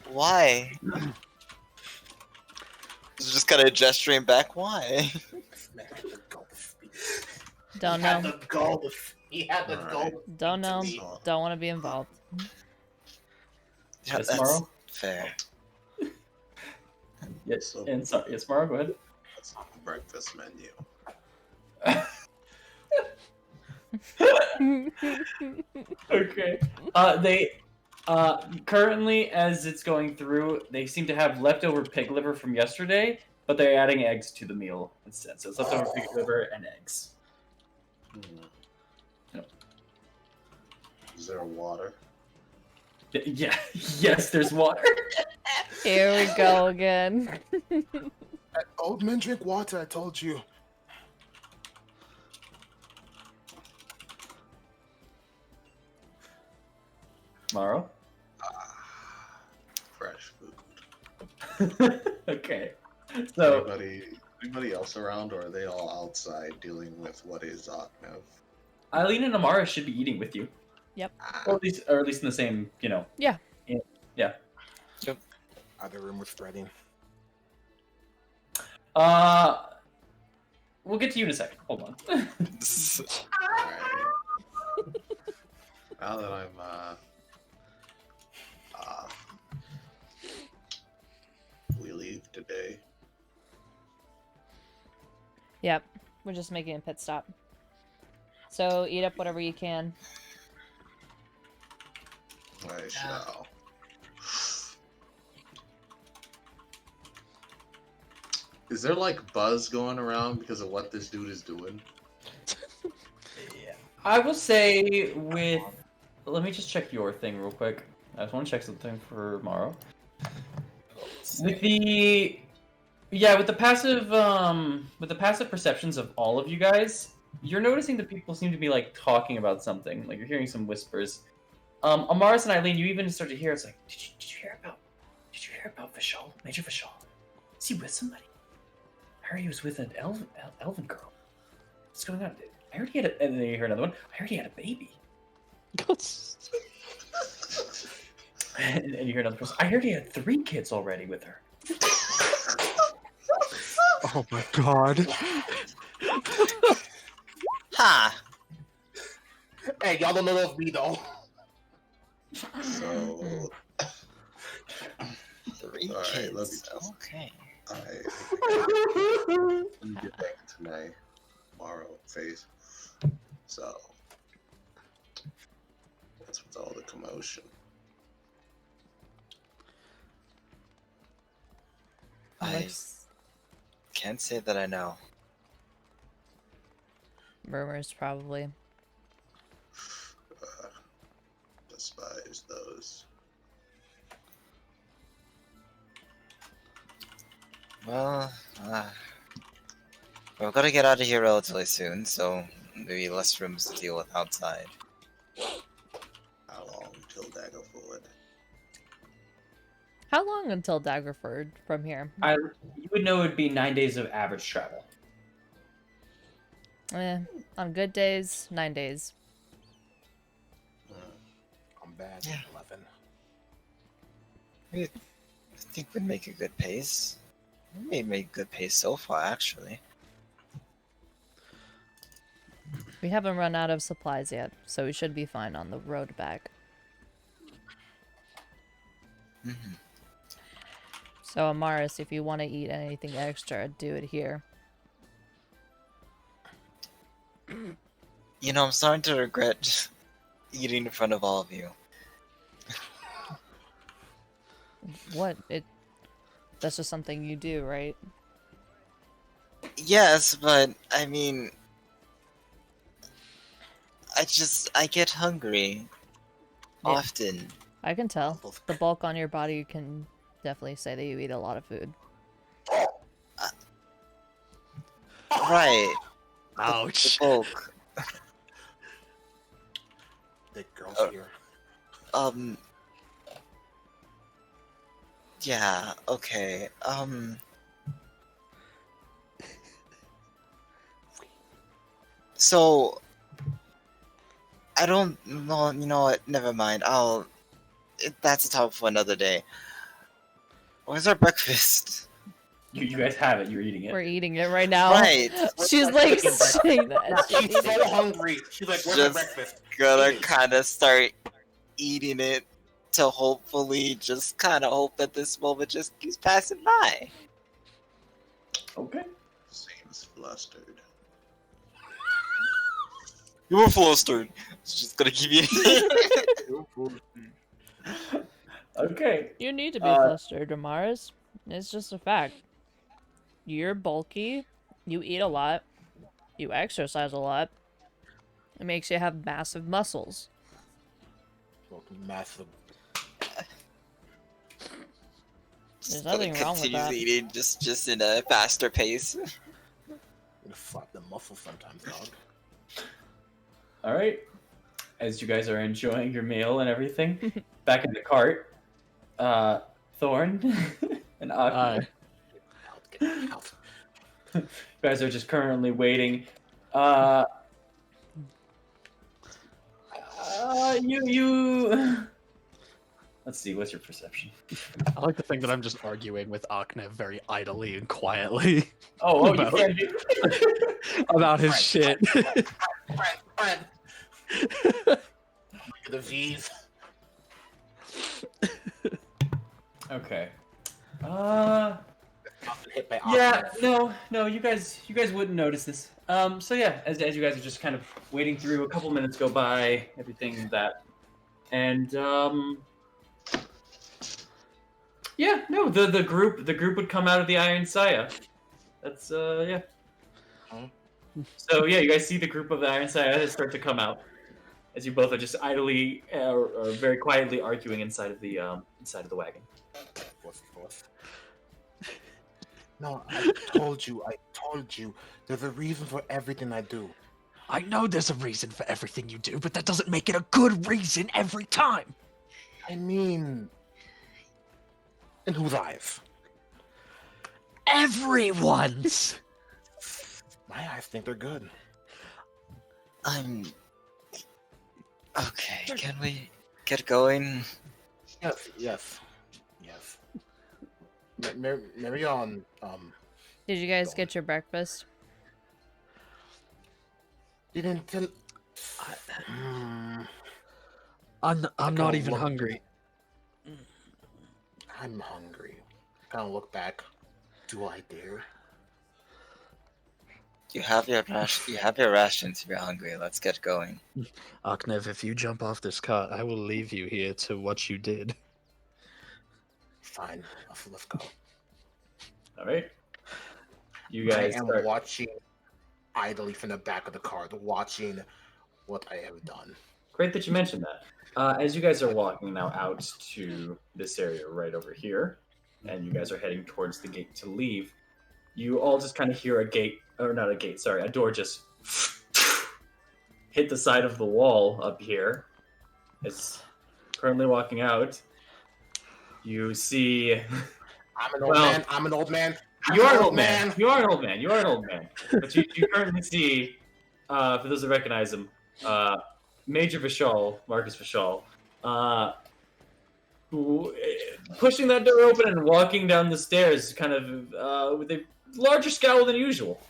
why? Just kind of gesturing back, why? Don't know. He had the goal. Don't know. Don't want to be involved. Yeah, Yes, that's Morrow? fair. Yes, and sorry, yes, Morrow, go ahead. That's on the breakfast menu. Okay. They currently, as it's going through, they seem to have leftover pig liver from yesterday, but they're adding eggs to the meal instead. So it's leftover pig liver and eggs. Yep. Is there water? Yeah. Yes, there's water. Here we go again. Old men drink water, I told you. Morrow. Fresh food. Okay. So Anybody Anybody else around, or are they all outside dealing with what is Aknev? Eileen and Amara should be eating with you. Yep. Or at least in the same, Yeah. Yeah. Other room was spreading. We'll get to you in a second. Hold on. Alright. Now that I'm we leave today. Yep. We're just making a pit stop. So eat up whatever you can. I shall. Is there like buzz going around because of what this dude is doing? I will say with... Let me just check your thing real quick. I just want to check something for Morrow. With the... Yeah, with the passive perceptions of all of you guys, you're noticing that people seem to be like talking about something. Like you're hearing some whispers. Amaris and Eileen, you even start to hear it's like, did you hear about Vishal? Major Vishal? Is he with somebody? I heard he was with an elven girl. What's going on? I heard he had and then you hear another one. I heard he had a baby. and you hear another person. I heard he had 3 kids already with her. Oh my god. Ha! Hey, y'all don't know that's me though. So 3 Alright, kids. let me just- Okay. let me get back to my Morrow phase. So that's with all the commotion. I can't say that I know. Murmurs, probably. Despise those. Well, we're gonna get out of here relatively soon, so maybe less rooms to deal with outside. How long till Daggerford? How long until Daggerford from here? You would know it would be 9 days of average travel. On good days, 9 days. I'm bad. Yeah. 11. I think we'd make a good pace. We may make good pace so far, actually. We haven't run out of supplies yet, so we should be fine on the road back. Mm-hmm. So, Amaris, if you want to eat anything extra, do it here. You know, I'm starting to regret eating in front of all of you. What? That's just something you do, right? Yes, but I mean, I get hungry Yeah. often. I can tell. The bulk on your body can definitely say that you eat a lot of food. Right. Ouch. The bulk. The girls here. Yeah, okay. So I don't know, you know what? Never mind. That's a topic for another day. Where's our breakfast? You guys have it. You're eating it. We're eating it right now. Right. She's like saying that. She's so hungry. She's like, where's my Just breakfast? gonna kind of start eating it to hopefully just kind of hope that this moment just keeps passing by. Okay. Seems flustered. You were flustered. It's just gonna keep eating. Okay. You need to be flustered, Amaris. It's just a fact. You're bulky. You eat a lot. You exercise a lot. It makes you have massive muscles. Massive. There's nothing wrong with that. Eating just in a faster pace. I'm gonna flop the muscle sometimes, dog. All right. As you guys are enjoying your meal and everything, back in the cart, Thorn and Aki. Out. You guys are just currently waiting. You. Let's see. What's your perception? I like to think that I'm just arguing with Aknev very idly and quietly Oh, About- you can do. about his shit. Friend. Look at the V's. Okay. Hit by Yeah, Aquaman. no, you guys wouldn't notice this. So yeah, as you guys are just kind of waiting through, a couple minutes go by, everything that, and yeah, no, the group would come out of the Iron Saya. That's yeah. Huh? So yeah, you guys see the group of the Iron Saya start to come out as you both are just idly or very quietly arguing inside of the wagon. Of course. No, I told you. There's a reason for everything I do. I know there's a reason for everything you do, but that doesn't make it a good reason every time. I mean, in whose eyes? Everyone's. My eyes think they're good. Okay, can we get going? Yes. Marion, Did you guys get your breakfast? didn't tell. I'm I not kinda even look- hungry. I'm hungry. Kind of look back. Do I dare? You have your rations if you're hungry. Let's get going. Aknev, if you jump off this cart, I will leave you here to what you did. Fine. Let's go. All right. You I guys am start. watching idly from the back of the cart, watching what I have done. Great that you mentioned that. As you guys are walking now out to this area right over here, and you guys are heading towards the gate to leave, you all just kind of hear a door just hit the side of the wall up here. It's currently walking out. You see... I'm an old Well, man. I'm an old man. I'm You are an an old man. You are an old man. You are an old man. But you currently see, for those that recognize him, Major Vishal, Marcus Vishal, who, pushing that door open and walking down the stairs, kind of with a larger scowl than usual.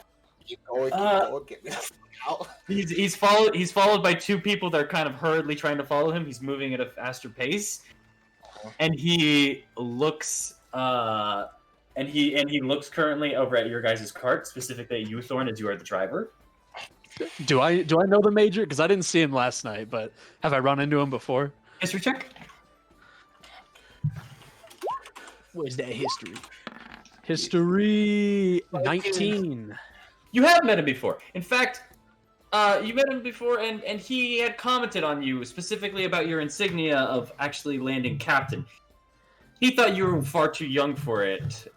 Keep going. Get me the fuck out. He's followed by two people that are kind of hurriedly trying to follow him. He's moving at a faster pace, and he looks. And he looks currently over at your guys' cart, specifically at you, Thorn, as you are the driver. Do I know the Major? Because I didn't see him last night, but have I run into him before? History check. Where's that history? History 19. You have met him before. In fact, you met him before, and he had commented on you, specifically about your insignia of actually landing captain. He thought you were far too young for it,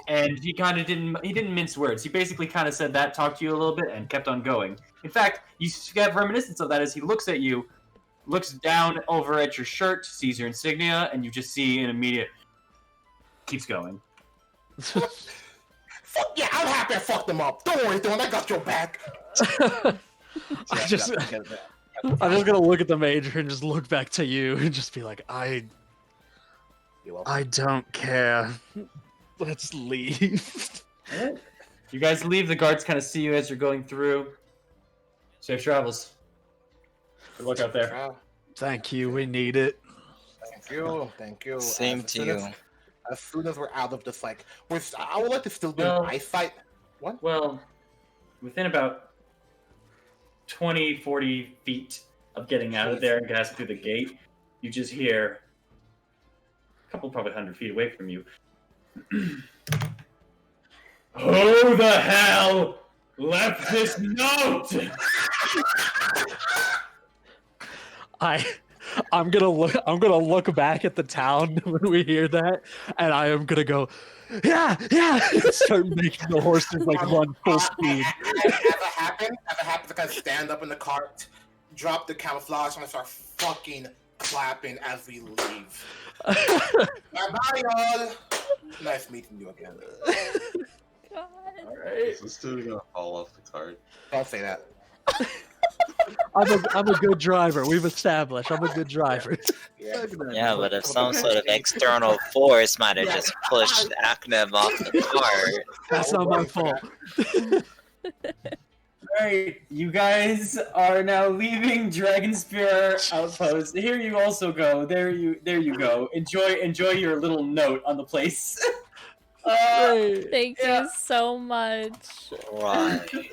and he kind of didn't mince words. He basically kind of said that, talked to you a little bit, and kept on going. In fact, you get reminiscence of that as he looks at you, looks down over at your shirt, sees your insignia, and you just see an immediate... keeps going. Fuck yeah, I'm happy I fucked them up. Don't worry, Thorn, I got your back. I'm just gonna look at the Major and just look back to you and just be like, I don't care. Let's leave. Alright. You guys leave, the guards kind of see you as you're going through. Safe travels. Good luck out there. Thank you. We need it. Thank you. Same to you. As soon as we're out of this, like, I would like to still do Well- an ice fight. What? Well, within about 20, 40 feet of getting out of there and passing through the gate, you just hear a couple, probably 100 feet away from you. Who the hell left this note? I'm gonna look back at the town when we hear that, and I am gonna go, yeah, and start making the horses like run full speed. As it happens, I kind of stand up in the cart, drop the camouflage, and I start fucking clapping as we leave. Bye, y'all. Nice meeting you again. God. All right. right. Is this dude gonna fall off the cart? Don't say that. I'm a good driver. We've established I'm a good driver. Yeah, but if some sort of external force might have just pushed Aknev off the cart. That's not my fault. Alright, you guys are now leaving Dragonspear Outpost. Here you also go. There you go. Enjoy your little note on the place. Thank you so much. Right.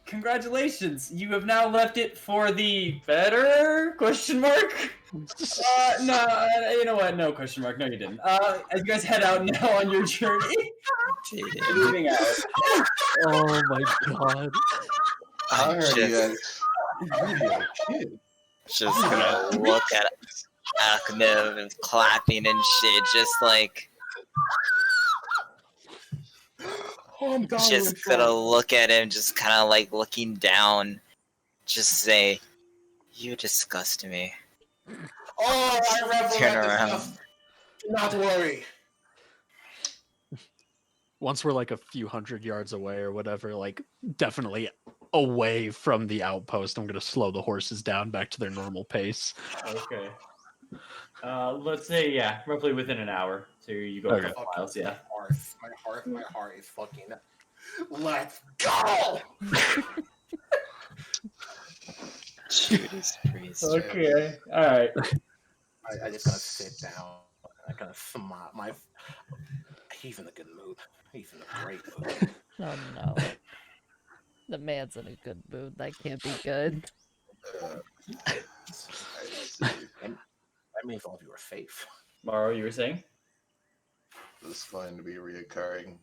Congratulations. You have now left it for the better? Question mark? No, you know what? No question mark. No, you didn't. As you guys head out now on your journey, moving out. Oh my god. I heard you Just, guys. Kid. just gonna look at Aknev and clapping and shit, just like, Oh, I'm dying just inside. gonna look at him, just kind of like looking down, just say, "You disgust me." Oh, I revel Turn at this around. stuff. Not worry. Once we're like a few hundred yards away or whatever, like definitely away from the outpost, I'm gonna slow the horses down back to their normal pace. Okay. Let's say, yeah, roughly within an hour. So you go a Okay. couple miles, yeah. My heart is fucking. Let's go. Judas Priest. Okay. Alright. I just gotta sit down. I gotta smile. He's in a good mood. He's in a great mood. Oh no. The man's in a good mood. That can't be good. I see. That means all of you are safe. Maro, you were saying? This is going to be reoccurring.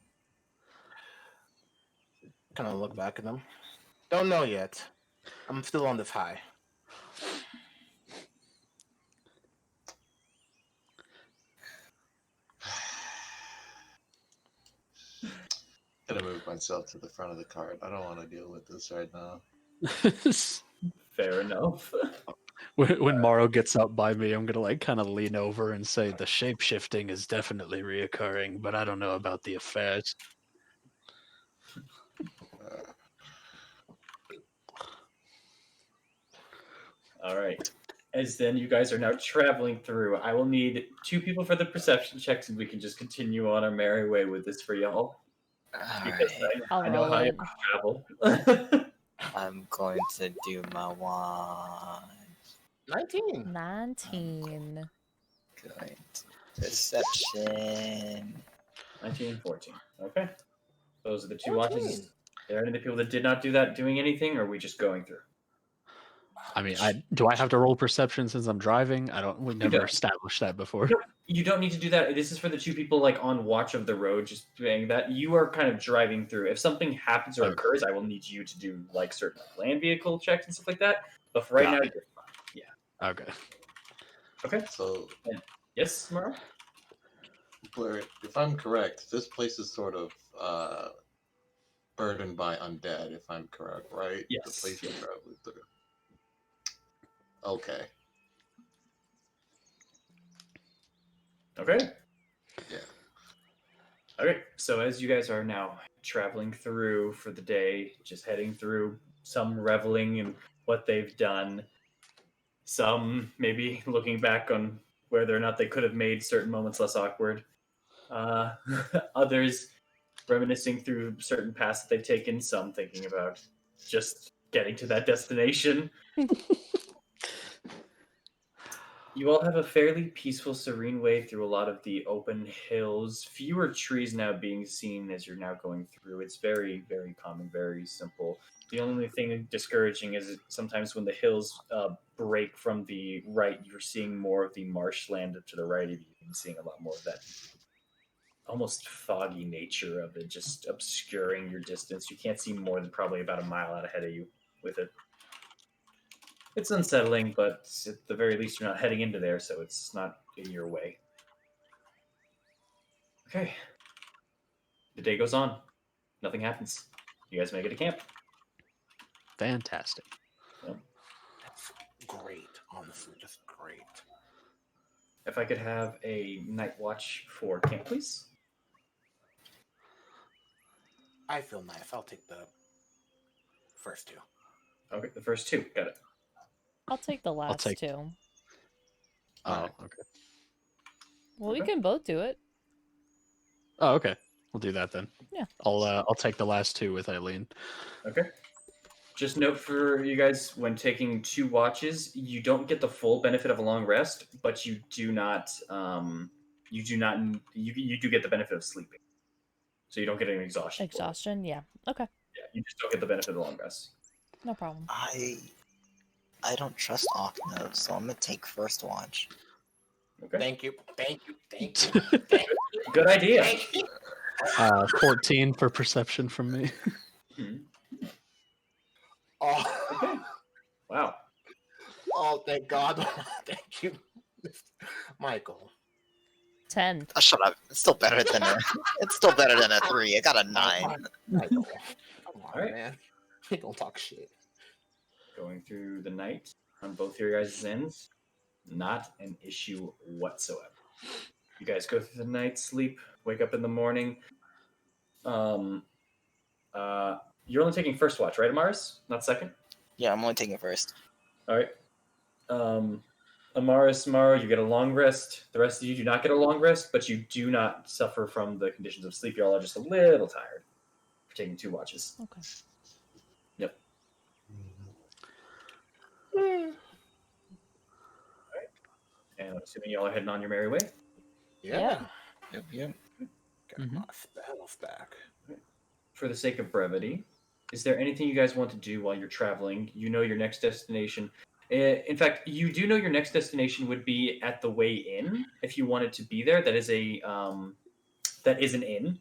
Kind of look back at them. Don't know yet. I'm still on this high. Gonna move myself to the front of the cart. I don't want to deal with this right now. Fair enough. When Morrow gets up by me, I'm gonna like kind of lean over and say the shape shifting is definitely reoccurring, but I don't know about the affairs. Uh, Alright. As then you guys are now traveling through, I will need 2 people for the perception checks and we can just continue on our merry way with this for y'all. Because Alright, I'll I know roll how you it. travel. I'm going to do my wand. 19. 19. Going to perception. 19 and 14. Okay. Those are the 2 14. watches. Are there any of the people that did not do that doing anything, or are we just going through? I mean, do I have to roll perception since I'm driving? We never don't. established that before. You don't need to do that. This is for the 2 people like on watch of the road, just doing that. You are kind of driving through. If something happens or Okay. occurs, I will need you to do like certain land vehicle checks and stuff like that. But for right Got now, it. you're fine. Okay. Okay. so, Yes, Mara? Blair, if I'm correct, this place is sort of burdened by undead, if I'm correct, right? Yes. The place you're traveling through. Okay. Okay. Yeah. Okay. So as you guys are now traveling through for the day, just heading through, some reveling in what they've done, some maybe looking back on whether or not they could have made certain moments less awkward. Others reminiscing through certain paths that they've taken, some thinking about just getting to that destination. You all have a fairly peaceful, serene way through a lot of the open hills. Fewer trees now being seen as you're now going through. It's very, very common, very simple. The only thing discouraging is sometimes when the hills break from the right, you're seeing more of the marshland to the right of you. You're seeing a lot more of that almost foggy nature of it, just obscuring your distance. You can't see more than probably about a mile out ahead of you with it. It's unsettling, but at the very least, you're not heading into there, so it's not in your way. Okay. The day goes on. Nothing happens. You guys make it to camp. Fantastic. That's great, honestly, just great. If I could have a night watch for camp, please. I feel nice. I'll take the first 2. Okay, the first 2. Got it. I'll take the last take- 2. Oh, okay. Well, we Okay. can both do it. Oh, okay. We'll do that then. Yeah. I'll take the last 2 with Eileen. Okay. Just note for you guys, when taking 2 watches, you don't get the full benefit of a long rest, but you do not. You do get the benefit of sleeping, so you don't get an exhaustion. for it. Exhaustion, yeah. Okay, Yeah, you just don't get the benefit of the long rest. no problem. I don't trust Ocno, so I'm gonna take first watch. Okay. Thank you. Thank you. Thank you. Thank you. Good idea. Thank you. 14 for perception from me. Mhm. Oh, Wow. oh, thank God. Thank you, Michael. 10. Oh, shut up. It's still better than a. It's still better than a 3. I got a 9. Michael. Come on, Alright. man. We don't talk shit. Going through the night on both your guys' ends, not an issue whatsoever. You guys go through the night, sleep, wake up in the morning. You're only taking first watch, right, Amaris? Not second? Yeah, I'm only taking first. All right. Amaris, Maro, you get a long rest. The rest of you do not get a long rest, but you do not suffer from the conditions of sleep. You all are just a little tired for taking 2 watches. Okay. Yep. And I'm assuming you all are heading on your merry way. Yeah. Yep, yep. Got my spells back. For the sake of brevity, is there anything you guys want to do while you're traveling? You know your next destination. In fact, you do know your next destination would be at the way in. If you wanted to be there, that is an inn.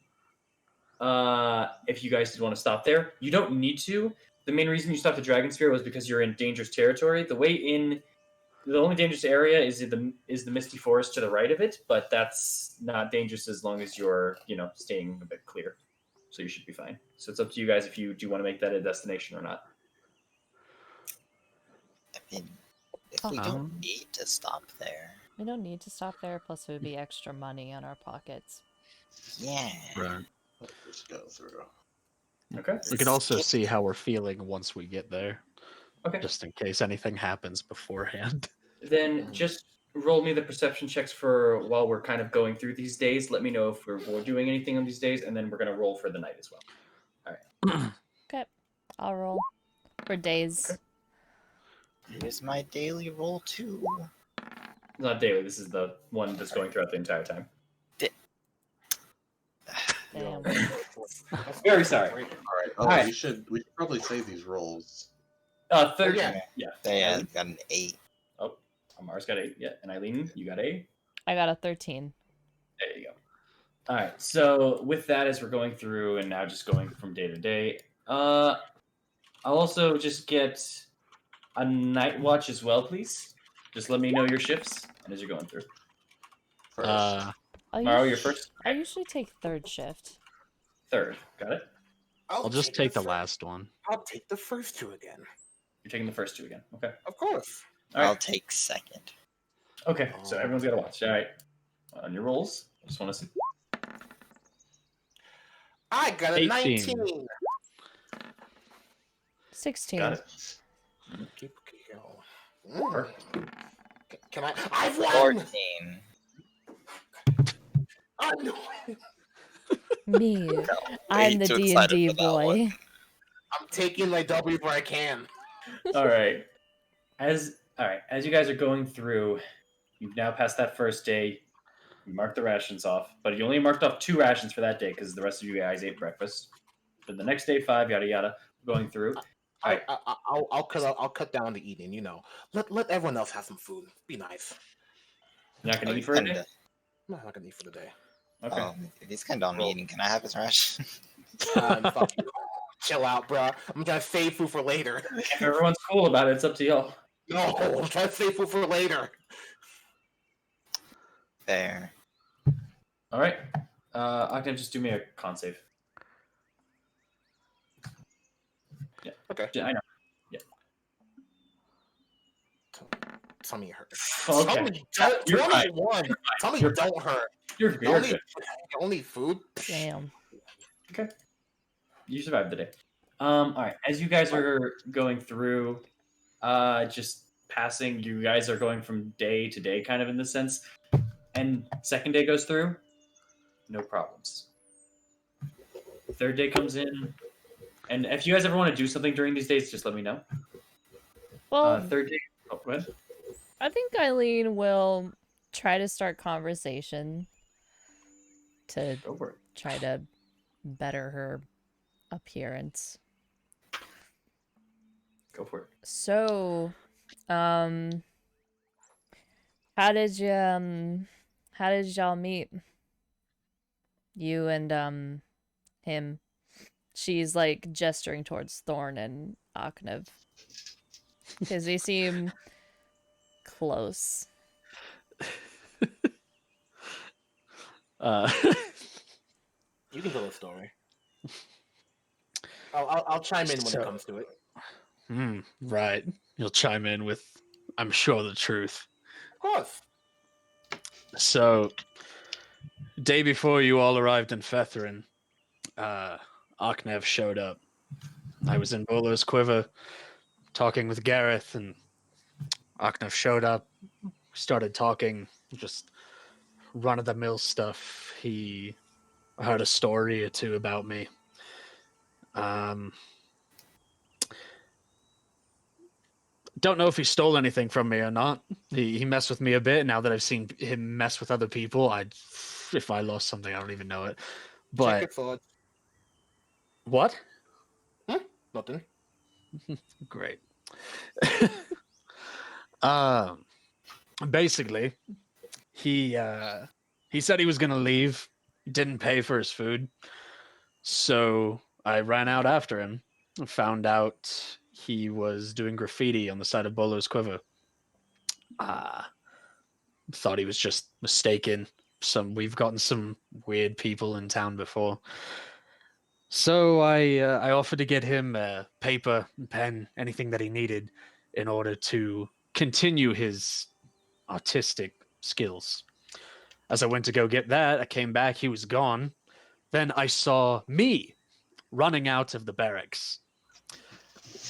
If you guys did want to stop there, you don't need to. The main reason you stopped at Dragonsphere was because you're in dangerous territory. The way in, the only dangerous area is the Misty Forest to the right of it, but that's not dangerous as long as you're staying a bit clear. So you should be fine. So it's up to you guys if you do want to make that a destination or not. I mean, if we don't need to stop there. We don't need to stop there, plus it would be extra money on our pockets. Yeah. Right. Let's just go through. Okay. We can also see how we're feeling once we get there, Okay. just in case anything happens beforehand. Then just roll me the perception checks for while we're kind of going through these days. Let me know if we're doing anything on these days, and then we're going to roll for the night as well. Okay, I'll roll for days. Okay. Here's my daily roll too. Not daily. This is the one that's going throughout the entire time. Damn. Very sorry. All right. Oh, Alright. we should probably say these rolls. 13. yeah. Yeah. Yeah, got an 8. Oh, Amar's got 8. Yeah. And Eileen, you got 8. I got a 13. There you go. All right. So with that, as we're going through and now just going from day to day, I'll also just get a night watch as well, please. Just let me know your shifts and as you're going through. First. Maro, you're first. I usually take third shift. Third. Got it? I'll just take the last one. I'll take the first 2 again. You're taking the first 2 again. Okay. Of course. All right. I'll take second. Okay. So everyone's got to watch. All right. On your rolls. I just want to see. I got a 18. 19. 16. Got it. Keep going. Perfect. Can I? I've won. 14. I know. Me. Way I'm the too excited D&D for that one. boy. I'm taking my W where I can. All right. As you guys are going through, you've now passed that first day. You marked the rations off, but you only marked off 2 rations for that day because the rest of you guys ate breakfast. Then the next day, 5, yada yada. Going through. Alright. I'll cut down the eating. Let everyone else have some food. Be nice. You're not gonna eat for a day. Kinda. I'm not gonna eat for the day. Okay. If he's kind of on eating, can I have his ration? Fuck you. Chill out, bro. I'm trying to save food for later. If everyone's cool about it, it's up to y'all. No, I'm trying to save food for later. Fair. All right. Octave, just do me a con save. Yeah. Okay. Yeah, I know. Tell me it hurt. Okay. Tell me don't. You're fine. 21. Tell me You're don't hurt. You're Only, good. only food. Damn. You survived the day. All right. As you guys are going through, just passing, you guys are going from day to day, kind of in the sense. And second day goes through, no problems. Third day comes in, and if you guys ever want to do something during these days, just let me know. Well, Third day. Oh, go ahead. I think Eileen will try to start conversation to Go for it. try to better her appearance. Go for it. So, how did y'all meet? You and him. She's like gesturing towards Thorn and Aknev. Because they seem close. You can tell a story. I'll chime in when it comes to it. Right. You'll chime in with, I'm sure, the truth. Of course. So, day before you all arrived in Fetherin, Aknev showed up. I was in Bolo's Quiver talking with Gareth, and Aknev showed up, started talking, just run-of-the-mill stuff. He heard a story or two about me. Don't know if he stole anything from me or not. He messed with me a bit. Now that I've seen him mess with other people, if I lost something, I don't even know it. But check your sword. What? Nothing. Great. Basically, he said he was gonna leave. Didn't pay for his food, so I ran out after him. Found out he was doing graffiti on the side of Bolo's Quiver. Thought he was just mistaken. We've gotten some weird people in town before. So I offered to get him paper, pen, anything that he needed in order to continue his artistic skills. As I went to go get that, I came back, he was gone. Then I saw me running out of the barracks.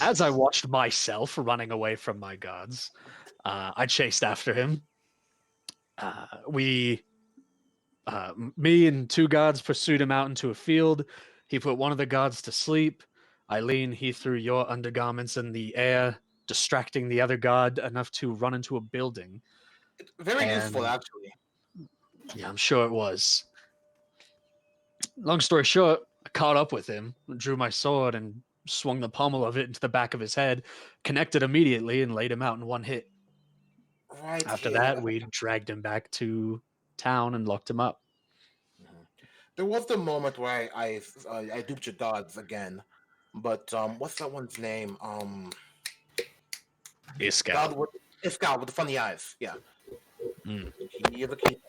As I watched myself running away from my guards, I chased after him. Me and two guards pursued him out into a field. He put one of the guards to sleep. Eileen, he threw your undergarments in the air, distracting the other guard enough to run into a building. Very useful, actually. Yeah, I'm sure it was. Long story short, I caught up with him, drew my sword, and swung the pommel of it into the back of his head, connected immediately, and laid him out in one hit. Right. After that, we dragged him back to town and locked him up. There was the moment where I duped your gods again, but what's that one's name? Iskal. Iskal with the funny eyes. Yeah. He is a keeper.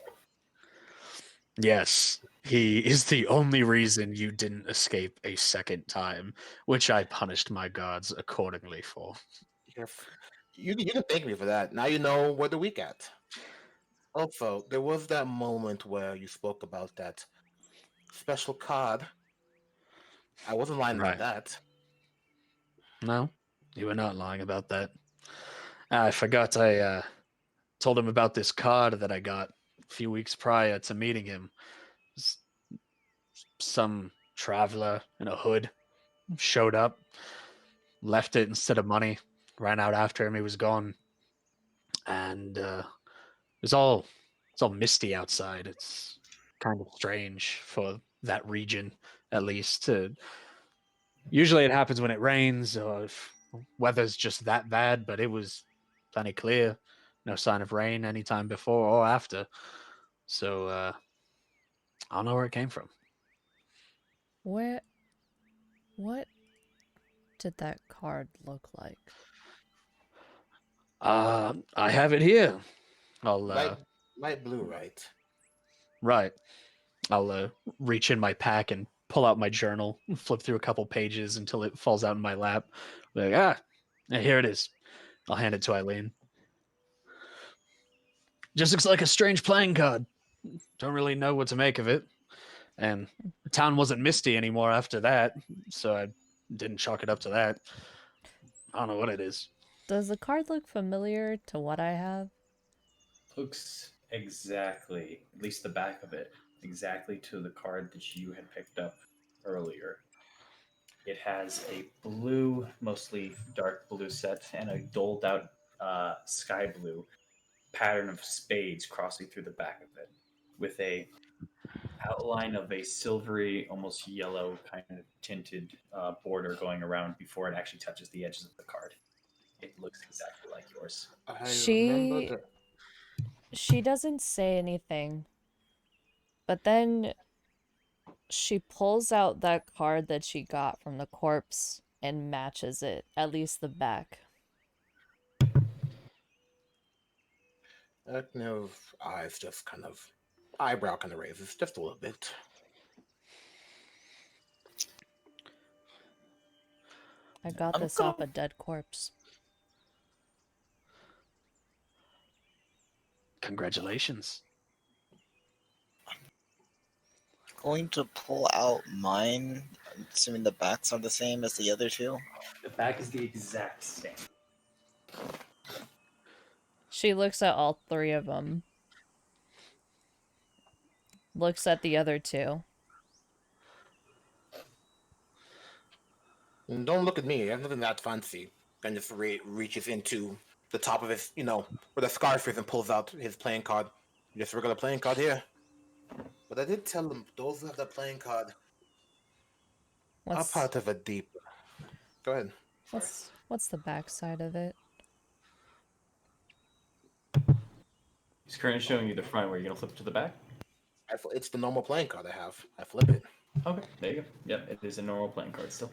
Yes, he is the only reason you didn't escape a second time, which I punished my gods accordingly for. You can thank me for that. Now you know where the weak at. Also, there was that moment where you spoke about that special card. I wasn't lying about that. No, you were not lying about that. I forgot I told him about this card that I got a few weeks prior to meeting him. Some traveler in a hood showed up, left it instead of money, ran out after him. He was gone. And it's all misty outside. It's kind of strange for that region, at least. Usually it happens when it rains or if weather's just that bad, but it was plenty clear. No sign of rain anytime before or after. So I don't know where it came from. What did that card look like? I have it here. I'll light blue, right? Right. I'll reach in my pack and pull out my journal, flip through a couple pages until it falls out in my lap. Like, here it is. I'll hand it to Eileen. Just looks like a strange playing card. Don't really know what to make of it. And the town wasn't misty anymore after that, so I didn't chalk it up to that. I don't know what it is. Does the card look familiar to what I have? Looks exactly, at least the back of it, exactly to the card that you had picked up earlier. It has a blue, mostly dark blue set, and a doled out sky blue pattern of spades crossing through the back of it, with a outline of a silvery, almost yellow kind of tinted border going around before it actually touches the edges of the card. It looks exactly like yours. I remember She that. she doesn't say anything, but then she pulls out that card that she got from the corpse and matches it, at least the back. Aknev eyes just kind of eyebrow kind of raises just a little bit. I got I'm this go- off a dead corpse. Congratulations. Going to pull out mine, assuming the backs are the same as the other two. The back is the exact same. She looks at all three of them. Looks at the other two. And don't look at me. I have nothing that fancy. And just reaches into the top of his, where the scarf is, and pulls out his playing card. Just a regular playing card here. But I did tell them those who have that playing card are What's part of a deep. Go ahead. what's the back side of it? He's currently showing you the front. Where you're gonna flip to the back. It's the normal playing card I have. I flip it. Okay, there you go. Yep, it is a normal playing card still.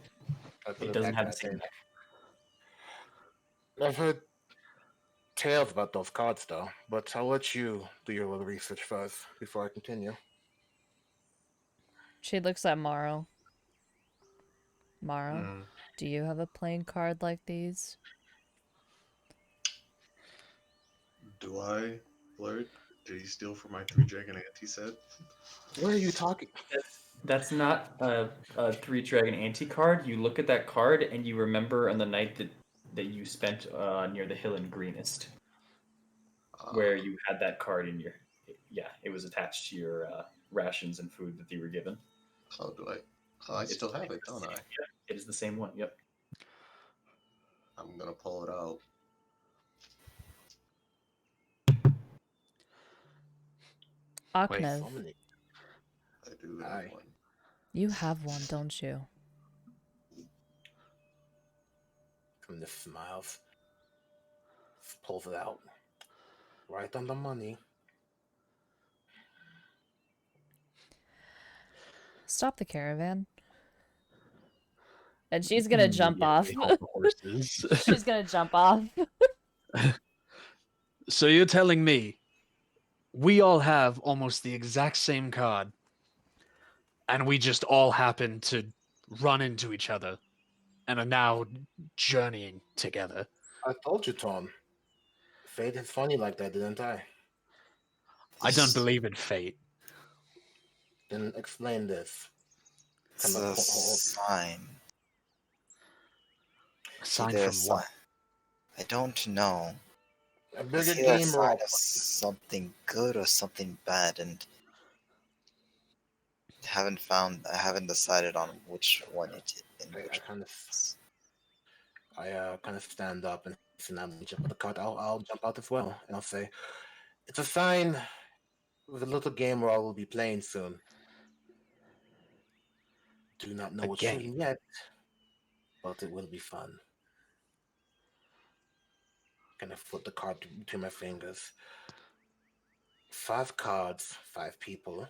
I put It doesn't back have the right same there. back. I've heard tales about those cards, though. But I'll let you do your little research first before I continue. She looks at Morrow. Morrow, Mm, do you have a playing card like these? do I, Blurred? Did he steal from my three dragon ante set? Where are you talking? That's not a three dragon anti card. You look at that card and you remember on the night that you spent near the hill in Greenest, where you had that card in your. Yeah, it was attached to your rations and food that you were given. How do I? Oh, I still have it, don't I? Yeah, it is the same one. Yep. I'm gonna pull it out. Aknev, So many. I do have Aye. one. you have one, don't you? From the smiles. Just pulls it out. Right on the money. Stop the caravan. And she's gonna jump off. Immediately halt the horses. She's gonna jump off. So you're telling me we all have almost the exact same card, and we just all happen to run into each other and are now journeying together? I told you, Tom. Fate is funny like that, didn't I? I don't believe in fate. Then explain this. It's Kind of a sign. Aside Either a from what? sign- I don't know. A It's bigger either a game sign roll. of something good or something bad, and I haven't decided on which one it is. I kind of stand up and say, "Now let me jump out the cart. I'll jump out as well." And I'll say, "It's a sign of a little game where I will be playing soon. Do not know A which game? one yet, but it will be fun." Kind of flip the card between my fingers. 5 cards, 5 people.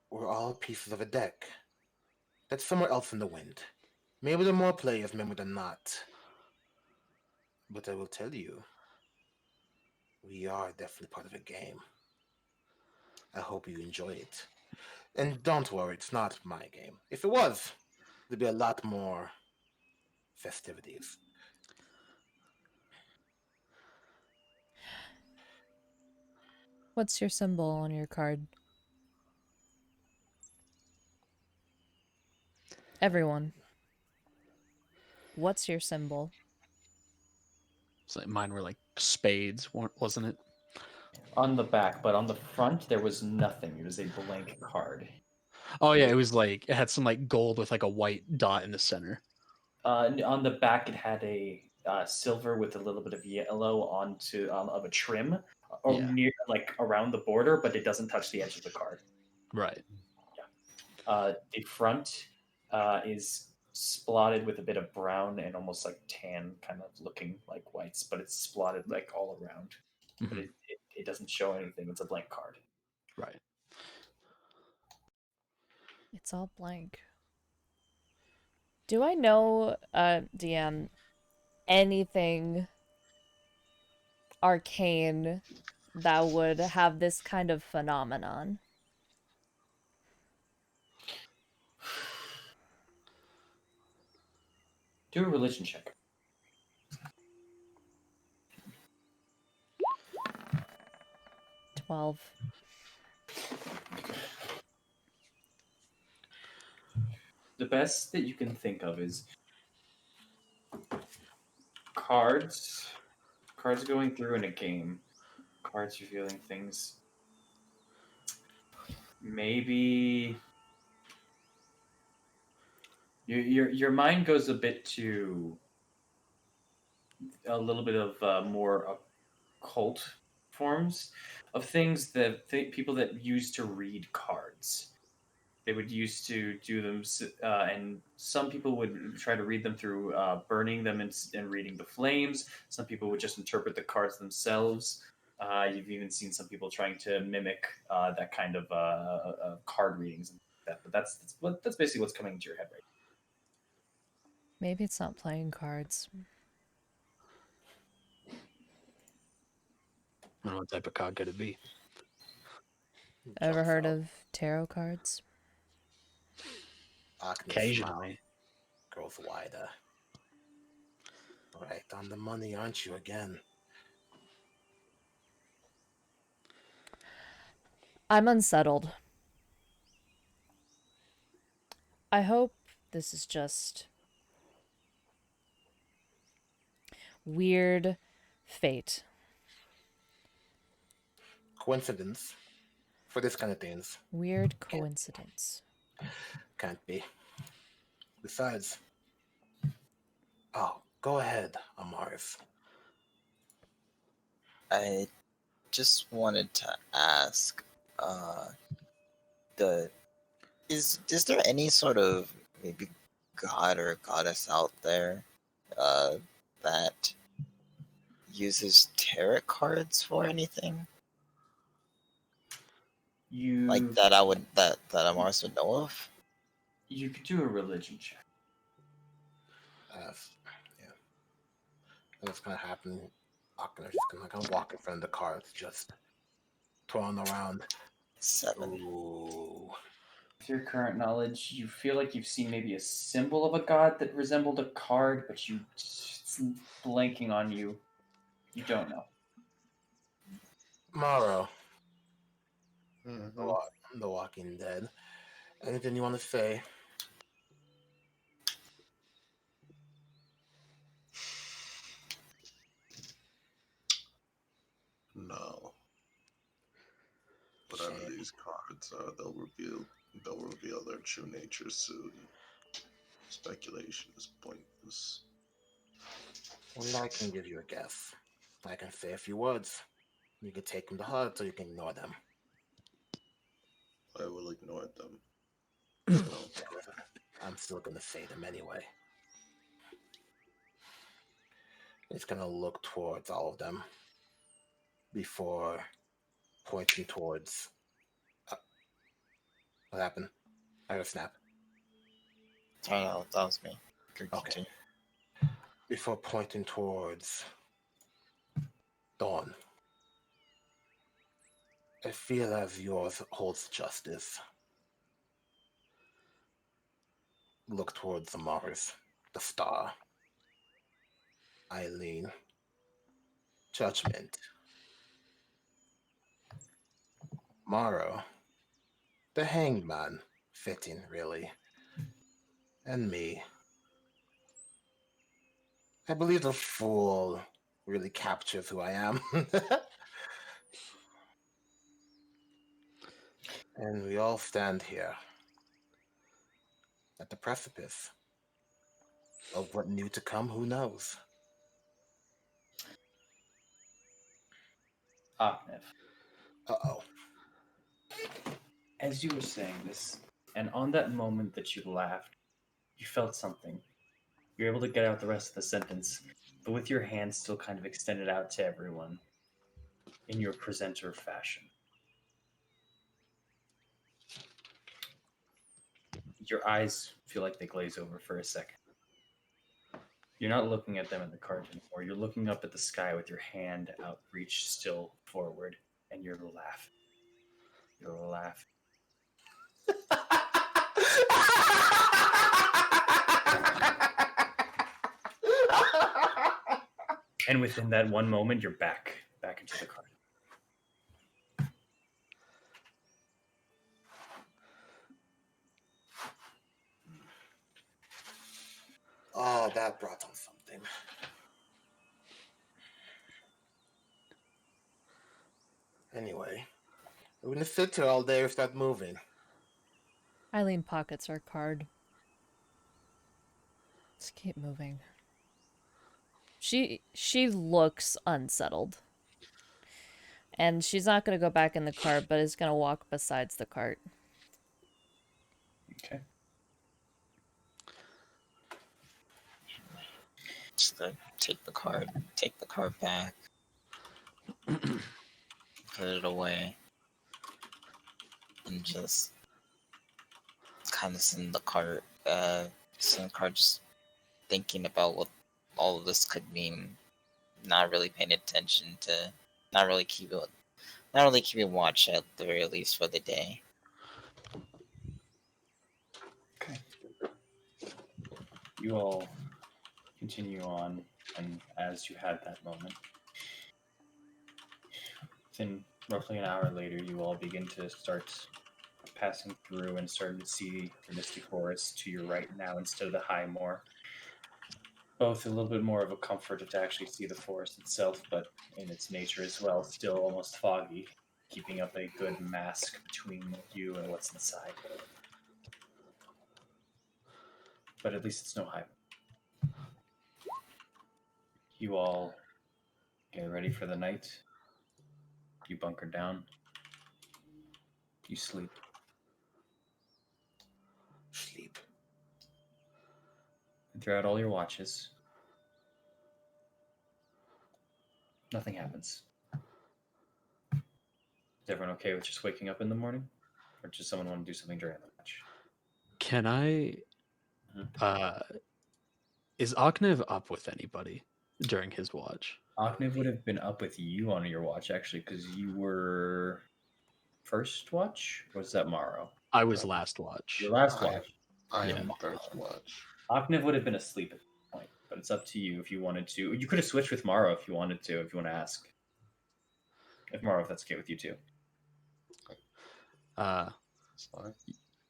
We're all pieces of a deck that's somewhere else in the wind. Maybe there are more players, maybe there not. But I will tell you, we are definitely part of a game. I hope you enjoy it. And don't worry, it's not my game. If it was, there'd be a lot more festivities. What's your symbol on your card? Everyone. What's your symbol? It's like mine were like spades, wasn't it? On the back, but on the front there was nothing. It was a blank card. Oh yeah, it was like it had some like gold with like a white dot in the center. On the back, it had a silver with a little bit of yellow onto of a trim, or Yeah. near like around the border, but it doesn't touch the edge of the card. Right. The front is splotted with a bit of brown and almost like tan, kind of looking like whites, but it's splotted like all around. But Mhm. it doesn't show anything. It's a blank card. Right. It's all blank. Do I know, DM, anything arcane that would have this kind of phenomenon? Do a religion check. 12. The best that you can think of is cards going through in a game, cards revealing things. Maybe your mind goes a bit to a little bit of more occult forms of things that people that used to read cards. They would used to do them, and some people would try to read them through burning them and reading the flames. Some people would just interpret the cards themselves. You've even seen some people trying to mimic that kind of card readings and that. But that's basically what's coming into your head right Maybe it's not playing cards. I don't know what type of card could it be. Ever Jumps heard out. of tarot cards? Agnes' Occasionally. mouth grows wider. Right on the money, aren't you again? I'm unsettled. I hope this is just weird fate. Coincidence for this kind of things Weird coincidence. can't be. Besides, oh, go ahead, Amaris. I just wanted to ask, the is there any sort of maybe god or goddess out there that uses tarot cards for anything now. like that? That Amars would know of. You could do a religion check. Yeah. And what's gonna happen? Agnes is gonna walk in front of the cards, just throwing around. 7. Ooh. With your current knowledge, you feel like you've seen maybe a symbol of a god that resembled a card, but it's blanking on you. You don't know. Morrow, Mhm. The Walking Dead. Anything you want to say? No. Whatever Shame. these cards are, they'll reveal their true nature soon. Speculation is pointless. Well, I can give you a guess. I can say a few words. You can take them to heart, or you can ignore them. I will ignore them. I don't care. I'm still gonna say them anyway. It's gonna look towards all of them before pointing towards. What happened? I got a snap. Oh no, that was me. Okay. Before pointing towards Dawn. I feel as yours holds justice. Look towards the Mars, the star. Eileen. Judgment. Morrow, the hanged man, fitting, really, and me. I believe the fool really captures who I am. And we all stand here at the precipice of what new to come, who knows? Ahnev, Uh-oh. as you were saying this, and on that moment that you laughed, you felt something. You're able to get out the rest of the sentence, but with your hand still kind of extended out to everyone in your presenter fashion. Your eyes feel like they glaze over for a second. You're not looking at them in the cart anymore. You're looking up at the sky with your hand outreached still forward, and you're laughing. You're laughing. And within that one moment, you're back into the cart. Oh, that brought on something. Anyway, we're gonna sit here all day or start moving. Eileen pockets her card. Let's keep moving. She looks unsettled. And she's not going to go back in the cart, but is going to walk besides the cart. Okay. Just gonna take the card back, put it away, and just kind of sit in the cart. Just thinking about what all of this could mean. Not really paying attention to, not really keeping watch at the very least for the day. Okay. You all continue on, and as you had that moment, within roughly an hour later, you all begin to start passing through and starting to see the misty forest to your right now instead of the high moor. Both a little bit more of a comfort to actually see the forest itself, but in its nature as well, still almost foggy, keeping up a good mask between you and what's inside. But at least it's no high. You all get ready for the night. You bunker down. You sleep. Sleep. And throughout all your watches, nothing happens. Is everyone okay with just waking up in the morning? Or does someone want to do something during the watch? Can I? Is Aknev up with anybody during his watch? Aknev would have been up with you on your watch, actually, because you were first watch? Or was that Morrow? I was last watch. Your last watch. I Yeah. am first watch. Aknev would have been asleep at this point, but it's up to you if you wanted to. You could have switched with Morrow if you wanted to, if you want to ask. If Morrow, if that's okay with you too. It's fine.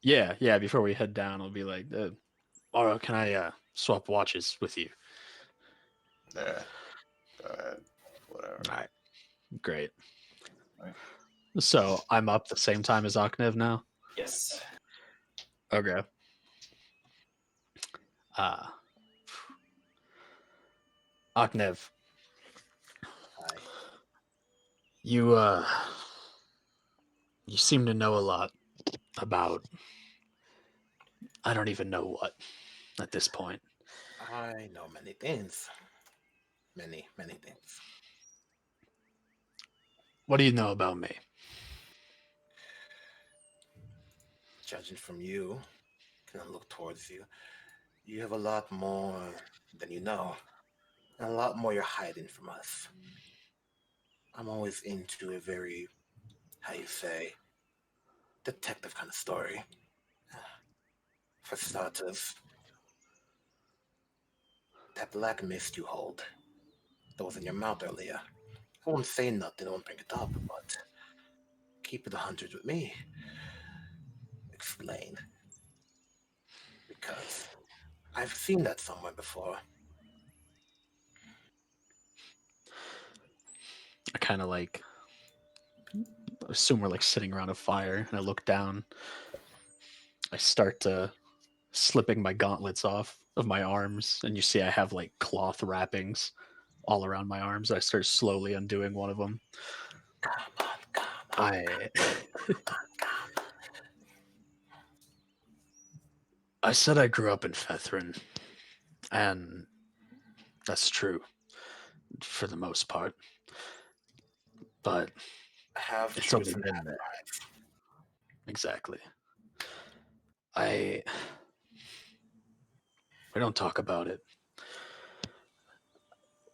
Yeah. Before we head down, I'll be like, Morrow, can I swap watches with you? Yeah. Go ahead. Whatever. All right. Great. All right. So I'm up the same time as Aknev now? Yes. Okay. Aknev. Hi. You seem to know a lot about I don't even know what at this point. I know many things. Many, many things. What do you know about me? Judging from you, can I look towards you? You have a lot more than you know. And a lot more you're hiding from us. I'm always into a very, how you say, detective kind of story. For starters, that black mist you hold, that was in your mouth earlier. I won't say nothing, I won't bring it up, but keep it 100 with me. Explain. Because I've seen that somewhere before. I kind of like assume we're like sitting around a fire, and I look down. I start slipping my gauntlets off of my arms, and you see I have like cloth wrappings all around my arms. I start slowly undoing one of them. I I said I grew up in Fethrin, and that's true for the most part. But Have it's truth only and been have there. lies. Exactly. We don't talk about it.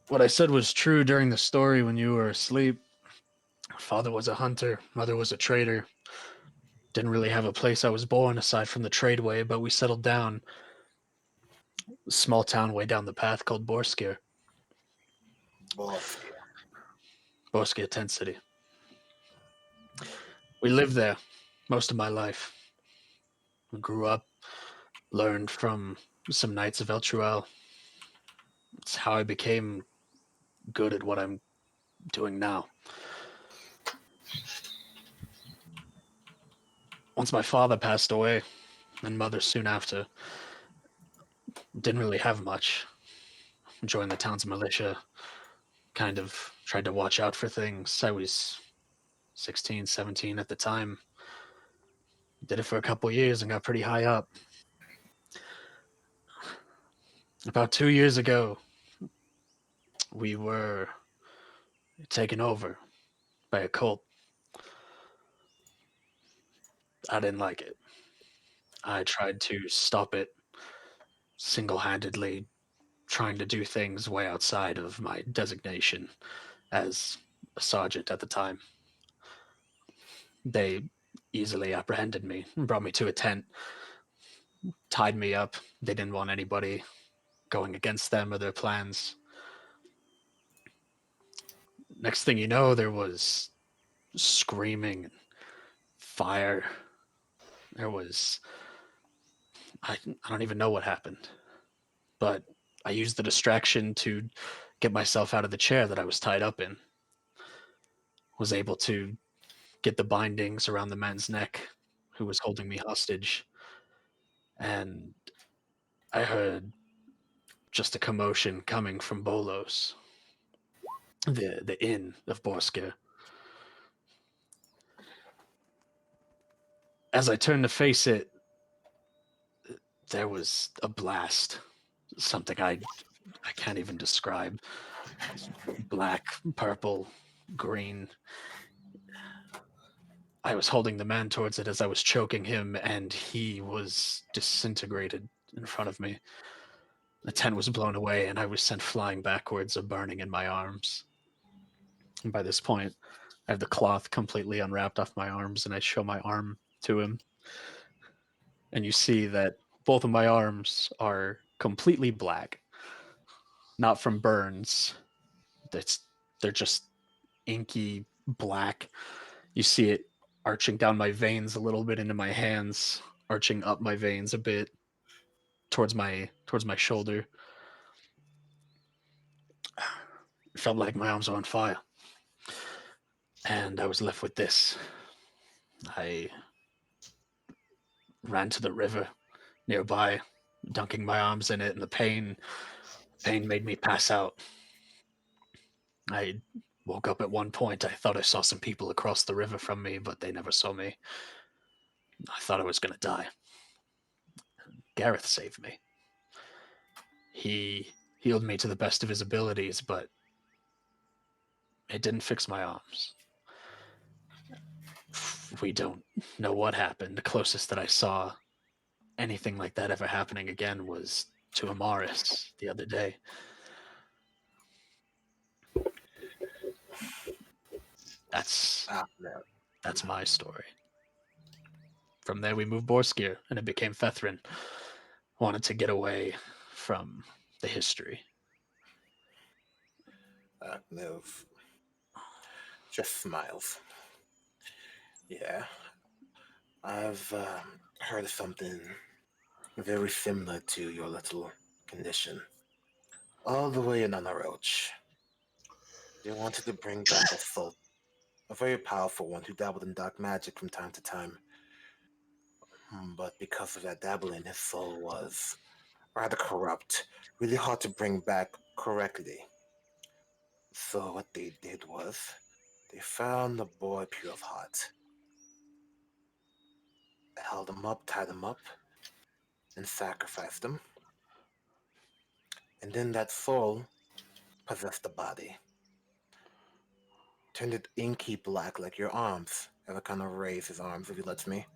What I said was true during the story when you were asleep. Father was a hunter, mother was a trader. Didn't really have a place I was born aside from the tradeway, but we settled down a small town way down the path called Borskir. Boss. Borskir Tent City. We lived there most of my life. We grew up, learned from some knights of Eltruel. It's how I became good at what I'm doing now. Once my father passed away, and mother soon after, didn't really have much. Joined the town's militia, kind of tried to watch out for things. I was 16, 17 at the time. Did it for a couple years and got pretty high up. About 2 years ago, we were taken over by a cult. I didn't like it. I tried to stop it single-handedly, trying to do things way outside of my designation as a sergeant at the time. They easily apprehended me and brought me to a tent, tied me up. They didn't want anybody going against them or their plans. Next thing you know, there was screaming and fire. There was... I don't even know what happened. But I used the distraction to get myself out of the chair that I was tied up in. Was able to get the bindings around the man's neck who was holding me hostage. And I heard just a commotion coming from Bolos, the inn of Borska. As I turned to face it, there was a blast. Something I can't even describe. Black, purple, green. I was holding the man towards it as I was choking him, and he was disintegrated in front of me. The tent was blown away, and I was sent flying backwards, a burning in my arms. And by this point, I have the cloth completely unwrapped off my arms, and I show my arm to him. And you see that both of my arms are completely black. Not from burns. They're just inky black. You see it arching down my veins a little bit into my hands, arching up my veins a bit towards my shoulder. It felt like my arms were on fire. And I was left with this. I ran to the river nearby, dunking my arms in it, and the pain made me pass out. I woke up at one point. I thought I saw some people across the river from me, but they never saw me. I thought I was going to die. Gareth saved me. He healed me to the best of his abilities, but it didn't fix my arms. We don't know what happened. The closest that I saw anything like that ever happening again was to Amaris the other day. That's my story. From there we moved Borskir, and it became Fethrin. Wanted to get away from the history. Move. Just smiles. Yeah, I've heard of something very similar to your little condition. All the way in on a roach. They wanted to bring back a soul, a very powerful one who dabbled in dark magic from time to time. But because of that dabbling, his soul was rather corrupt, really hard to bring back correctly. So what they did was, they found the boy pure of heart, held him up, tied him up, and sacrificed him. And then that soul possessed the body, turned it inky black like your arms. Ever kind of raise his arms if he lets me.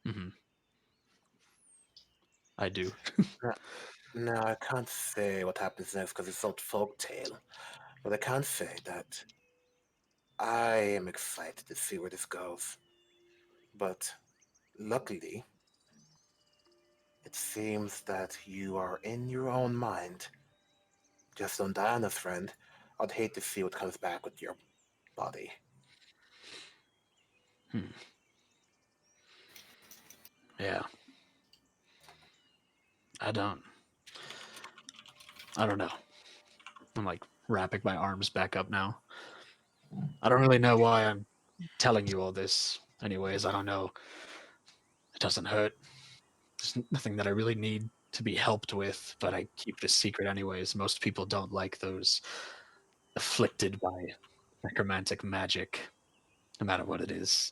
Hmm. I do. Now, now I can't say what happens next because it's old folk tale, but I can say that I am excited to see where this goes. But luckily, it seems that you are in your own mind. Just on Diana's friend, I'd hate to see what comes back with your body. Hmm. Yeah. I don't. I don't know. I'm like wrapping my arms back up now. I don't really know why I'm telling you all this. Anyways, I don't know. It doesn't hurt. There's nothing that I really need to be helped with, but I keep this secret anyways. Most people don't like those afflicted by necromantic magic, no matter what it is,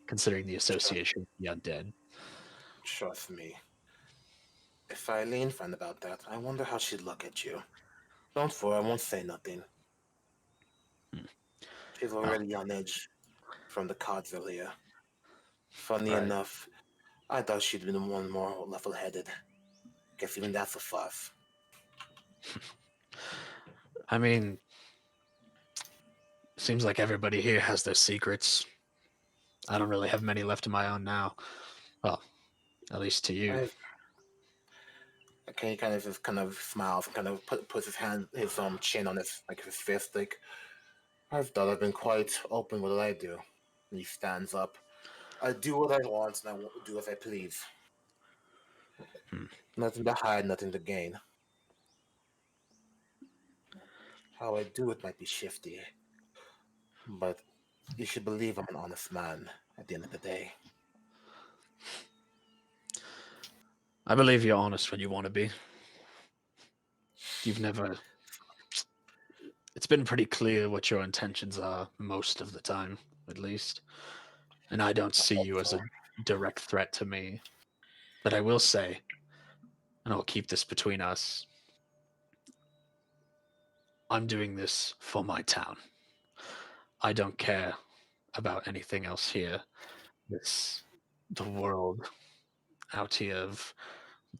considering the Trust, association with the undead. trust me. If Eileen found about that, I wonder how she'd look at you. Don't worry, I won't say nothing. Hmm. She's Oh, already on edge from the cards earlier. Funny right. enough, I thought she'd been one more level-headed. Guess even that's a fuss. I mean, seems like everybody here has their secrets. I don't really have many left of my own now. Well, at least to you. I okay, he kind of just kind of smiles and kind of puts his hand, his chin on his like his fist, like I've thought I've been quite open with what I do. And he stands up. I do what I want and I do as I please. Hmm. Nothing to hide, nothing to gain. How I do it might be shifty, but you should believe I'm an honest man at the end of the day. I believe you're honest when you want to be. You've never. It's been pretty clear what your intentions are most of the time, at least. And I don't see you as So, a direct threat to me. But I will say, and I'll keep this between us, I'm doing this for my town. I don't care about anything else here. This, the world out here of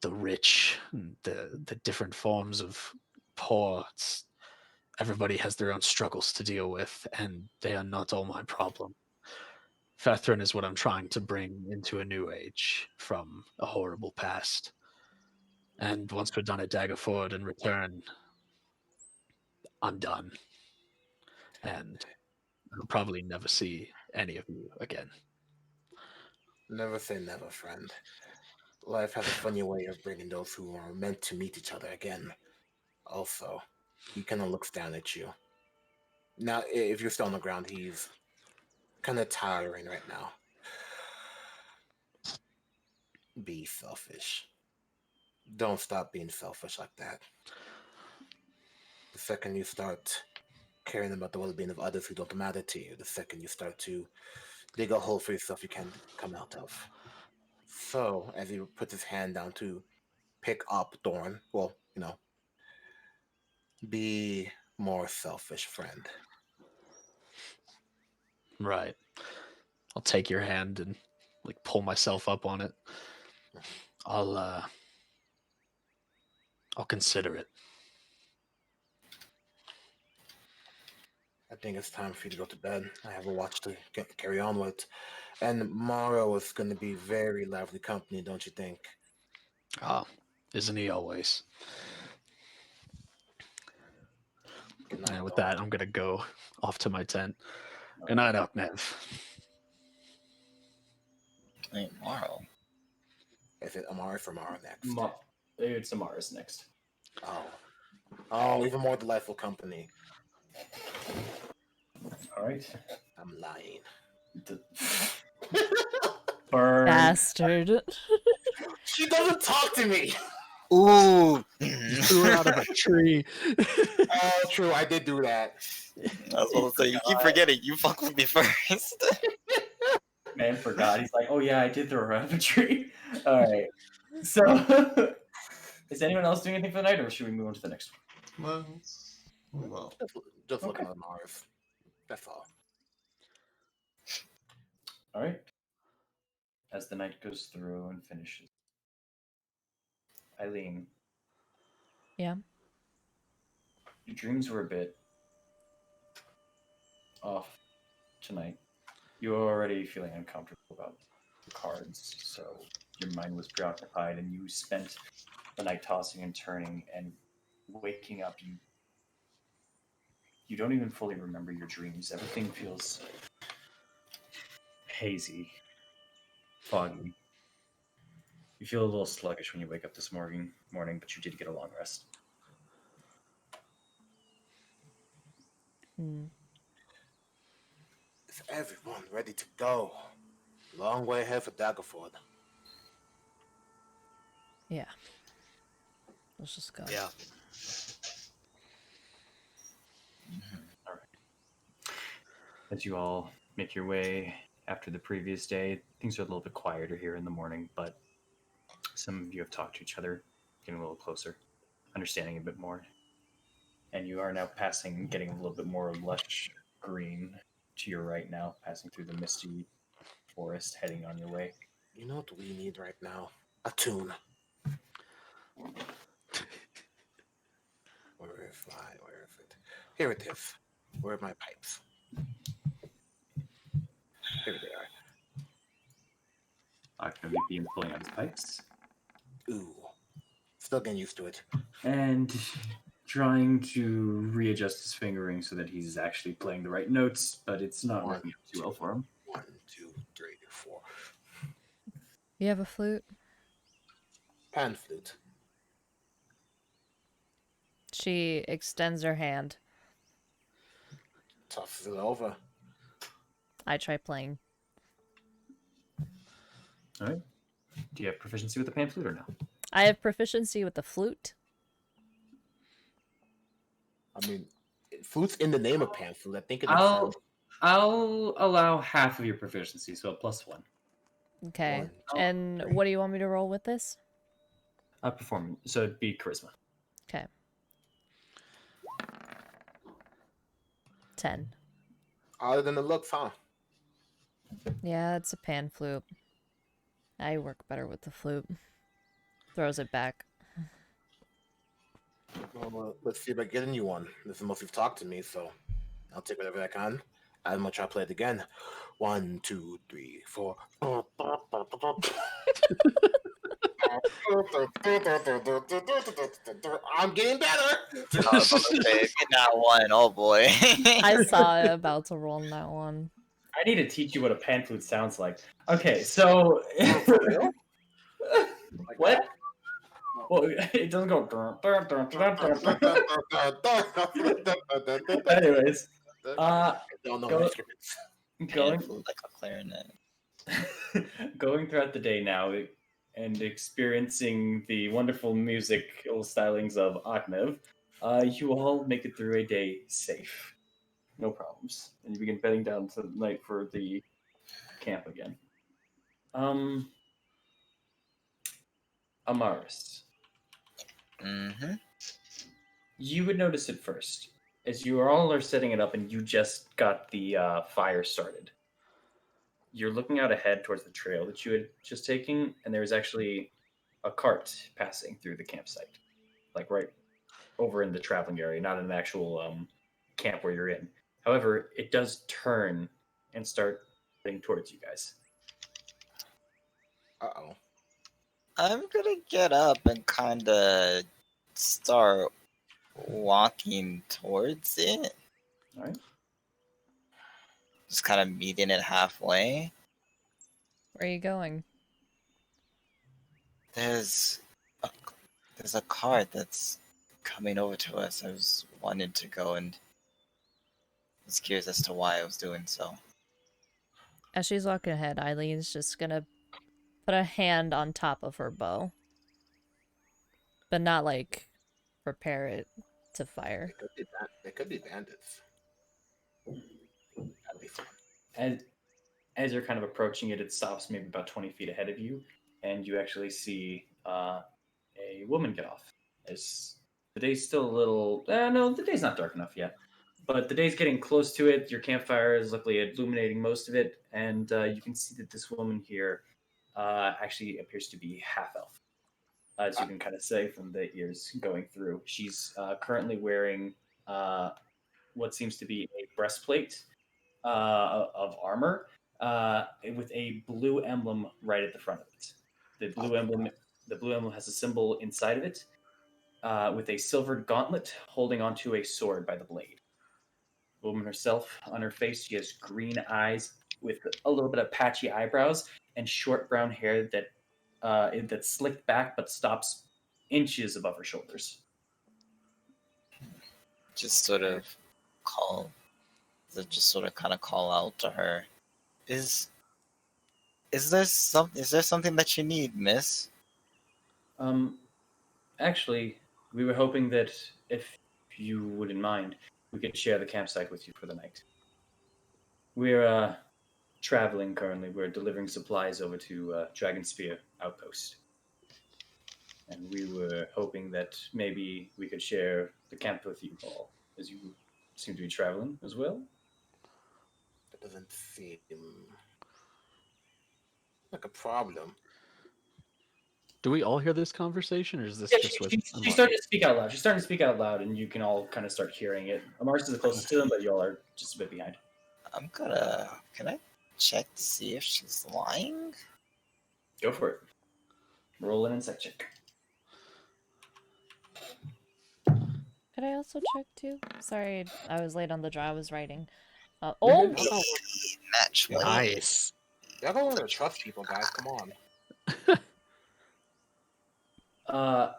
the rich, the different forms of poor. Everybody has their own struggles to deal with, and they are not all my problem. Fethrin is what I'm trying to bring into a new age from a horrible past. And once we're done at Daggerford and return, I'm done. And I'll probably never see any of you again. never say never, friend. Life has a funny way of bringing those who are meant to meet each other again. Also, he kind of looks down at you. Now, if you're still on the ground, he's kind of tiring right now. Be selfish. Don't stop being selfish like that. The second you start caring about the well-being of others who don't matter to you, the second you start to dig a hole for yourself you can't come out of. So, as he puts his hand down to pick up Thorn, well, be more selfish, friend. Right. I'll take your hand and like pull myself up on it. I'll uh I'll consider it. I think it's time for you to go to bed. I have a watch to carry on with. And Morrow is going to be very lively company, don't you think? Ah, isn't he always? Good night, And with Thorn. that, I'm gonna go off to my tent. Good night, Nev. Wait, Morrow. Is it Amari from Amara next? It's Amara's next. Oh, even more delightful company. All right. I'm lying. Burn. Bastard. She doesn't talk to me. Ooh. Threw her out of a tree. Oh, true. I did do that. I was about to say, you keep forgetting. You fuck with me first. Man forgot. He's like, oh yeah, I did throw her out of a tree. All right. So, is anyone else doing anything for the night, or should we move on to the next one? Well, Just looking Okay. at Mars. That's all. All right. As the night goes through and finishes, Eileen. Yeah. Your dreams were a bit off tonight. You were already feeling uncomfortable about the cards, so your mind was preoccupied, and you spent the night tossing and turning, and waking up. You don't even fully remember your dreams. Everything feels hazy, foggy. You feel a little sluggish when you wake up this morning, but you did get a long rest. Hmm. Is everyone ready to go? Long way ahead for Daggerford. Yeah. Let's just go. Yeah. As you all make your way after the previous day, things are a little bit quieter here in the morning, but some of you have talked to each other, getting a little closer, understanding a bit more. And you are now getting a little bit more lush green to your right now, passing through the misty forest, heading on your way. You know what we need right now? A tune. Where is it? Here it is. Where are my pipes? Here they are. Octavia being pulling out his pipes. Ooh. Still getting used to it. And trying to readjust his fingering so that he's actually playing the right notes, but it's not working too well for him. 1, 2, 3, 4. You have a flute? Pan flute. She extends her hand. Tosses it over. I try playing. All right. Do you have proficiency with the pan flute or no? I have proficiency with the flute. I mean, flute's in the name of pan flute. I think it I'll is. I'll allow half of your proficiency, so a +1. Okay. 1, 2, And 3. what do you want me to roll with this? Performance, so it'd be charisma. Okay. 10. Other than the looks, huh? Yeah, it's a pan flute. I work better with the flute. Throws it back. Well, let's see if I get a new one. This is the most you've talked to me, so I'll take whatever I can. I'm gonna try to play it again. 1, 2, 3, 4. I'm getting better. I was about to say, get that one. Oh boy. I saw it about to roll in that one. I need to teach you what a pan flute sounds like. Okay, so what? Well, it doesn't go. Anyways, I don't know go- instruments. going like a clarinet. going throughout the day now and experiencing the wonderful musical stylings of Aknev, you all make it through a day safe. No problems. And you begin bedding down to the night for the camp again. Amaris, Mm-hmm. you would notice it first. As you all are setting it up and you just got the fire started. You're looking out ahead towards the trail that you had just taken, and there's actually a cart passing through the campsite. Like right over in the traveling area, not an actual camp where you're in. However, it does turn and start heading towards you guys. Uh-oh. I'm gonna get up and kind of start walking towards it. All right. Just kind of meeting it halfway. Where are you going? There's a, there's a cart that's coming over to us. I was wanting to go and was curious as to why I was doing so. As she's walking ahead, Eileen's just gonna put a hand on top of her bow. But not like prepare it to fire. They could be bandits. That'd be fun. As you're kind of approaching it, it stops maybe about 20 feet ahead of you, and you actually see a woman get off. As the day's still a little... no, the day's not dark enough yet. But the day's getting close to it. Your campfire is luckily illuminating most of it, and you can see that this woman here actually appears to be half-elf, as you can kind of say from the ears going through. She's currently wearing what seems to be a breastplate of armor with a blue emblem right at the front of it. The blue emblem has a symbol inside of it with a silvered gauntlet holding onto a sword by the blade. The woman herself, on her face, she has green eyes with a little bit of patchy eyebrows and short brown hair that's slicked back but stops inches above her shoulders. Just sort of kind of call out to her. Is there something that you need, miss? Actually, we were hoping that if you wouldn't mind, we could share the campsite with you for the night. We're traveling currently. We're delivering supplies over to Dragonspear Outpost. And we were hoping that maybe we could share the camp with you all, as you seem to be traveling as well. That doesn't seem like a problem. Do we all hear this conversation, or is this Yeah, just with she's starting to speak out loud. She's starting to speak out loud, and you can all kind of start hearing it. Amars is the closest to them, but you all are just a bit behind. Can I check to see if she's lying? Go for it. Roll an insight check. Could I also check too? Sorry, I was late on the draw. I was writing. Y'all Oh! Match one. Nice. don't want to trust people, guys. Come on.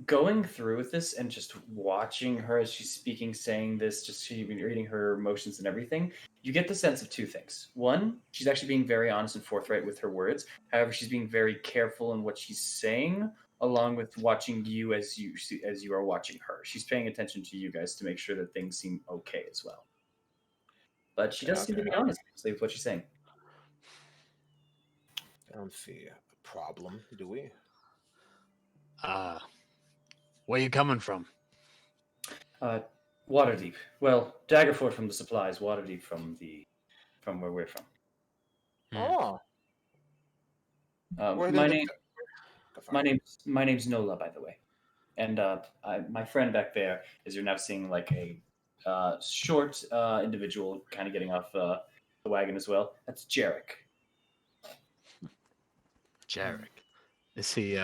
Going through with this and just watching her as she's speaking, saying this, just she reading her emotions and everything, you get the sense of two things. One, she's actually being very honest and forthright with her words. However, she's being very careful in what she's saying, along with watching you as you are watching her. She's paying attention to you guys to make sure that things seem okay as well. But she does seem to be honest with what she's saying. I don't see a problem, do we? Where you coming from? Waterdeep. Well, Daggerford from the supplies, Waterdeep from where we're from. Oh. My name's Nola, by the way, and my friend back there, as you're now seeing, like a short individual, kind of getting off the wagon as well. That's Jarek. Jarek. Is he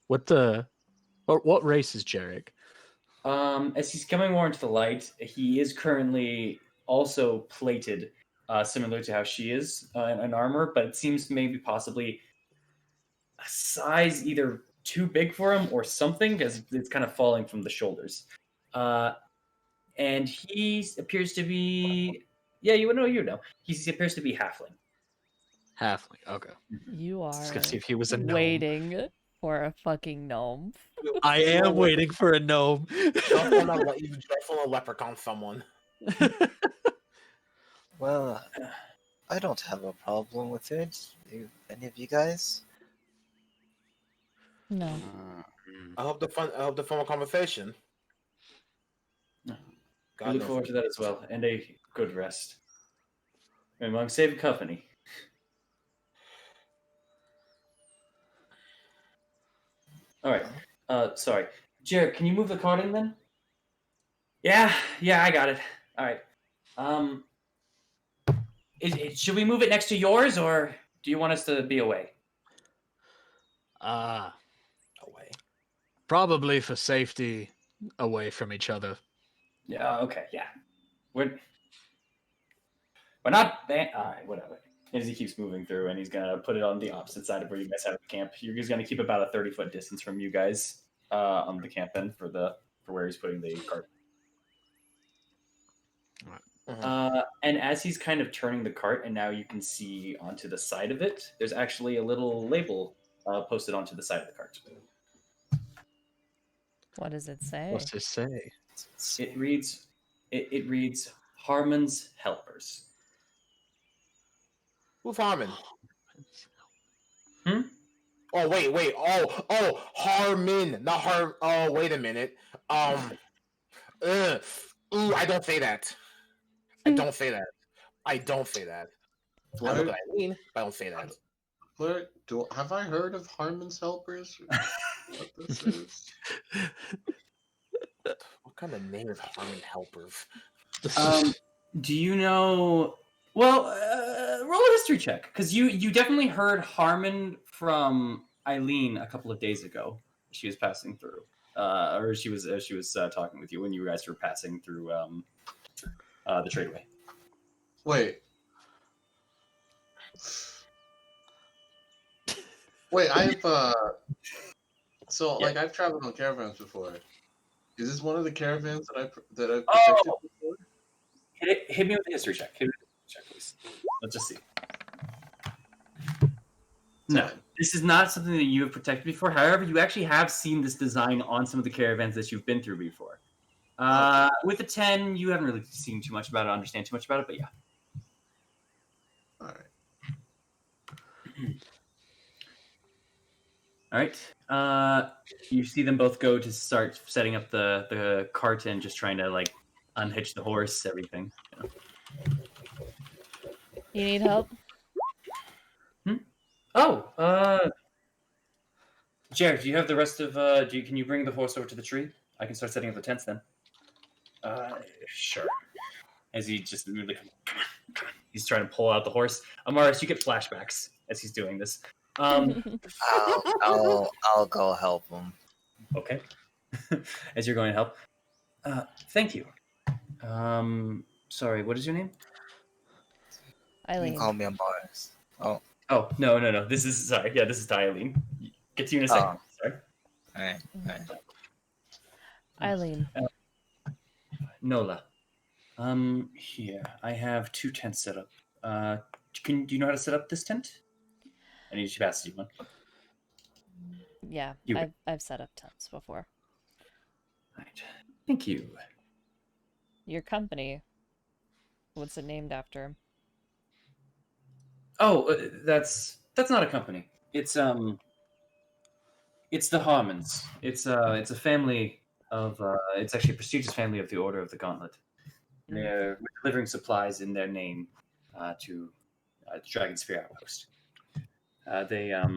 what race is Jarek? As he's coming more into the light, he is currently also plated, similar to how she is in armor, but it seems maybe possibly a size either too big for him or something, because it's kind of falling from the shoulders. And he appears to be, you know. He appears to be halfling. Halfling. Okay. You are Just gonna see if he was a gnome. waiting for a fucking gnome. I am waiting for a gnome. Don't want to let you just want to leprechaun someone. Well, I don't have a problem with it. Any of you guys? No. I hope the fun conversation. I look forward to that as well, and a good rest. Among saving company. All right. Sorry, Jared. Can you move the cart in then? Yeah, I got it. All right. Should we move it next to yours, or do you want us to be away? Away. Probably for safety, away from each other. Yeah. Okay. Yeah. We're not. All right. Whatever. as he keeps moving through, and he's gonna put it on the opposite side of where you guys have the camp. You're just gonna keep about a 30-foot distance from you guys on the camp end for where he's putting the cart. And as he's kind of turning the cart, and now you can see onto the side of it, there's actually a little label posted onto the side of the cart. What does it say? What's it say? It reads Harmon's Helpers. Who's Harmon? Hmm? Oh wait. Oh, Harmon, not Har. Oh, wait a minute. Ooh, I don't say that. I don't say that. I look at Eileen, but I don't say that. Flirt, have I heard of Harmon's Helpers? What this is? What kind of name is Harmon Helpers? Do you know? Well, roll a history check, because you definitely heard Harmon from Eileen a couple of days ago. She was passing through, or she was talking with you when you guys were passing through the tradeway. Wait, I've I've traveled on caravans before. Is this one of the caravans that I've protected before? Hit me with a history check. Hit me with a history check, please. Let's just see. No, this is not something that you have protected before. However, you actually have seen this design on some of the caravans that you've been through before. With a 10, you haven't really seen too much about it, understand too much about it, but yeah. All right. All right. You see them both go to start setting up the cart and just trying to like unhitch the horse, everything. You know. You need help? Oh, Jared, do you have the rest of? Can you bring the horse over to the tree? I can start setting up the tents then. Sure. As he just really, come on. He's trying to pull out the horse. Amaris, you get flashbacks as he's doing this. I'll go help him. Okay. As you're going to help. Thank you. Sorry, what is your name? You Eileen. can call me Amaris. Oh. Oh, no. This is Eileen. Get to you in a second. Sorry. All right. Eileen. Nola. Here. I have 2 tents set up. Do you know how to set up this tent? And she passes you one. Yeah, I've set up tents before. Right. Thank you. Your company. What's it named after? Oh, that's not a company. It's the Harmons. It's a family of it's actually a prestigious family of the Order of the Gauntlet. They're delivering supplies in their name to the Dragon Sphere Outpost. They're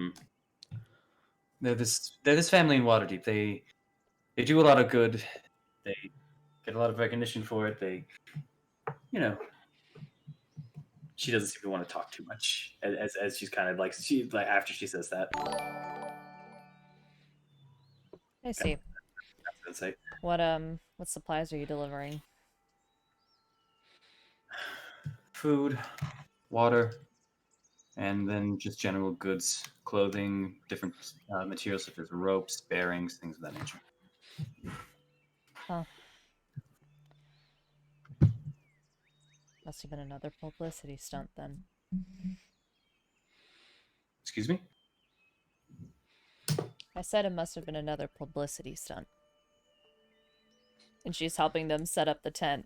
this family in Waterdeep. They do a lot of good. They get a lot of recognition for it. They, she doesn't seem to want to talk too much as she's kind of like after she says that. I see. That's it. What supplies are you delivering? Food, water, and then just general goods, clothing, different materials such as ropes, bearings, things of that nature. Huh. Must have been another publicity stunt then. Excuse me? I said it must have been another publicity stunt. And she's helping them set up the tent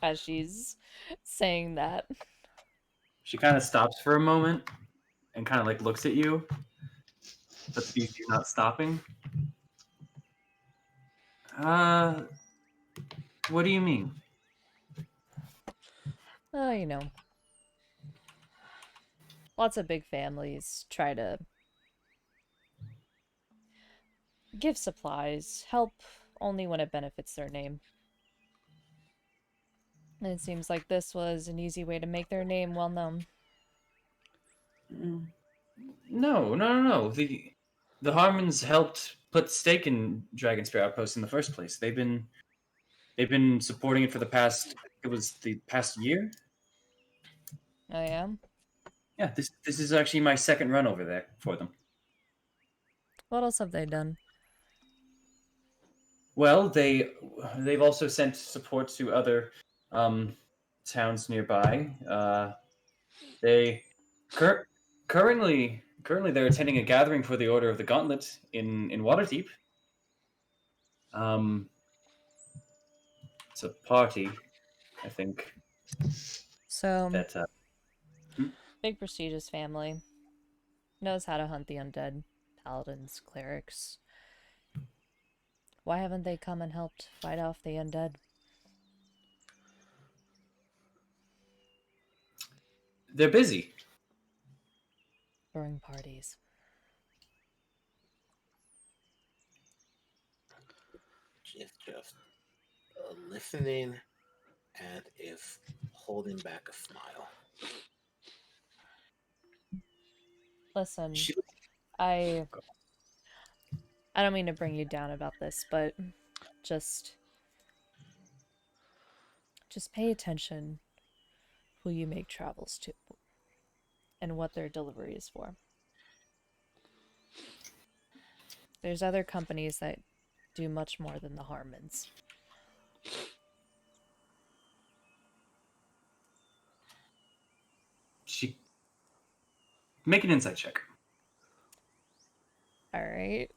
as she's saying that. She kind of stops for a moment and kind of like looks at you, but sees you not stopping. What do you mean? Oh, lots of big families try to give supplies, help only when it benefits their name. And it seems like this was an easy way to make their name well known. No. The Harmons helped put stake in Dragon Spear Outpost in the first place. They've been supporting it for the past year. I am. Yeah, this is actually my second run over there for them. What else have they done? Well, they've also sent support to other towns nearby. They cur- currently they're attending a gathering for the Order of the Gauntlet in Waterdeep. It's a party, I think. So, That big prestigious family. Knows how to hunt the undead. Paladins, clerics. Why haven't they come and helped fight off the undead? they're busy. Throwing parties. She's just listening and is holding back a smile. Listen, She, I don't mean to bring you down about this, but just pay attention who you make travels to and what their delivery is for. There's other companies that do much more than the Harmons. She make an insight check. All right.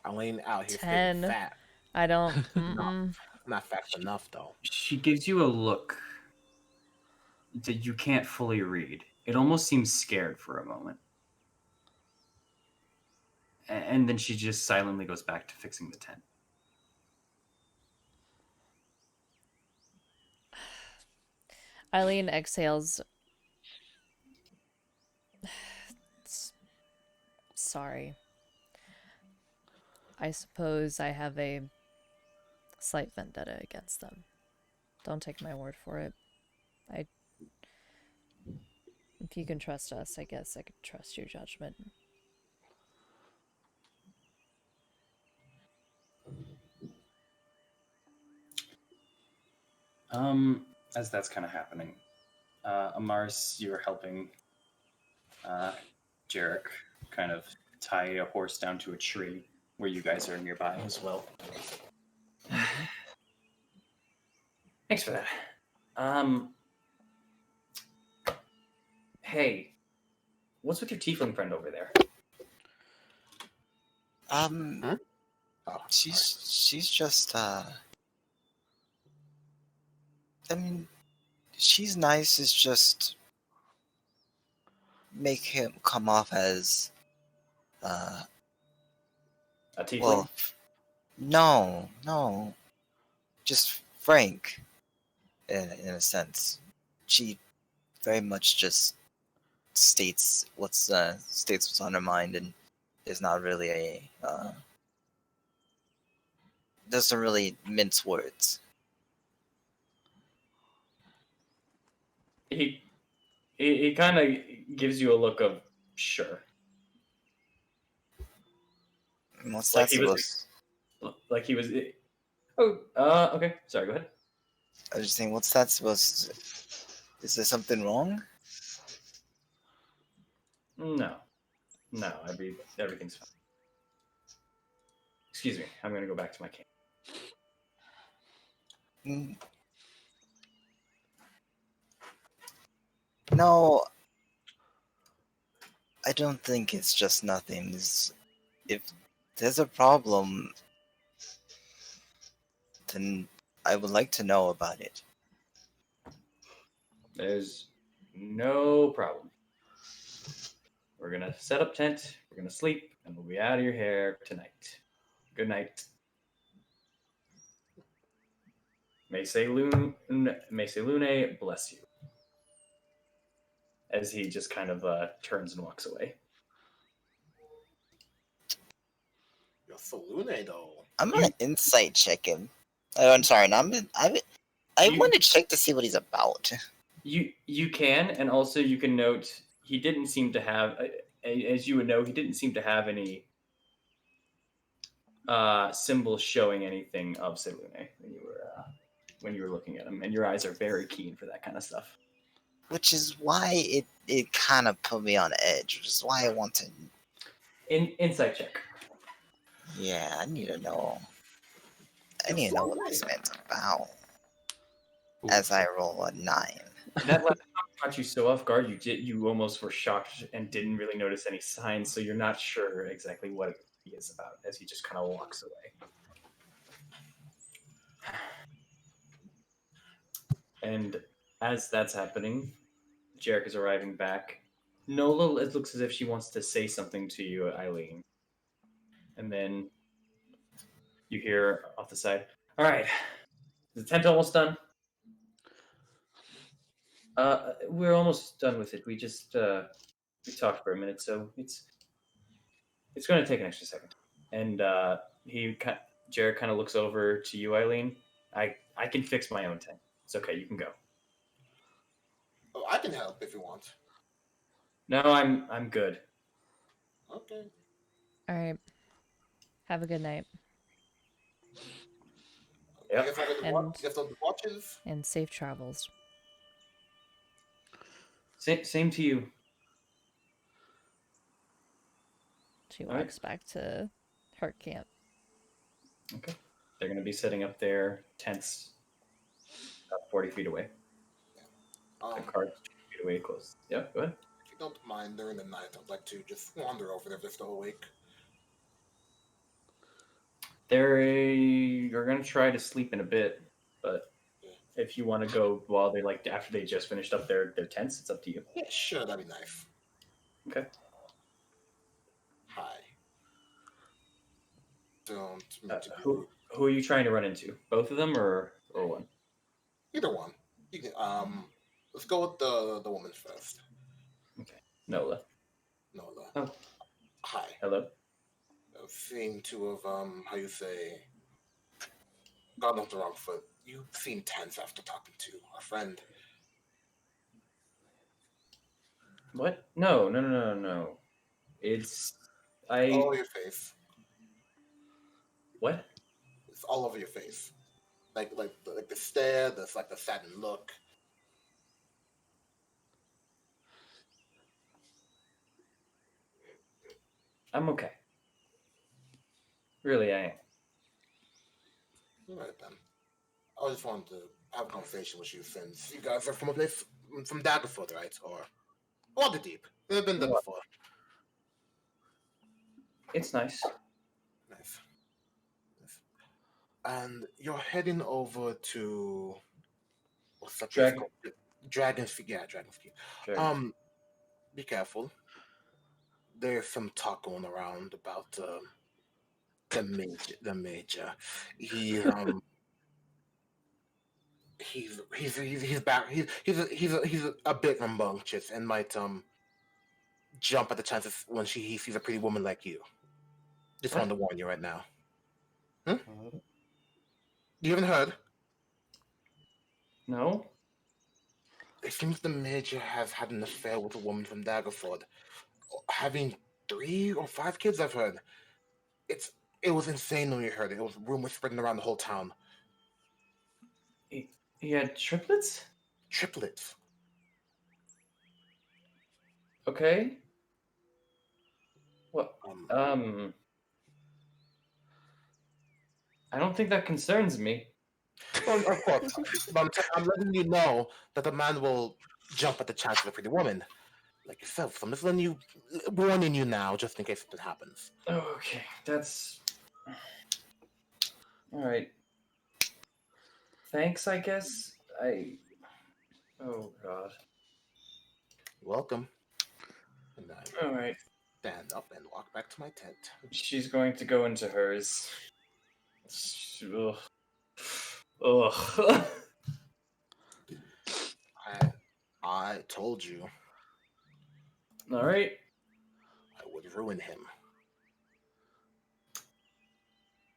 Eileen out here 10. feeling fat. I don't. Mm-mm. Not fast enough though. She gives you a look that you can't fully read. It almost seems scared for a moment. And then she just silently goes back to fixing the tent. Eileen exhales. Sorry. I suppose I have a slight vendetta against them. Don't take my word for it. If you can trust us, I guess I could trust your judgment. As that's kind of happening, Amaris, you're helping Jarek kind of tie a horse down to a tree where you guys are nearby as well. Thanks for that. Hey, what's with your tiefling friend over there? Oh, She's just I mean, she's nice. It's just make him come off as A tiefling? well, no, just frank in a sense. She very much just states what's on her mind and is not really a doesn't really mince words. He kind of gives you a look of sure. What's Like that he was- supposed? Like he was. Okay. Sorry. Go ahead. I was just saying, what's that supposed? Is there something wrong? No, everything's fine. Excuse me. I'm gonna go back to my camp. Mm. No, I don't think it's just nothing. If there's a problem, then I would like to know about it. There's no problem. We're gonna set up tent. We're gonna sleep, and we'll be out of your hair tonight. Good night. Mese Lune, bless you. As he just kind of turns and walks away. you're so Lune though. I'm gonna insight check him. Oh, I'm sorry. No, I You- want to check to see what he's about. You can, and also you can note he didn't seem to have, as you would know, he didn't seem to have any symbols showing anything of Selune when you were when you're looking at him, and your eyes are very keen for that kind of stuff. Which is why it kind of put me on edge, which is why I want to. Insight check. Yeah, I need to know. I need to know what this man's about. As I roll a 9. That last time caught you so off guard, you almost were shocked and didn't really notice any signs, so you're not sure exactly what he is about as he just kind of walks away. And as that's happening, Jarek is arriving back. Nola, it looks as if she wants to say something to you, Eileen. And then you hear off the side, all right, is the tent almost done? We're almost done with it. We just we talked for a minute, so it's going to take an extra second. And Jared kind of looks over to you, Eileen. I can fix my own tent. It's okay. You can go. Oh, I can help if you want. No, I'm good. Okay. All right. Have a good night. Yep. You have the watches. And safe travels. Same to you. She All right. walks back to her camp. Okay. They're going to be setting up their tents about 40 feet away. The cart's 20 feet away close. Yeah, go ahead. If you don't mind, during the night, I'd like to just wander over there just the whole week. You're going to try to sleep in a bit, but if you want to go while they after they just finished up their tents, it's up to you. Yeah, sure, that'd be nice. Okay. Hi. Don't mean to be Who are you trying to run into? Both of them or one? Either one. You can, let's go with the woman first. Okay. Nola. Nola. Oh. Hi. Hello. I've seen two of how you say, God knows the wrong foot. You seem tense after talking to a friend. What? No. It's All over your face. What? It's all over your face. Like the stare, the saddened look. I'm okay. Really, I am. All right then. I just wanted to have a conversation with you since you guys are from a place from Daggerfoot, right? Or Waterdeep. They've been there before. It's nice. Nice. And you're heading over to what's that place called? Dragon's Feet. Yeah, Dragon's Feet. Dragon. Be careful. There's some talk going around about the major. He's he's a bit rambunctious and might jump at the chances when he sees a pretty woman like you. Just wanted to warn you right now. You haven't heard? No. It seems the major has had an affair with a woman from Daggerford, having 3 or 5 kids. I've heard. It was insane when we heard it. It was rumors spreading around the whole town. He had triplets? Triplets. Okay. What? I don't think that concerns me. Well, of course. But I'm letting you know that the man will jump at the chance of a pretty woman like yourself. So I'm just warning you now, just in case something happens. Okay, that's all right. Thanks, I guess. Oh God. You're welcome. And I All right. stand up and walk back to my tent. She's going to go into hers. Ugh. I told you All right. I would ruin him.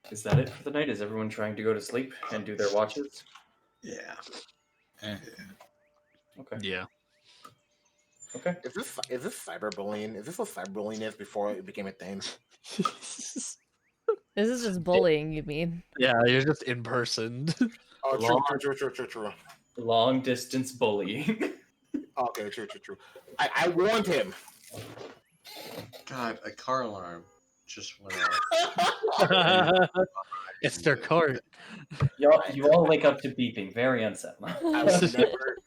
Is that it for the night? Is everyone trying to go to sleep and do their watches? Yeah. Okay. Yeah. Okay. Is this cyberbullying? Is this what cyberbullying is before it became a thing? This is just bullying, you mean? Yeah, you're just in person. Oh, Long- true. Long distance bullying. Okay, true. I warned him. God, a car alarm just went off. It's their cart. You all wake up to beeping. Very unsettling.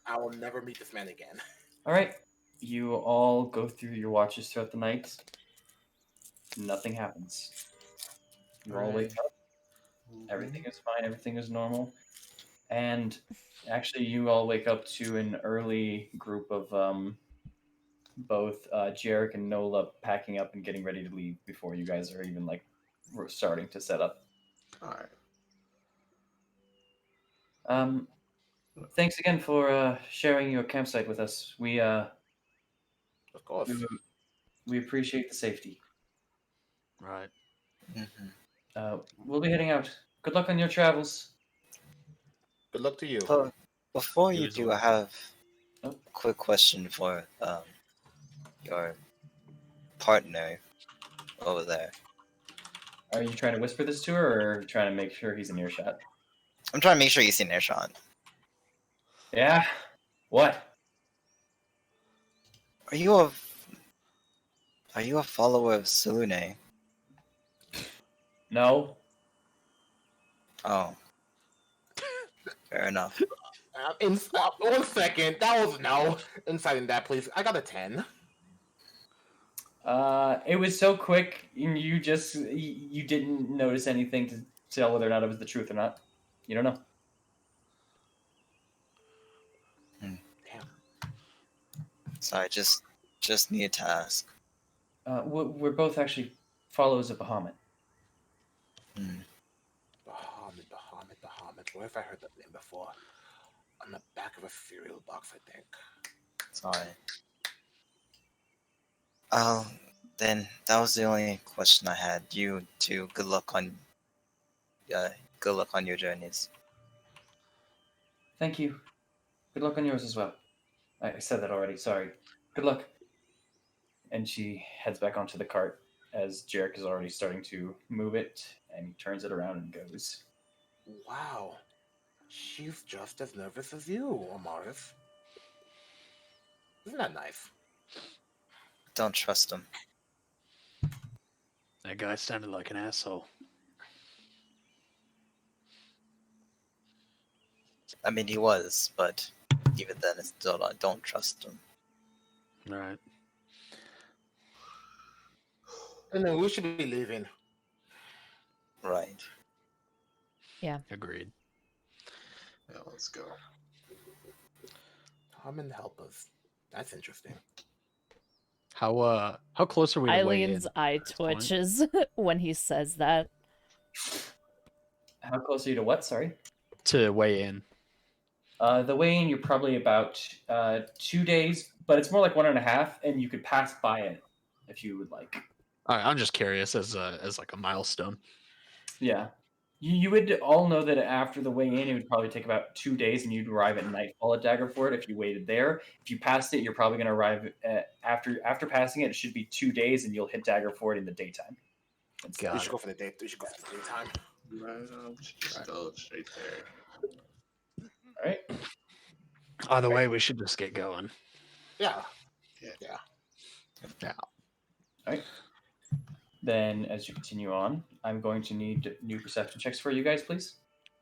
I will never meet this man again. All right. You all go through your watches throughout the night. Nothing happens. You all wake up. Everything is fine. Everything is normal. And actually, you all wake up to an early group of both Jarek and Nola packing up and getting ready to leave before you guys are even like starting to set up. All right. Thanks again for sharing your campsite with us. Of course. We appreciate the safety. Right. We'll be heading out. Good luck on your travels. Good luck to you. But before You you as do, well. I have Oh. a quick question for your partner over there. Are you trying to whisper this to her, or trying to make sure he's in earshot? I'm trying to make sure you see an earshot. Yeah. What? Are you a follower of Sulune? No. Oh. Fair enough. 1 second. That was no. Inside in that, please. I got a 10. It was so quick, you just you didn't notice anything to tell whether or not it was the truth or not. You don't know. Damn. Sorry, just needed to ask. We're both actually followers of Bahamut. Bahamut. Where have I heard that name before? On the back of a cereal box, I think. Sorry. Then that was the only question I had. You two, good luck on your journeys. Thank you. Good luck on yours as well. I said that already. Sorry. Good luck. And she heads back onto the cart as Jarek is already starting to move it, and he turns it around and goes. Wow. She's just as nervous as you, Amaris. Isn't that nice? Don't trust him. That guy sounded like an asshole. I mean, he was, but even then, it's still don't trust him. Right. And then we should be leaving. Right. Agreed. Yeah, let's go. Come and help us. That's interesting. How close are we to weigh in Eileen's eye at this point? twitches when he says that. How close are you to what? Sorry. To weigh in. The weigh-in, you're probably about 2 days, but it's more like 1.5, and you could pass by it if you would like. All right, I'm just curious as like a milestone. Yeah. You would all know that after the weigh-in, it would probably take about 2 days, and you'd arrive at nightfall at Daggerford if you waited there. If you passed it, you're probably going to arrive after passing it. It should be 2 days, and you'll hit Daggerford in the daytime. Got We it. should go for the day. We should go for the daytime. Right, we should just go straight there. All right. Either way, we should just get going. Yeah. Yeah. All right. Then, as you continue on, I'm going to need new perception checks for you guys, please.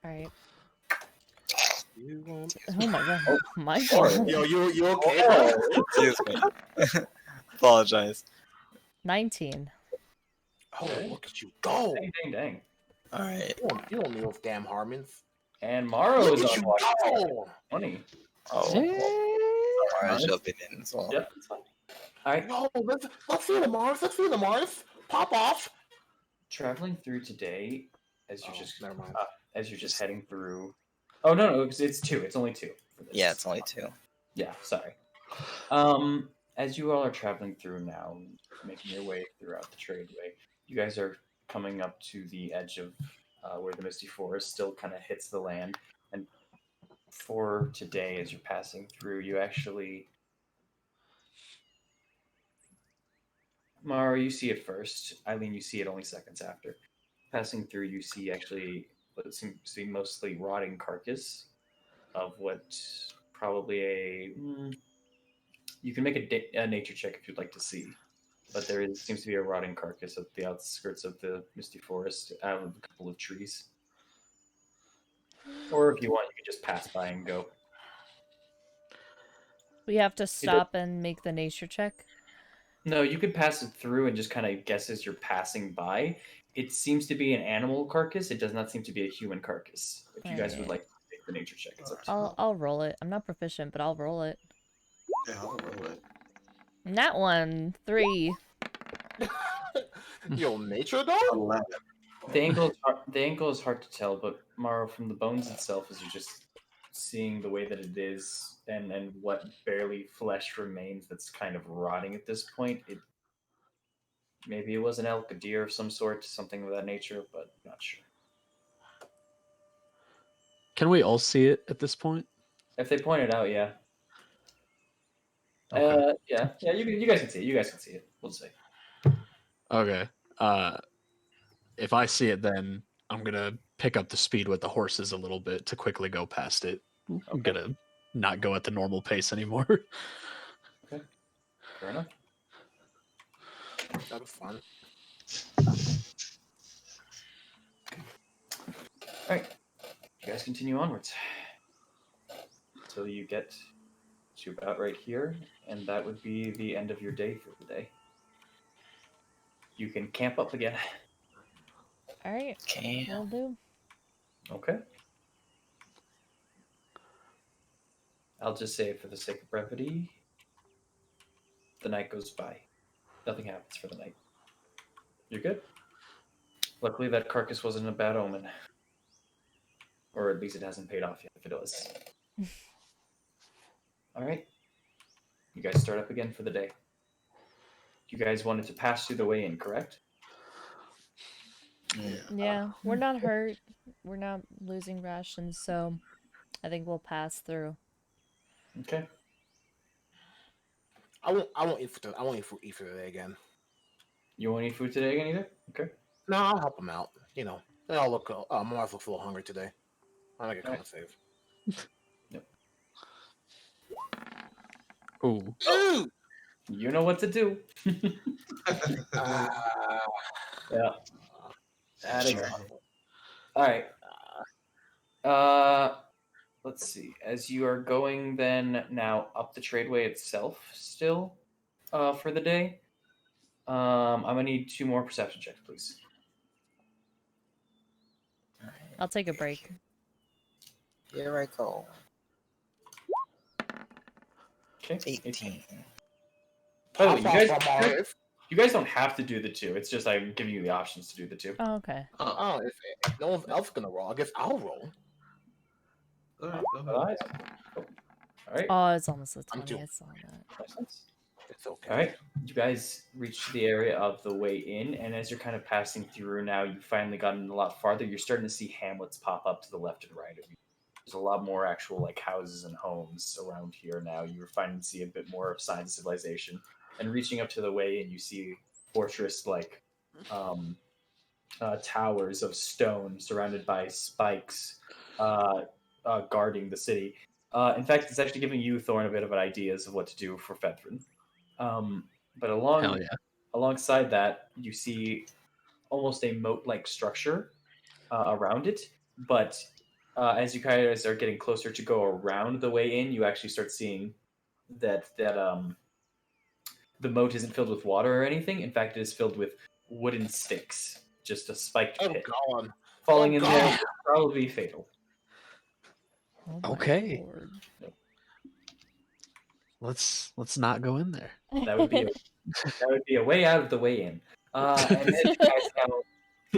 All right. You want... Oh my god. Oh, My sorry. god. Yo, you okay? Bro? Excuse me. Apologize. 19. Oh, look at you go! Dang. All right. You don't need those damn Harmons. And Morrow Look is at on you watch. go! 20. Oh, Mara's Nice. jumping in as well. Yep, that's fine. All right. No, let's see the Mars. Let's see the Mars. Pop off. Traveling through today, as you're Never mind. as you're just heading through. Oh no, it's 2. It's only 2. For this. Yeah, it's only 2. Yeah, sorry. As you all are traveling through now, making your way throughout the tradeway, you guys are coming up to the edge of where the Misty Forest still kind of hits the land. And for today, as you're passing through, you actually, Mara, you see it first. Eileen, you see it only seconds after. Passing through, you see actually what seems to be mostly rotting carcass of what probably you can make a nature check if you'd like to see, but seems to be a rotting carcass at the outskirts of the misty forest out of a couple of trees. Or if you want, you can just pass by and go. We have to stop and make the nature check. No, you could pass it through and just kind of guess as you're passing by. It seems to be an animal carcass. It does not seem to be a human carcass. If you guys would like to make the nature check, it's up to you. I'll roll it. I'm not proficient, but I'll roll it. Yeah, I'll roll it. That one, 3. Yo, nature dog? 11. The angle is hard to tell, but Maro, from the bones itself, as you're just seeing the way that it is and what barely flesh remains that's kind of rotting at this point, maybe it was an elk, a deer of some sort, something of that nature, but not sure. Can we all see it at this point? If they point it out, yeah. Okay. Yeah, you guys can see it. You guys can see it. We'll say. Okay. If I see it, then I'm gonna pick up the speed with the horses a little bit to quickly go past it. I'm gonna not go at the normal pace anymore. Okay. Fair enough. That was fun. All right. You guys continue onwards until you get to about right here, and that would be the end of your day for the day. You can camp up again. All right. Okay. Will do. Okay. I'll just say, for the sake of brevity, the night goes by. Nothing happens for the night. You're good? Luckily, that carcass wasn't a bad omen. Or at least it hasn't paid off yet, if it was. All right. You guys start up again for the day. You guys wanted to pass through the way in, correct? Yeah, we're not hurt. We're not losing rations, so I think we'll pass through. Okay. I won't eat for I won't eat for today again. You won't eat food today again either? Okay. No, I'll help them out. You know, they all look. My wife looks a little hungry today. I'll make a con save. Yep. Ooh. Ooh! You know what to do. Uh, Yeah. That is Sure. awful. All right. Let's see. As you are going then now up the tradeway itself still for the day, I'm going to need 2 more perception checks, please. I'll take a break. Here I go. Okay. 18. Oh, you guys don't have to do the 2. It's just I'm giving you the options to do the 2. Oh, okay. Oh, if no one else gonna roll, I guess I'll roll. All right, go All ahead. right. Oh, it's almost a I'm 20. too- I saw that. It's okay. All right. You guys reach the area of the way in, and as you're kind of passing through now, you've finally gotten a lot farther. You're starting to see hamlets pop up to the left and right of you. There's a lot more actual like houses and homes around here now. You're finally see a bit more of signs of civilization. And reaching up to the way in, you see fortress like towers of stone surrounded by spikes guarding the city. In fact, it's actually giving you, Thorn, a bit of an ideas of what to do for Fethrin. But Hell yeah. alongside that, you see almost a moat-like structure around it. But as you guys are getting closer to go around the way in, you actually start seeing that the moat isn't filled with water or anything. In fact, it is filled with wooden sticks, just a spiked Oh pit. God! Falling in there God. would probably be fatal. Oh my Okay. Lord. Let's not go in there. That would be a way out of the way in. And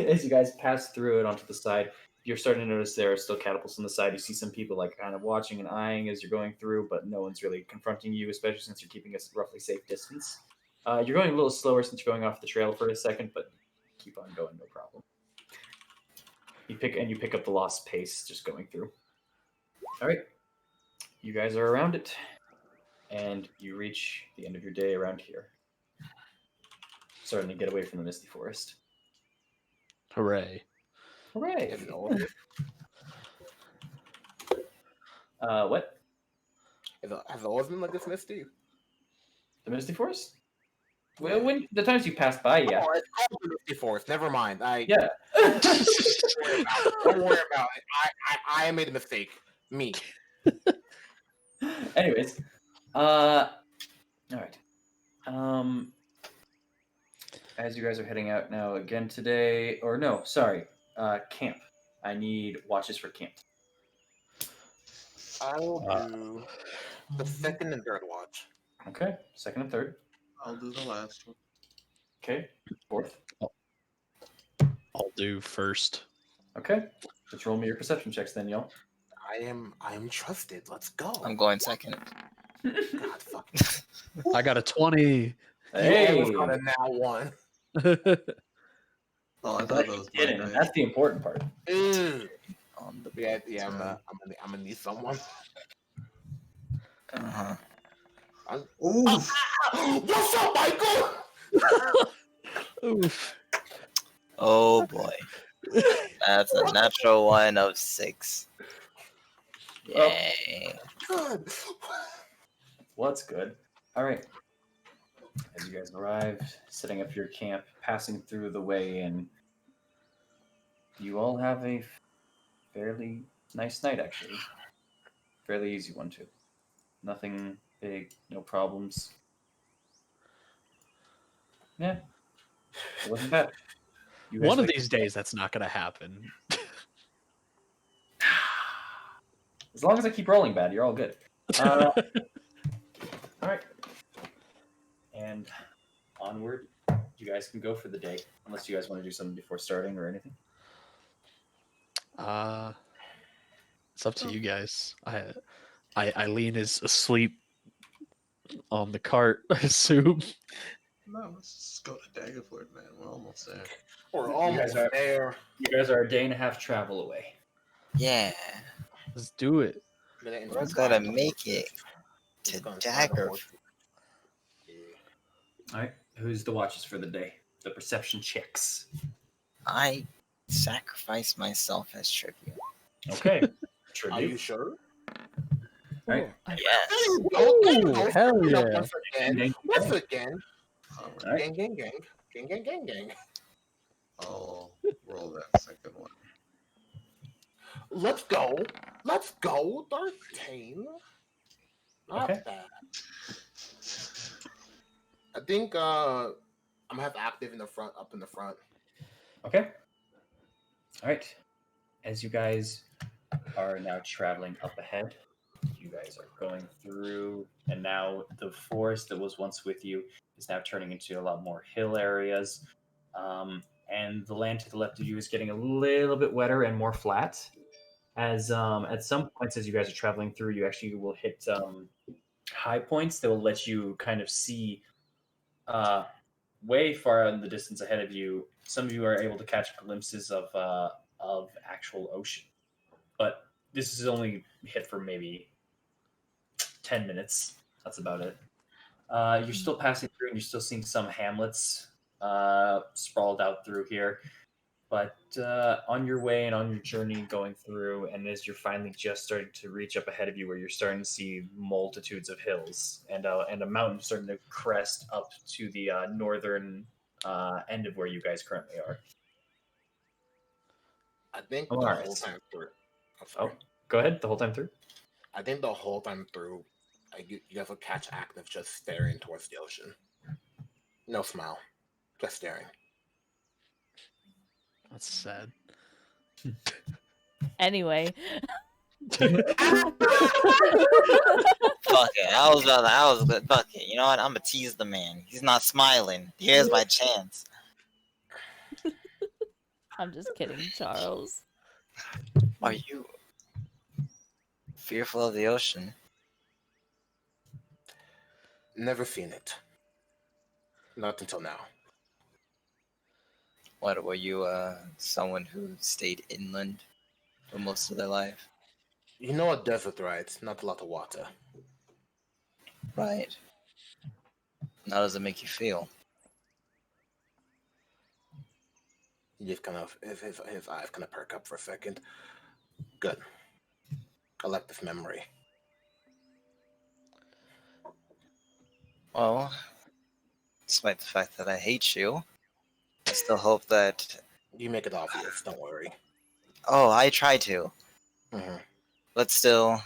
as you guys pass through it onto the side, you're starting to notice there are still catapults on the side. You see some people like kind of watching and eyeing as you're going through, but no one's really confronting you, especially since you're keeping a roughly safe distance. You're going a little slower since you're going off the trail for a second, but keep on going, no problem. You pick up the lost pace just going through. All right, you guys are around it, and you reach the end of your day around here. Starting to get away from the misty forest. Hooray. Hooray! Is it over? What? Has it always been like this, Misty? The Misty Forest? Well, when the times you passed by, yeah. Oh, it's called the Misty Forest. Never mind. Yeah. Don't worry about it. I made a mistake. Me. Anyways, all right. As you guys are heading out now again today, or no, sorry, camp. I need watches for camp. I'll do the second and third watch. Okay, second and third. I'll do the last one. Okay, fourth. I'll do first. Okay, just roll me your perception checks then, y'all. I am trusted. Let's go. I'm going second. God fuck. I got a 20. Hey, You almost got a now one. Oh, I thought but that was you didn't. my That's the important part. On the Yeah. I'm gonna need someone. uh-huh. Oof! What's up, Michael? Oof. Oh boy. That's a natural 1 of 6. Yay. Good. What's good? All right. As you guys arrive, setting up your camp, passing through the way, and you all have a fairly nice night, actually. Fairly easy one, too. Nothing big, no problems. Yeah. It wasn't bad. You guys One of like- these days, that's not going to happen. As long as I keep rolling bad, you're all good. All right. And onward, you guys can go for the day, unless you guys want to do something before starting or anything. It's up to you guys. Eileen is asleep on the cart, I assume. No, let's just go to Daggerford, man. We're almost there. We're almost are- there. You guys are a day and a half travel away. Yeah. Let's do it. We're gonna make it to Dagger. All right. Who's the watches for the day? The perception checks. I sacrifice myself as tribute. Okay. Are you sure? Right. Yes. Oh, hell yeah. Once again. Once again. All All right. Gang, gang, gang. Gang, gang, gang, gang. I'll roll that second one. Let's go. Let's go. 13. Not Okay. bad. I think I'm gonna have active in the front, up in the front. Okay. All right. As you guys are now traveling up ahead, you guys are going through, and now the forest that was once with you is now turning into a lot more hill areas. And the land to the left of you is getting a little bit wetter and more flat. As at some points, as you guys are traveling through, you actually will hit high points that will let you kind of see way far in the distance ahead of you. Some of you are able to catch glimpses of actual ocean, but this is only hit for maybe 10 minutes. That's about it. You're still passing through, and you're still seeing some hamlets sprawled out through here. But on your way and on your journey going through, and as you're finally just starting to reach up ahead of you, where you're starting to see multitudes of hills and a mountain starting to crest up to the northern end of where you guys currently are. I think Oh, the alright. whole time through. I'm Oh, sorry. go ahead. The whole time through. I think the whole time through, you guys will catch active just staring towards the ocean. No smile, just staring. That's sad. Anyway. Fuck it. I was good. Fuck it. You know what? I'm gonna tease the man. He's not smiling. Here's my chance. I'm just kidding, Charles. Are you fearful of the ocean? Never seen it. Not until now. What, were you someone who stayed inland for most of their life? You know a desert, right? Not a lot of water. Right. How does it make you feel? He just kind of his eyes kind of perk up for a second. Good. I like this memory. Well, despite the fact that I hate you, I still hope that. You make it obvious. Don't worry. Oh, I try to, Hmm. but still,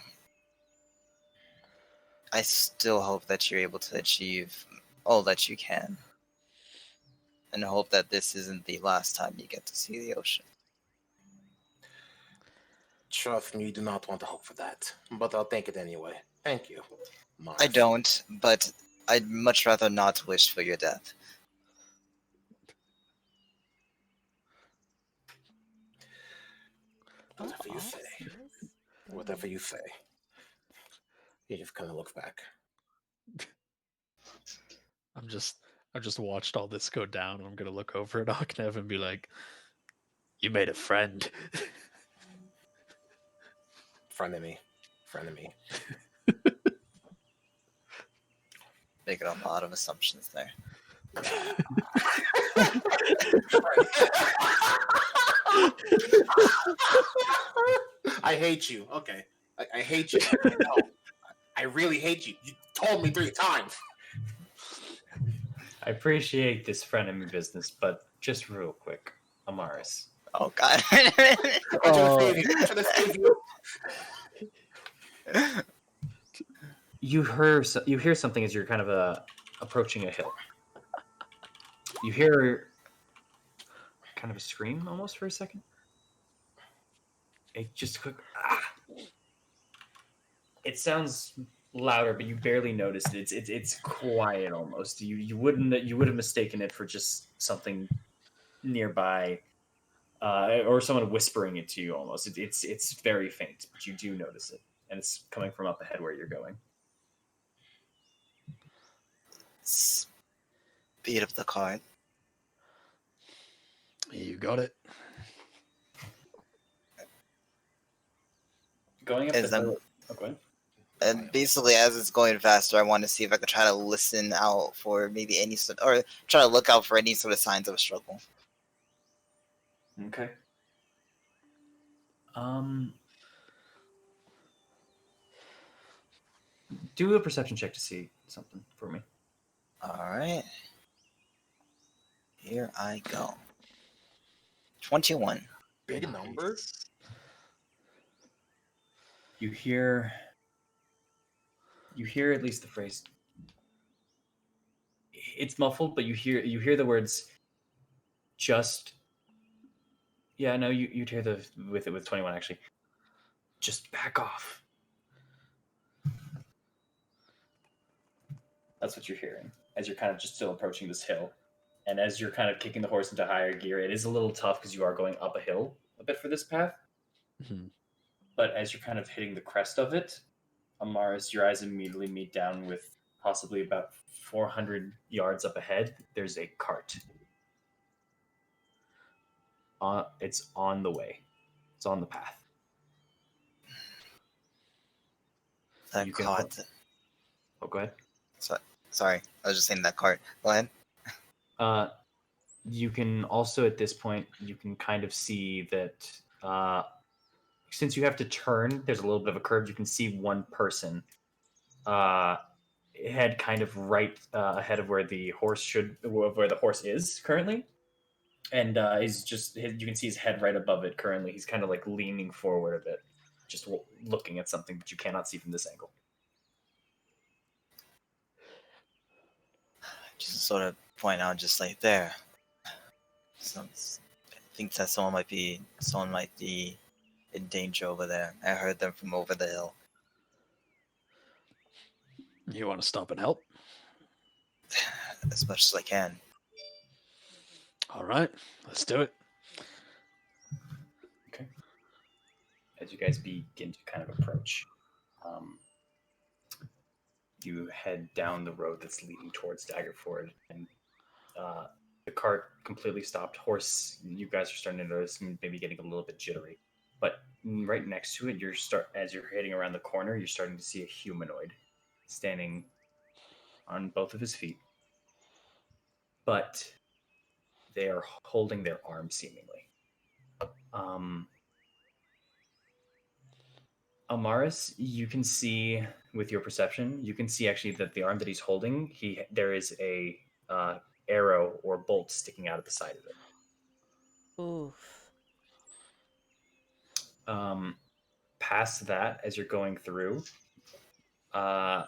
I still hope that you're able to achieve all that you can, and hope that this isn't the last time you get to see the ocean. Trust me, you do not want to hope for that, but I'll take it anyway. Thank you, Mars. I don't, but I'd much rather not wish for your death. Whatever you say. Whatever you say. He just kind of looks back. I've just watched all this go down, and I'm gonna look over at Aknev and be like, "You made a friend." Friend of me. Friend of me. Making a lot of assumptions there. I hate you. Okay. I hate you. I know. I really hate you. You told me 3 times. I appreciate this frenemy business, but just real quick, Amaris. Oh God. I should have saved you. You hear something as you're kind of approaching a hill. You hear kind of a scream almost for a second. Just a quick. Ah! It sounds louder, but you barely notice it. It's quiet almost. You would have mistaken it for just something nearby, or someone whispering it to you. Almost. It's very faint, but you do notice it, and it's coming from up ahead where you're going. Speed of the card. You got it. Going up As the I'm- hill. Oh, go ahead. And basically, as it's going faster, I want to see if I could try to listen out for maybe any sort, or try to look out for any sort of signs of a struggle. Okay. Do a perception check to see something for me. All right. Here I go. 21. Big number. You hear at least the phrase. It's muffled, but you hear the words. Just. Yeah, no, you'd hear with 21 actually. Just back off. That's what you're hearing as you're kind of just still approaching this hill, and as you're kind of kicking the horse into higher gear. It is a little tough because you are going up a hill a bit for this path. Mhm. But as you're kind of hitting the crest of it, Amaris, your eyes immediately meet down with possibly about 400 yards up ahead. There's a cart. It's on the way. It's on the path. That You can- cart. Oh, go ahead. Sorry, I was just saying that cart. Go ahead. You can also, at this point, you can kind of see that since you have to turn, there's a little bit of a curve. You can see one person head kind of right ahead of where the horse is currently, and you can see his head right above it currently. He's kind of like leaning forward a bit, just looking at something that you cannot see from this angle. Just sort of point out, just like there. I think that someone might be in danger over there. I heard them from over the hill. You want to stop and help? As much as I can. All right, let's do it. Okay. As you guys begin to kind of approach, you head down the road that's leading towards Daggerford, and the cart completely stopped. Horse, you guys are starting to notice maybe getting a little bit jittery. But right next to it, as you're heading around the corner, you're starting to see a humanoid standing on both of his feet. But they are holding their arms seemingly. Amaris, you can see with your perception, you can see actually that the arm that he's holding, there is a arrow or bolt sticking out of the side of it. Oof. Past that, as you're going through, as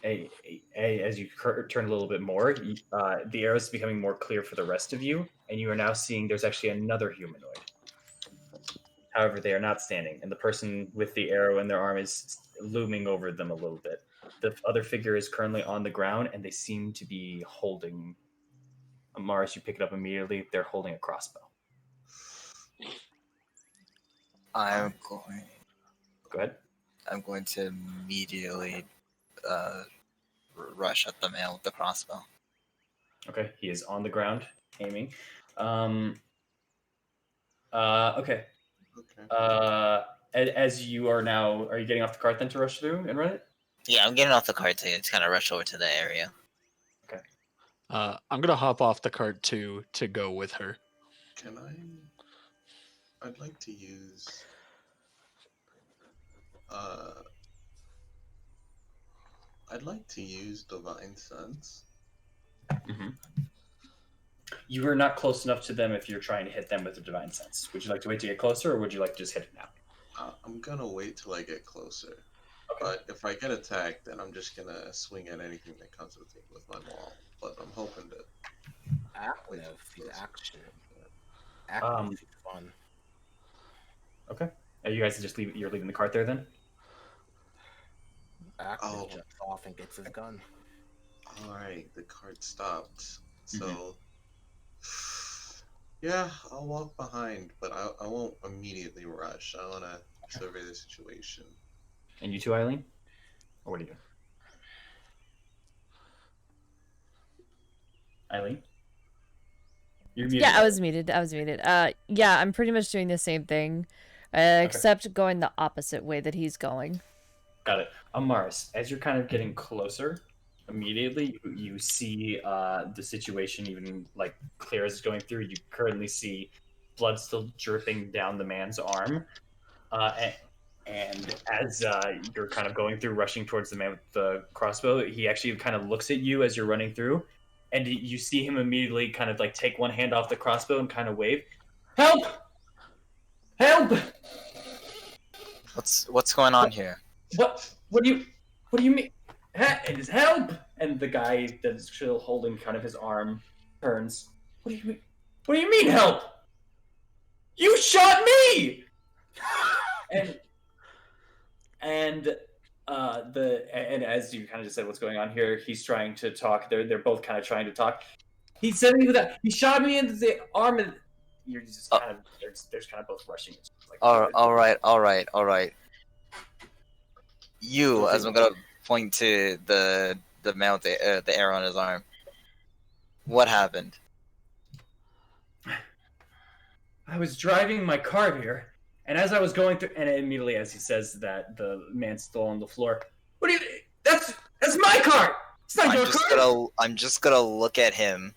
you turn a little bit more, the arrow is becoming more clear for the rest of you, and you are now seeing there's actually another humanoid. However, they are not standing, and the person with the arrow in their arm is looming over them a little bit. The other figure is currently on the ground, and they seem to be holding. Amaris, you pick it up immediately. They're holding a crossbow. I'm going. Go ahead. I'm going to immediately rush at the man with the crossbow. Okay, he is on the ground, aiming. Okay. As you are now, are you getting off the cart then to rush through and run it? Yeah, I'm getting off the cart to kind of rush over to the area. Okay. I'm gonna hop off the cart to go with her. Can I? I'd like to use. I'd like to use Divine Sense. Mm-hmm. You are not close enough to them if you're trying to hit them with a Divine Sense. Would you like to wait to get closer, or would you like to just hit it now? I'm gonna wait till I get closer. Okay. But if I get attacked, then I'm just gonna swing at anything that comes with me with my maul. But I'm hoping to. Active action. Active is fun. Okay. You guys just you're leaving the cart there then? Active jumps off and gets his gun. Alright, the cart stopped. So. Yeah, I'll walk behind, but I won't immediately rush. I want to survey the situation. And you too, Eileen? Or what are you doing? Eileen? You're muted. Yeah, I was muted. Yeah, I'm pretty much doing the same thing, except going the opposite way that he's going. Got it. Amaris, as you're kind of getting closer, immediately you see the situation even like clear as it's going through. You currently see blood still dripping down the man's arm, and as you're kind of going through, rushing towards the man with the crossbow, he actually kind of looks at you as you're running through, and you see him immediately kind of like take one hand off the crossbow and kind of wave, "Help! Help!" What's going on here? What do you mean? It is help! And the guy that's still holding kind of his arm turns. What do you mean help? You shot me! and as you kind of just said what's going on here, he's trying to talk. They're both kind of trying to talk. He said me with that. He shot me in the arm, and you're just kind of there's kind of both rushing. Like, all right. You, as I'm gonna point to the man with the arrow on his arm. What happened? I was driving my car here, and as I was going through, and immediately as he says that, the man's still on the floor. What do you? That's my car. It's not your car. I'm just gonna look at him.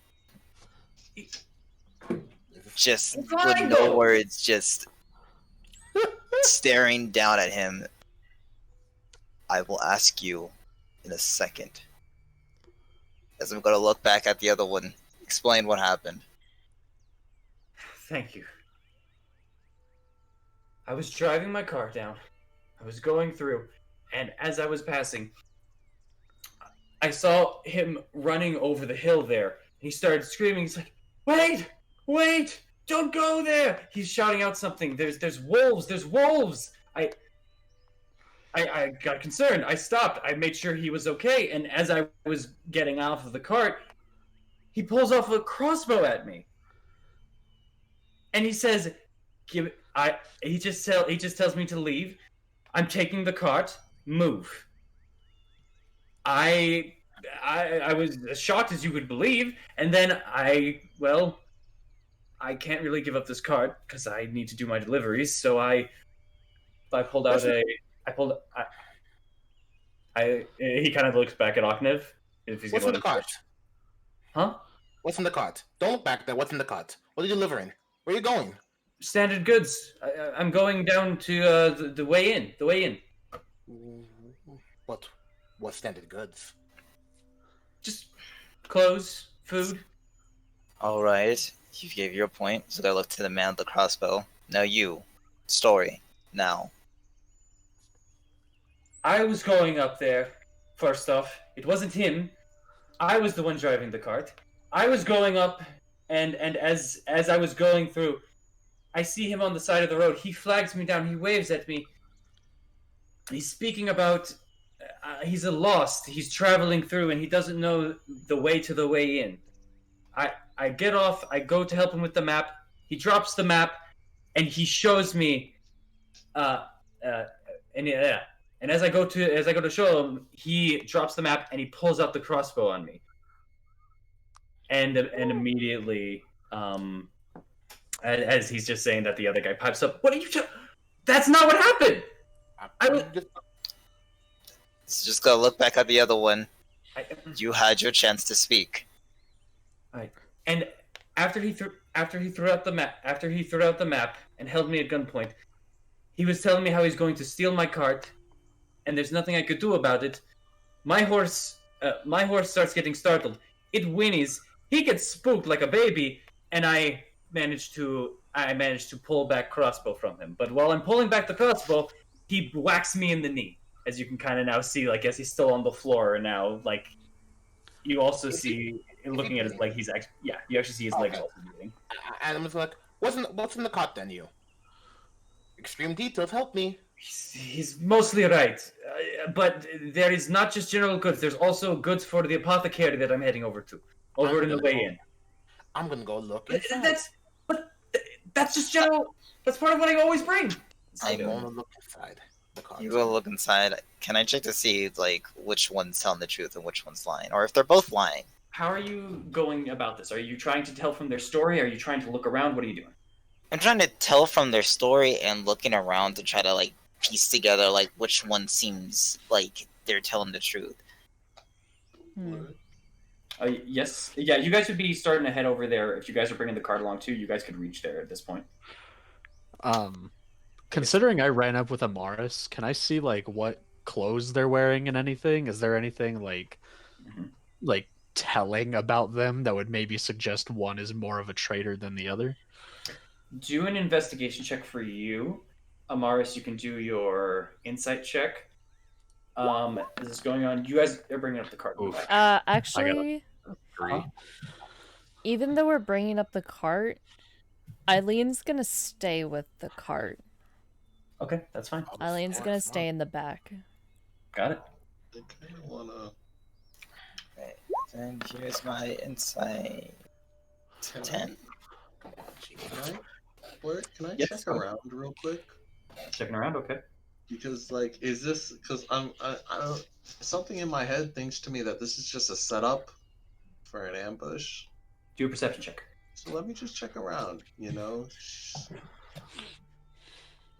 Just with no words, just staring down at him. I will ask you in a second. As I'm gonna look back at the other one, explain what happened. Thank you. I was driving my car down. I was going through, and as I was passing, I saw him running over the hill there. He started screaming. He's like, "Wait! Don't go there!" He's shouting out something. There's wolves! There's wolves! I got concerned. I stopped. I made sure he was okay. And as I was getting off of the cart, he pulls off a crossbow at me. And he says, he just tells me to leave. I'm taking the cart. Move. I was as shocked as you would believe. And then I can't really give up this cart because I need to do my deliveries. So I pulled out he kind of looks back at Oknev. If he's What's gonna with the cart? Huh? What's in the cart? Don't look back there. What's in the cart? What are you delivering? Where are you going? Standard goods. I'm going down to the way in. The way in. What standard goods? Just clothes, food. All right, you gave your point, so I look to the man with the crossbow. Now you, story. Now, I was going up there. First off, it wasn't him. I was the one driving the cart. I was going up, and as I was going through, I see him on the side of the road. He flags me down. He waves at me. He's speaking about he's a lost. He's traveling through, and he doesn't know the way to the way in. I get off. I go to help him with the map. He drops the map, and he shows me. And as I go to show him, he drops the map and he pulls out the crossbow on me. And immediately, as he's just saying that, the other guy pipes up, "What are you? That's not what happened." just gotta look back at the other one. You had your chance to speak. And after he threw out the map and held me at gunpoint, he was telling me how he's going to steal my cart, and there's nothing I could do about it. My horse starts getting startled. It whinnies. He gets spooked like a baby, and I managed to pull back crossbow from him. But while I'm pulling back the crossbow, he whacks me in the knee. As you can kind of now see, like, as he's still on the floor now, like, you also see, looking at it, like, you actually see his legs also moving. And I'm just like, what's in the cart then, you? Extreme details, help me. He's mostly right, but there is not just general goods. There's also goods for the apothecary that I'm heading over to, in the way in. I'm gonna go look. That's just general. That's part of what I always bring. I'm gonna look inside the cart. You go look inside. Can I check to see like which one's telling the truth and which one's lying, or if they're both lying? How are you going about this? Are you trying to tell from their story? Are you trying to look around? What are you doing? I'm trying to tell from their story and looking around to try to like piece together like which one seems like they're telling the truth. Yes. Yeah, you guys would be starting to head over there. If you guys are bringing the cart along too, you guys could reach there at this point. Considering I ran up with Amaris, can I see like what clothes they're wearing and anything? Is there anything like like telling about them that would maybe suggest one is more of a traitor than the other? Do an investigation check for you. Amaris, you can do your insight check. Is this going on? You guys are bringing up the cart. Actually, even though we're bringing up the cart, Eileen's gonna stay with the cart. Okay, that's fine. Eileen's gonna stay in the back. Got it. I kind of wanna. Right. And here's my insight. 10. Can I Yes, check go. around real quick? Checking around, okay. Because like, is this? Because I don't. Something in my head thinks to me that this is just a setup for an ambush. Do a perception check. So let me just check around. You know.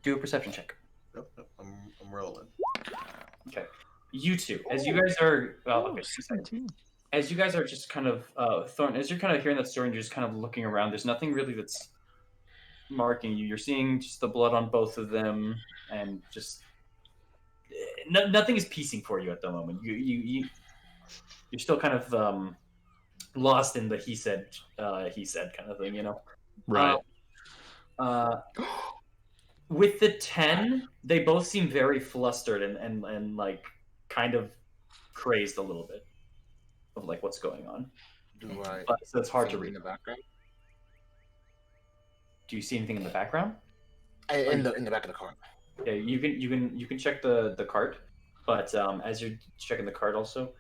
Do a perception check. Yep, I'm rolling. Okay. You two, as you guys are, as you guys are just kind of as you're kind of hearing that story and you're just kind of looking around, there's nothing really that's marking you. You're seeing just the blood on both of them, and just nothing is piecing for you at the moment. You're still kind of lost in the he said kind of thing, you know. Right. With the 10, they both seem very flustered and like kind of crazed a little bit of like what's going on. But so it's hard to read. In the background. Do you see anything in the background? In the back of the car. Yeah, you can check the cart, but as you're checking the cart also,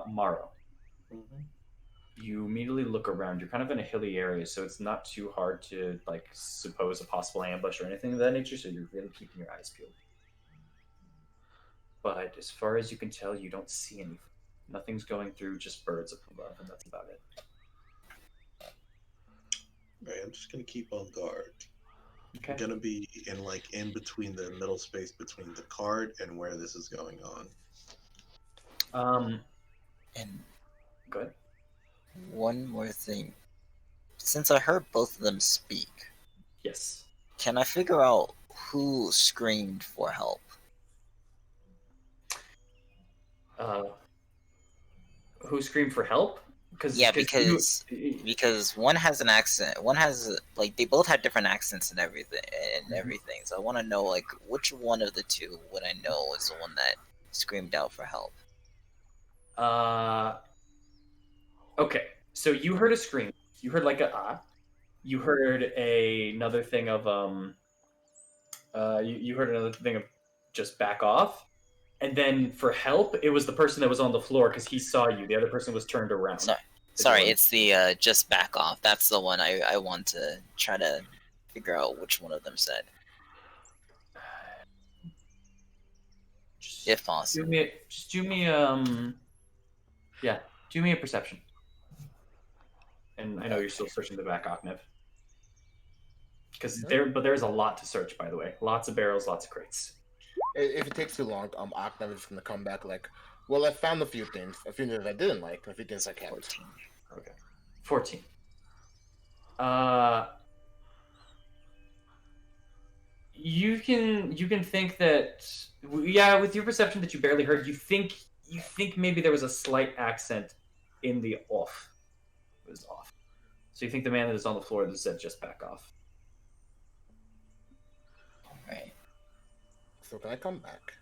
Morrow. You immediately look around. You're kind of in a hilly area, so it's not too hard to like suppose a possible ambush or anything of that nature. So you're really keeping your eyes peeled. But as far as you can tell, you don't see anything. Nothing's going through, just birds up above, and that's about it. Right, I'm just gonna keep on guard. Okay. I'm gonna be in between the middle space between the card and where this is going on. And Go ahead. One more thing. Since I heard both of them speak, Yes. can I figure out who screamed for help? Who screamed for help? Yeah, because one has an accent. One has like they both had different accents and everything. So I want to know like which one of the two would I know was the one that screamed out for help. Okay. So you heard a scream. You heard like a ah. You heard another thing of you heard another thing of just back off. And then for help, it was the person that was on the floor because he saw you. The other person was turned around. Sorry, it's the just back off. That's the one I want to try to figure out which one of them said. If possible. Do me a perception. And I know you're still searching the back off, Nev. Because there's a lot to search, by the way. Lots of barrels, lots of crates. If it takes too long, Aknev is gonna come back like, well, I found a few things I didn't like, a few things I kept. 14. Okay. 14. You can think that with your perception that you barely heard, you think maybe there was a slight accent in the off. It was off. So you think the man that is on the floor that said just back off. Right. So can I come back?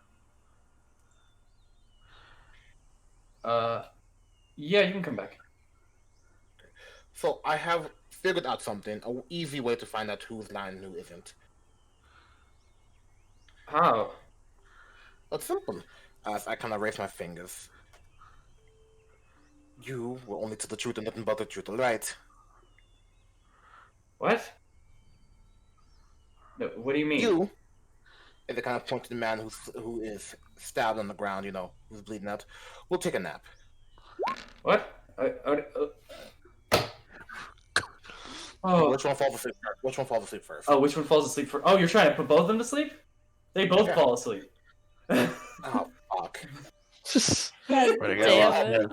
Yeah, you can come back. So I have figured out something, an easy way to find out who's lying and who isn't. How? It's simple. As I kind of raise my fingers. You will only tell the truth and nothing but the truth, alright? What? No, what do you mean? You, if they kind of point to the man who is stabbed on the ground, who's bleeding out, we'll take a nap. What? Oh. Which one falls asleep first? Which one falls asleep first? Oh, which one falls asleep first? Oh, you're trying to put both of them to sleep? They both fall asleep. Oh, fuck. God damn it.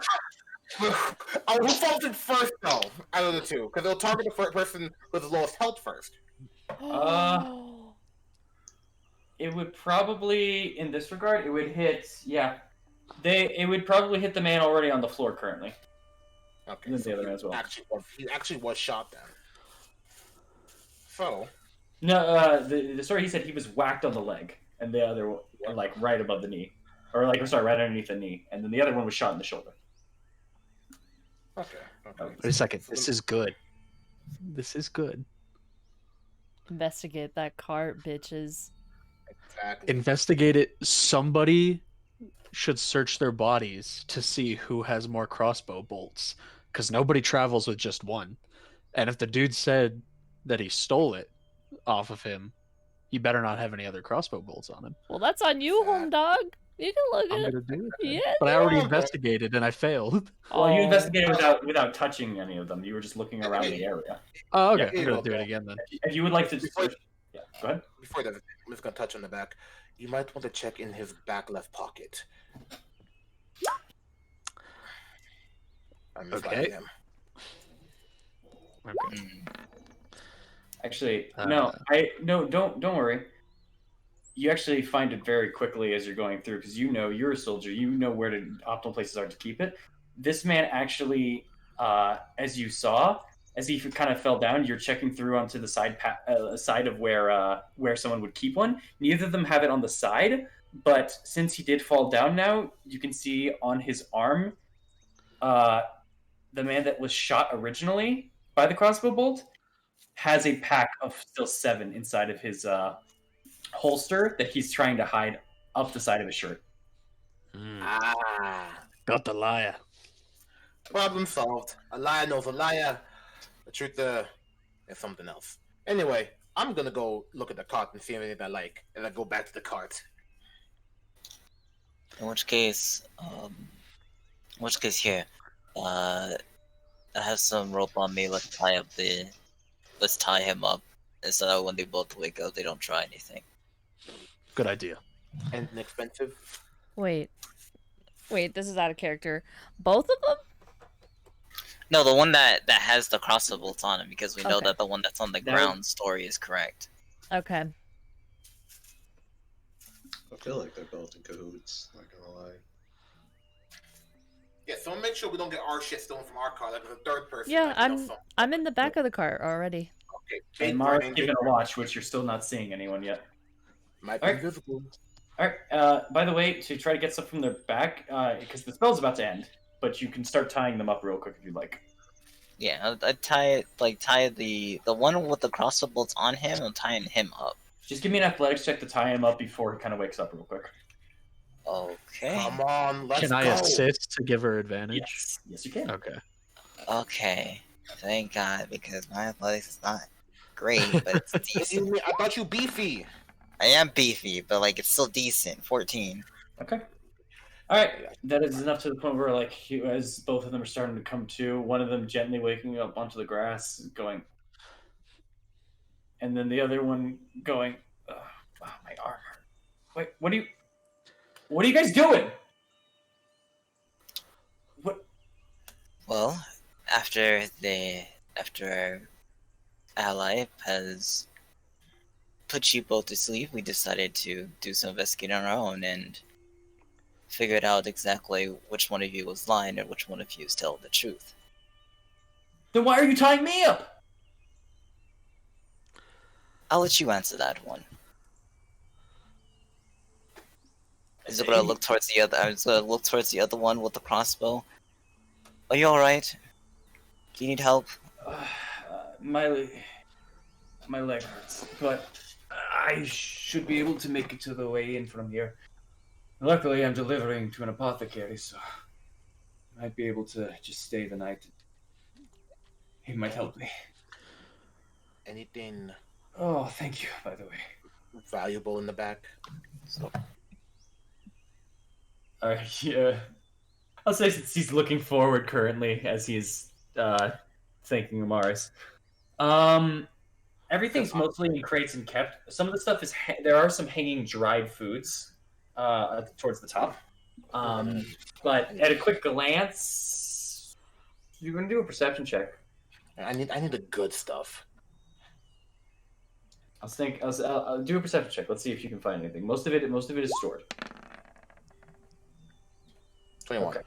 Oh, who falls asleep first, though, out of the two? Because they'll target the first person with the lowest health first. It would probably, in this regard, it would hit, it would probably hit the man already on the floor currently. Okay, And then so the other man as well. He actually was shot then. So... No, the story he said he was whacked on the leg, and the other one, like, right above the knee. Or, like, sorry, right underneath the knee. And then the other one was shot in the shoulder. Okay. Wait a second. This is good. This is good. Investigate that cart, bitches. Exactly. Investigate it. Somebody should search their bodies to see who has more crossbow bolts, because nobody travels with just one. And if the dude said that he stole it off of him, he better not have any other crossbow bolts on him. Well, that's on you, home dog. You can look I'm at gonna do it. Yeah. But I already investigated and I failed. Well, you investigated without touching any of them. You were just looking around the area. Oh, okay. Yeah, I'm gonna do it again then. If you would like to... go ahead. Before that, I'm just gonna touch on the back. You might want to check in his back left pocket. Okay. Him. Okay. Actually, don't worry. You actually find it very quickly as you're going through, because you're a soldier. You know where the optimal places are to keep it. This man actually, as you saw, as he kind of fell down, you're checking through onto the side of where someone would keep one. Neither of them have it on the side, but since he did fall down now, you can see on his arm, the man that was shot originally by the crossbow bolt has a pack of still 7 inside of his holster that he's trying to hide up the side of his shirt. Got the liar. Problem solved. A liar knows a liar. The truth is something else. Anyway, I'm gonna go look at the cart and see anything I like, and then go back to the cart. In which case here, I have some rope on me. Let's tie him up, and so that when they both wake up, they don't try anything. Good idea. And inexpensive. Wait, this is out of character. Both of them? No, the one that has the crossbow bolts on it, because we know Okay. that the one that's on the That- ground story is correct. Okay. I feel like they're both in cahoots. Not gonna lie. Yeah, so make sure we don't get our shit stolen from our car. Like, there's a third person. Yeah, like, you know, I'm in the back of the cart already. Okay, And big Mara's brain, giving a watch, which you're still not seeing anyone yet. might be Alright. invisible. All right. By the way, to try to get stuff from their back, because the spell's about to end, but you can start tying them up real quick if you'd like. Yeah, I'd tie the one with the crossbow bolts on him. I'm tying him up. Just give me an athletics check to tie him up before he kind of wakes up real quick. Okay. Come on, let's Can I go. assist to give her advantage? Yes, you can. Okay. Okay. Thank God, because my athletics is not great, but it's What do you decent. mean? I thought you beefy. I am beefy, but like it's still decent. 14. Okay. All right. That is enough to the point where, like, as both of them are starting to come to, one of them gently waking up onto the grass, going, and then the other one going, oh, my arm hurt. Wait, what are you guys doing? What? Well, after our ally has put you both to sleep, we decided to do some investigating on our own and figured out exactly which one of you was lying and which one of you is telling the truth. Then why are you tying me up? I'll let you answer that one. I'm just gonna look towards the other. I'm just gonna look towards the other one with the crossbow. Are you all right? Do you need help? My leg hurts, but I should be able to make it to the way in from here. Luckily, I'm delivering to an apothecary, so I might be able to just stay the night. He might help me. Anything Oh, thank you, by the way. valuable in the back? Yeah. I'll say since he's looking forward currently as he's thanking Amaris. Everything's mostly in crates and kept. Some of the stuff is there are some hanging dried foods towards the top. But at a quick glance, you're gonna do a perception check. I need the good stuff. I'll do a perception check. Let's see if you can find anything. Most of it is stored. 21. Okay.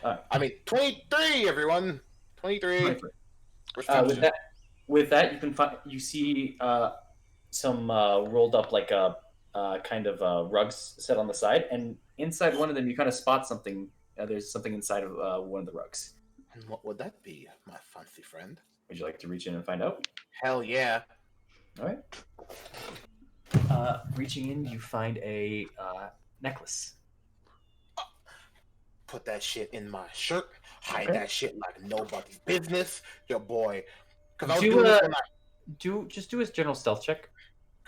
Alright. I mean, 23, everyone. 23. With that, you see some rolled up like a kind of rugs set on the side, and inside one of them you kind of spot something. There's something inside of one of the rugs. And what would that be, my fancy friend? Would you like to reach in and find out? Hell yeah. All right. Reaching in, you find a necklace. Put that shit in my shirt. Hide Okay. that shit like nobody's business. Your boy. Because I was Do doing this when do a general stealth check.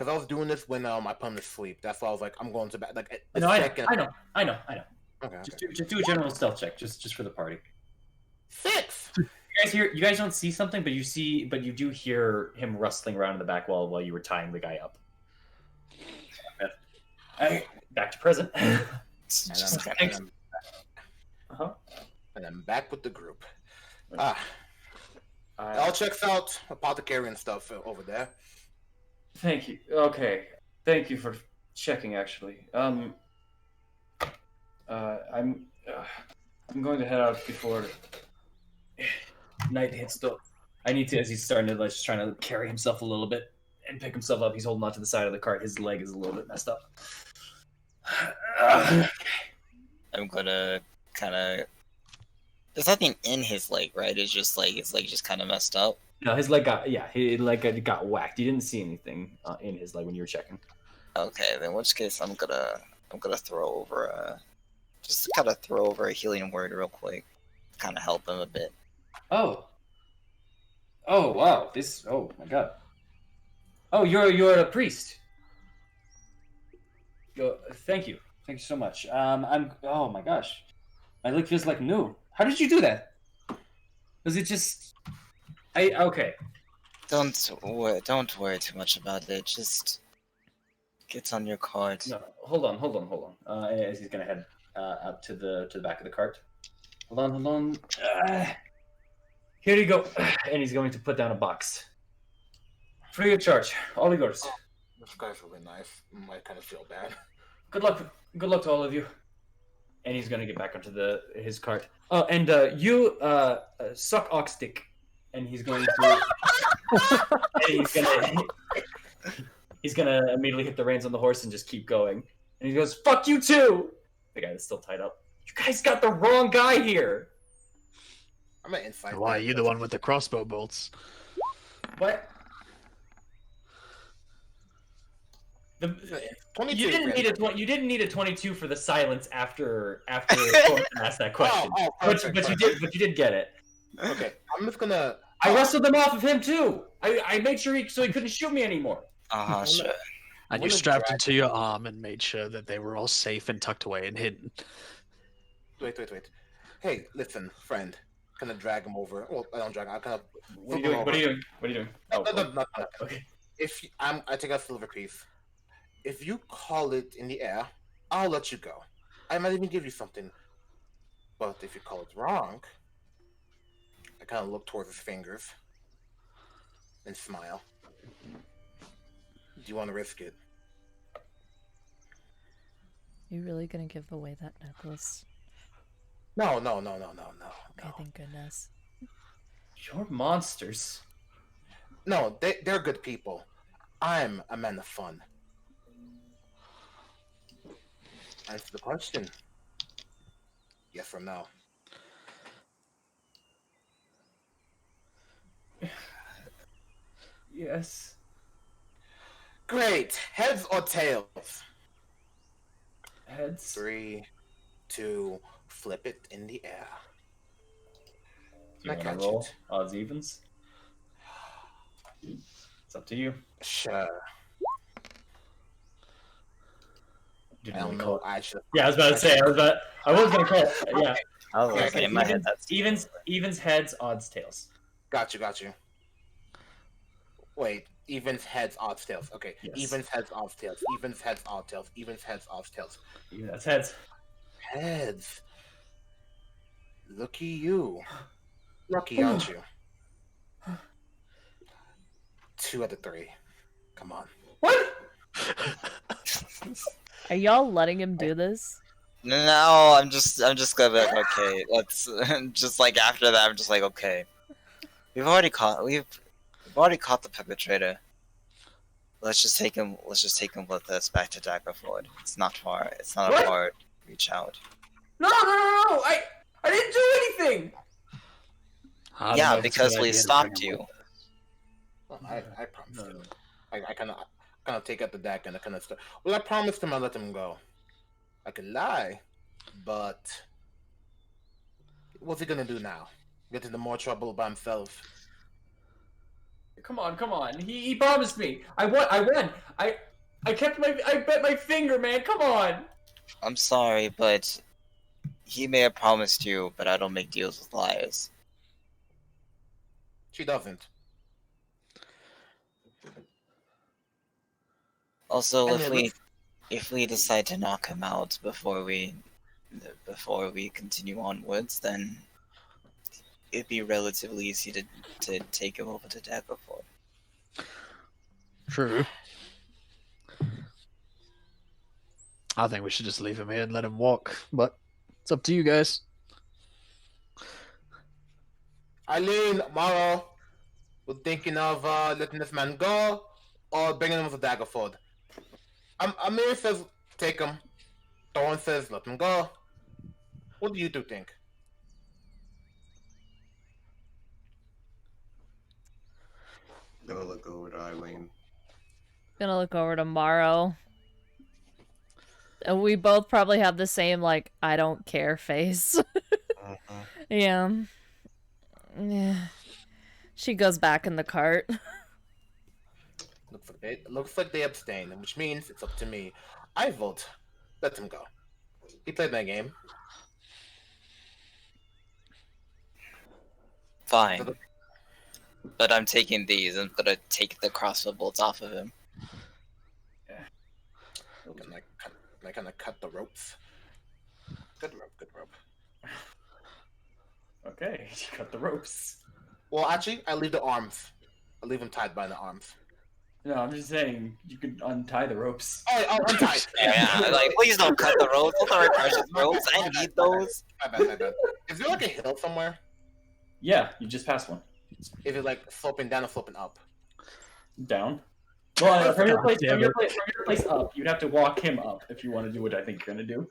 I was doing this when I put him to sleep. That's why I was like, I'm going to bed. Like, a No, I second. know. Okay. Just do a general stealth check, just for the party. 6. You guys don't see something, but you do hear him rustling around in the back wall while you were tying the guy up. Back to present. Uh-huh. And I'm back with the group. Uh, All checks out. Apothecary and stuff over there. Thank you. Okay. Thank you for checking, actually. I'm going to head out before night hits though. I need to, as he's starting to, like, just trying to carry himself a little bit and pick himself up. He's holding onto the side of the cart. His leg is a little bit messed up. I'm gonna kind of. There's nothing in his leg, right? It's just like his leg just kind of messed up. No, his leg got got whacked. You didn't see anything in his leg when you were checking. Okay, then in which case I'm gonna throw over just kind of throw over a healing word real quick, kind of help him a bit. Oh wow! Oh my god! Oh, you're a priest. Thank you so much. Oh my gosh, my leg feels like new. How did you do that? Was it just? Okay. Don't worry too much about it. Just get on your card. No, hold on. As he's gonna head out to the back of the cart. Hold on. Here you go. And he's going to put down a box. Free of charge. All yours. This guy's really nice. I kind of feel bad. Good luck. Good luck to all of you. And he's gonna get back onto his cart. Oh, and you suck ox dick. And he's going to. and he's gonna immediately hit the reins on the horse and just keep going. And he goes, "Fuck you too." The guy that's still tied up. You guys got the wrong guy here. I'm an inside. Why are you the one with the crossbow bolts? What? You didn't need a 22 for the silence after Thornton asked that question. But you did get it. Okay, I'm just gonna. I wrestled them off of him too. I made sure so he couldn't shoot me anymore. Sure. And you strapped them to your arm and made sure that they were all safe and tucked away and hidden. Wait. Hey, listen, friend. Kind of drag him over. Well, I don't drag him. I kind of. What are you doing? Oh, No. Okay. I take a silver piece. If you call it in the air, I'll let you go. I might even give you something. But if you call it wrong, I kind of look towards his fingers and smile. Do you want to risk it? You really gonna give away that necklace? No. Okay, thank goodness. You're monsters. No, they're good people. I'm a man of fun. Answer the question. Yes or no? Yes. Great. Heads or tails? Heads. 3, 2, flip it in the air. Do you I want to catch roll it. odds evens? It's up to you. Sure. Did I you don't call know. it? I should. Yeah, I was about to say. I was gonna call it. Yeah. I was gonna say in my head that's Evens heads, odds tails. Got you. Wait, evens, heads, odds, tails. Okay, Yes. evens, heads, odds, tails. Evens, heads, odds, tails. Evens, heads, odds, tails. Yeah, that's heads. Heads. Lucky you. Lucky, aren't you? 2 out of 3. Come on. What? Are y'all letting him do this? No, I'm just gonna be like, okay, let's just like after that I'm just like, okay. We've already caught the perpetrator. Let's just take him with us back to Daggerford. It's not far. It's not What? a far reach out. No! I didn't do anything. I don't know Yeah, if it's a because good we idea to stopped bring 'em you. with. Well, I promised him. I kind of take out the deck and I kind of start. Well, I promised him I let him go. I could lie, but what's he gonna do now? Get into more trouble by himself? Come on. He promised me. I won. I bet my finger, man. Come on. I'm sorry, but he may have promised you, but I don't make deals with liars. She doesn't. Also, And if we decide to knock him out before we continue onwards, then it'd be relatively easy to take him over to Daggerford. True. I think we should just leave him here and let him walk, but it's up to you guys. Eileen, Morrow, we're thinking of letting this man go or bringing him to Daggerford. Amir says take him. Thorn says let him go. What do you two think? Gonna look over to Eileen. Gonna look over tomorrow. And we both probably have the same, like, I don't care face. Yeah. She goes back in the cart. Looks like they abstain, which means it's up to me. I vote. Let him go. He played my game. Fine. But I'm taking these. I'm gonna take the crossbow bolts off of him. Can I kind of cut the ropes? Good rope. Okay, you cut the ropes. Well, actually, I leave the arms. I leave them tied by the arms. No, I'm just saying you could untie the ropes. Oh, I'll untie. Yeah, like please don't cut the ropes. Those are precious ropes. I need those. My bad. Is there like a hill somewhere? Yeah, you just passed one. Is it like sloping down or sloping up? Down. Well, from your place, damn it. from your place up, you'd have to walk him up if you want to do what I think you're gonna do.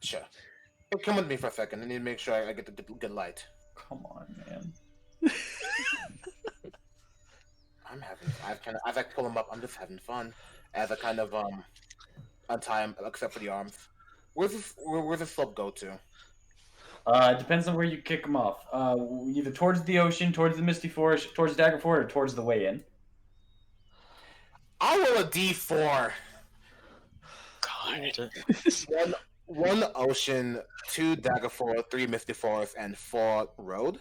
Sure. Hey, come with me for a second. I need to make sure I get the good light. Come on, man. As I pull him up, I'm just having fun. As I kind of untie him, except for the arms. Where's the slope go to? It depends on where you kick him off. Either towards the ocean, towards the Misty Forest, towards Dagger Fort, or towards the way in. I roll a D4. God. One ocean, 2 Dagger Fort, 3 Misty Forest, and 4 road.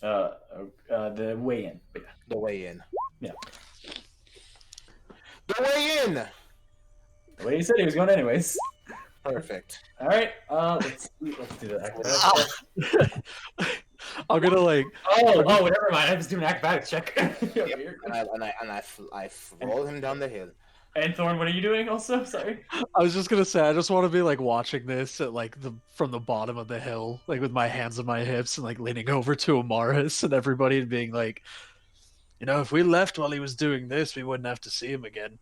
The way in. Yeah. The way in. Yeah. The way in. The way he said he was going anyways. Perfect. All right. Let's do the acrobatics. I'm gonna like. Oh, never mind. I was doing acrobatics check. Yep. I roll him down the hill. And Thorn, what are you doing? Also, sorry. I was just gonna say, I just want to be like watching this at like from the bottom of the hill, like with my hands on my hips and like leaning over to Amaris and everybody and being like, if we left while he was doing this, we wouldn't have to see him again.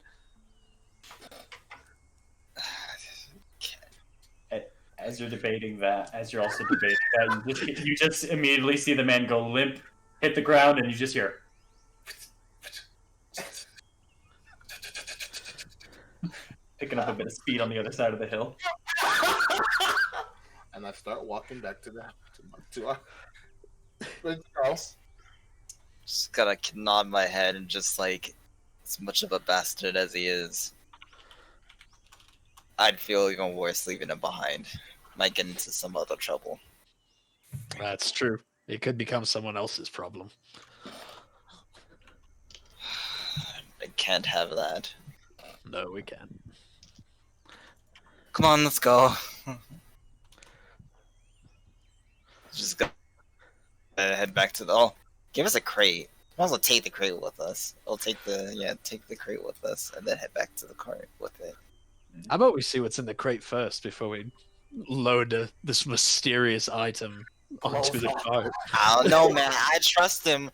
As you're debating that, you just immediately see the man go limp, hit the ground, and you just hear. Picking up a bit of speed on the other side of the hill. And I start walking back to our girls. Just gotta nod my head and just like, as much of a bastard as he is, I'd feel even worse leaving him behind. Might get into some other trouble. That's true. It could become someone else's problem. I can't have that. No, we can't. Come on, let's go. Just go head back to the. Oh, give us a crate. Might as well take the crate with us. I'll take the crate with us, and then head back to the cart with it. How about we see what's in the crate first before we load this mysterious item onto the cart? I don't know, man. I trust him.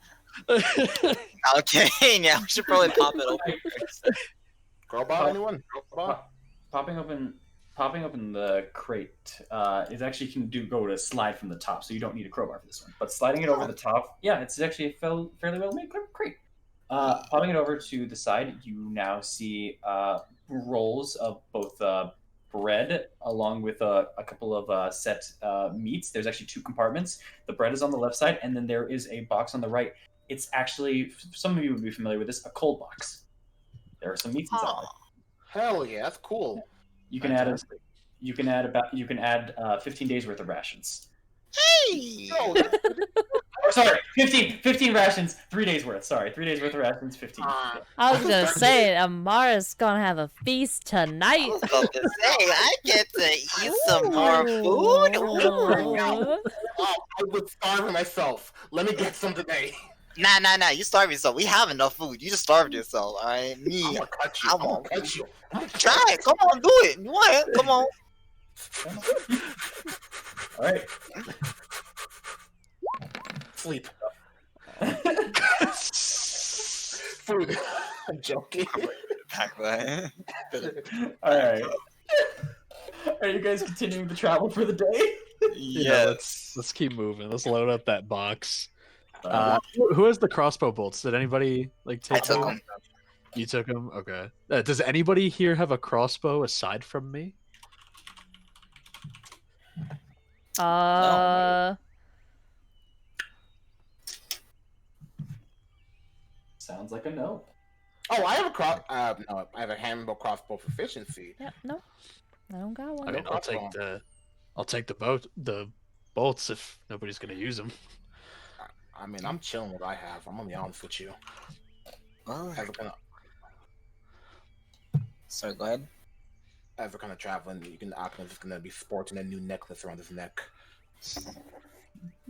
Okay, yeah, we should probably pop it open first. Crowbar, anyone? Crowbar? Popping open the crate is actually go to slide from the top, so you don't need a crowbar for this one. But sliding it over the top, yeah, it's actually a fairly well made crate. Popping it over to the side, you now see rolls of both bread along with a couple of set meats. There's actually 2 compartments. The bread is on the left side, and then there is a box on the right. It's actually, some of you would be familiar with this, a cold box. There are some meats inside. Oh, Hell yeah, that's cool. You can add 15 days worth of rations. hey! No, Or sorry, 15 rations, 3 days worth. Sorry, 3 days worth of rations, 15. I was gonna say, Amara's gonna have a feast tonight. I was about to say, I get to eat some more food. Ooh. I would starve myself. Let me get some today. Nah. You starve yourself. We have enough food. You just starved yourself. All right, I'm me. gonna cut you. I'm I'm gonna gonna cut you. Try it. Come on, do it. You want it? Come on. All right. Sleep. Food. I'm joking. Back way. All right. Are you guys continuing to travel for the day? Yeah, Yes. let's keep moving. Let's load up that box. Who has the crossbow bolts? Did anybody like take I took them? them. You took them? Okay. Does anybody here have a crossbow aside from me? Sounds like a no. Oh, I have a no, I have a handle crossbow proficiency. Yeah, no, I don't got one. I mean, I'll take the bolts if nobody's gonna use them. I mean, I'm chilling with what I have. I'm gonna be honest with you. Oh, As we're kind sorry, go ahead. of traveling, Akion's just gonna be sporting a new necklace around his neck.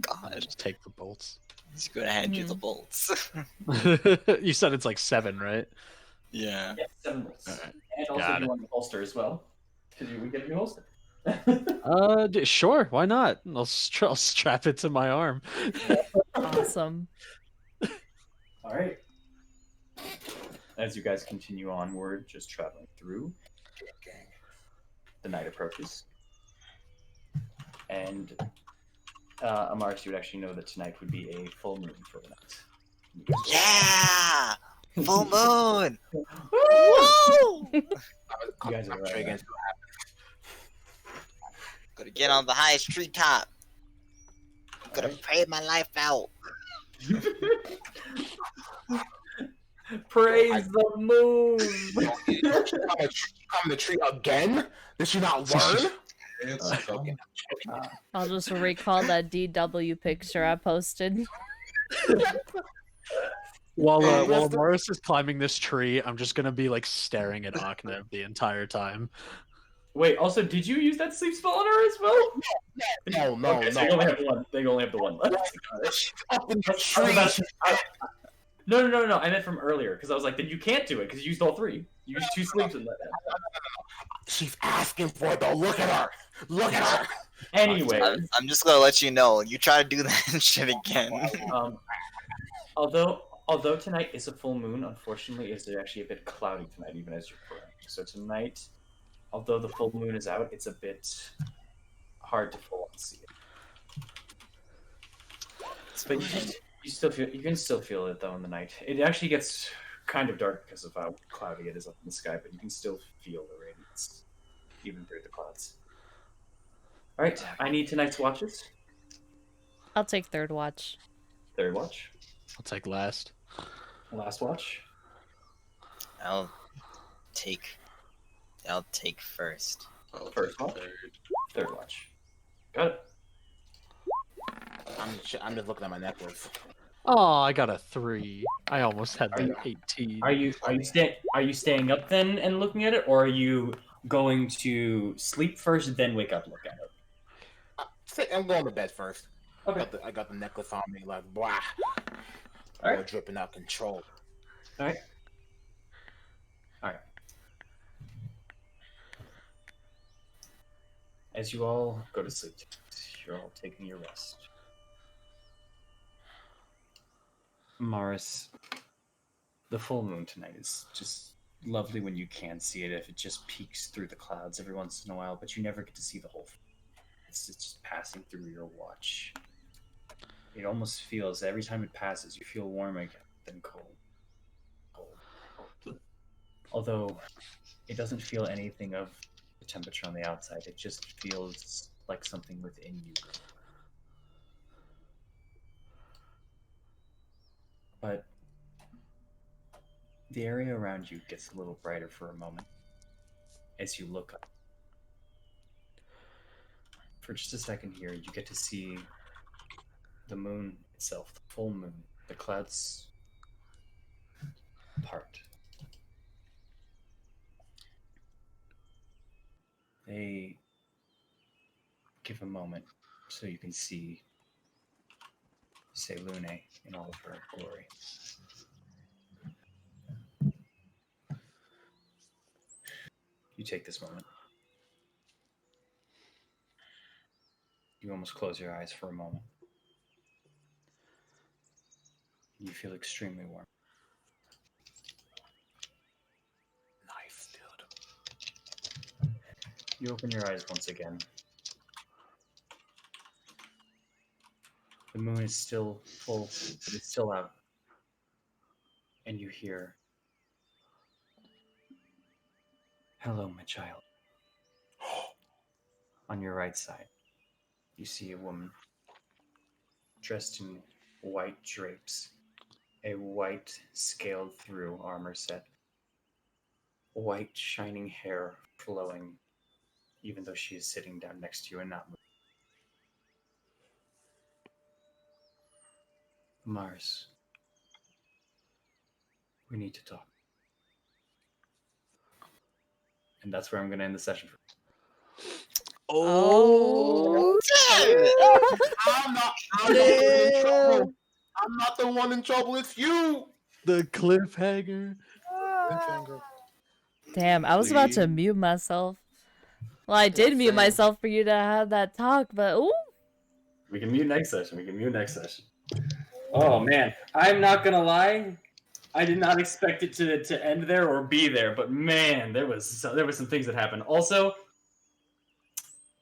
God, Just take the bolts. he's gonna hand you the bolts. You said it's like 7, right? Yeah. Yes, 7 bolts. Alright. And also, Got if you it. want the holster as well, because we get a new holster. Sure, why not? I'll strap it to my arm. Awesome. All right. As you guys continue onward, just traveling through, the night approaches. And Amaris, you would actually know that tonight would be a full moon for the night. Yeah! Full moon! Woo! You guys are Gonna get on the highest treetop. Gonna pray my life out. Praise the moon! Climb the tree again? Did she not learn? It's Okay. I'll just recall that DW picture I posted. While Hey, while that's the- Morris is climbing this tree, I'm just gonna be like staring at Aknev the entire time. Wait, also, did you use that sleep spell on her as well? No, Okay, so you only have one. They only have the one left. Up in the I was about tree. No. I meant from earlier because I was like, then you can't do it because you used all 3. You used 2 sleeps in that. She's asking for it though. Look at her. Look at her. Anyway, I'm just gonna let you know. You try to do that shit again. although tonight is a full moon, unfortunately, it's actually a bit cloudy tonight, even as you're praying. So tonight, although the full moon is out, it's a bit hard to full on see it. But you can still feel it though in the night. It actually gets kind of dark because of how cloudy it is up in the sky, but you can still feel the radiance even through the clouds. All right, I need tonight's watches. I'll take third watch. Third watch, I'll take last. last watch. I'll take first. First watch. Third watch. Got it. I'm just looking at my necklace. Oh, I got a 3. I almost had Are that you- 18. Are you staying up then and looking at it, or are you going to sleep first then wake up and look at it? I'm going to bed first. Okay. I got the necklace on me, like blah. All right. All dripping out control. All right. As you all go to sleep, you're all taking your rest. Morris, the full moon tonight is just lovely when you can see it. If it just peeks through the clouds every once in a while, but you never get to see the whole thing. It's just passing through your watch. It almost feels every time it passes, you feel warm again, then cold. Although it doesn't feel anything of the temperature on the outside, it just feels like something within you. But the area around you gets a little brighter for a moment as you look up. For just a second here, you get to see the moon itself, the full moon, the clouds part. They give a moment so you can see Selune in all of her glory. You take this moment. You almost close your eyes for a moment. You feel extremely warm. Nice, dude. You open your eyes once again. The moon is still full, but it's still out. And you hear, "Hello, my child." On your right side, you see a woman dressed in white drapes, a white scaled through armor set, white shining hair flowing, even though she is sitting down next to you and not moving. Mars, we need to talk. And that's where I'm going to end the session. Oh, I'm not the one in trouble. I'm not the one in trouble. It's you. the cliffhanger. Damn, I was about to Please. mute myself. Well, I did mute same. myself for you to have that talk, but ooh. We can mute next session. Oh man, I'm not gonna lie. I did not expect it to end there or be there, but man, there was some things that happened. Also,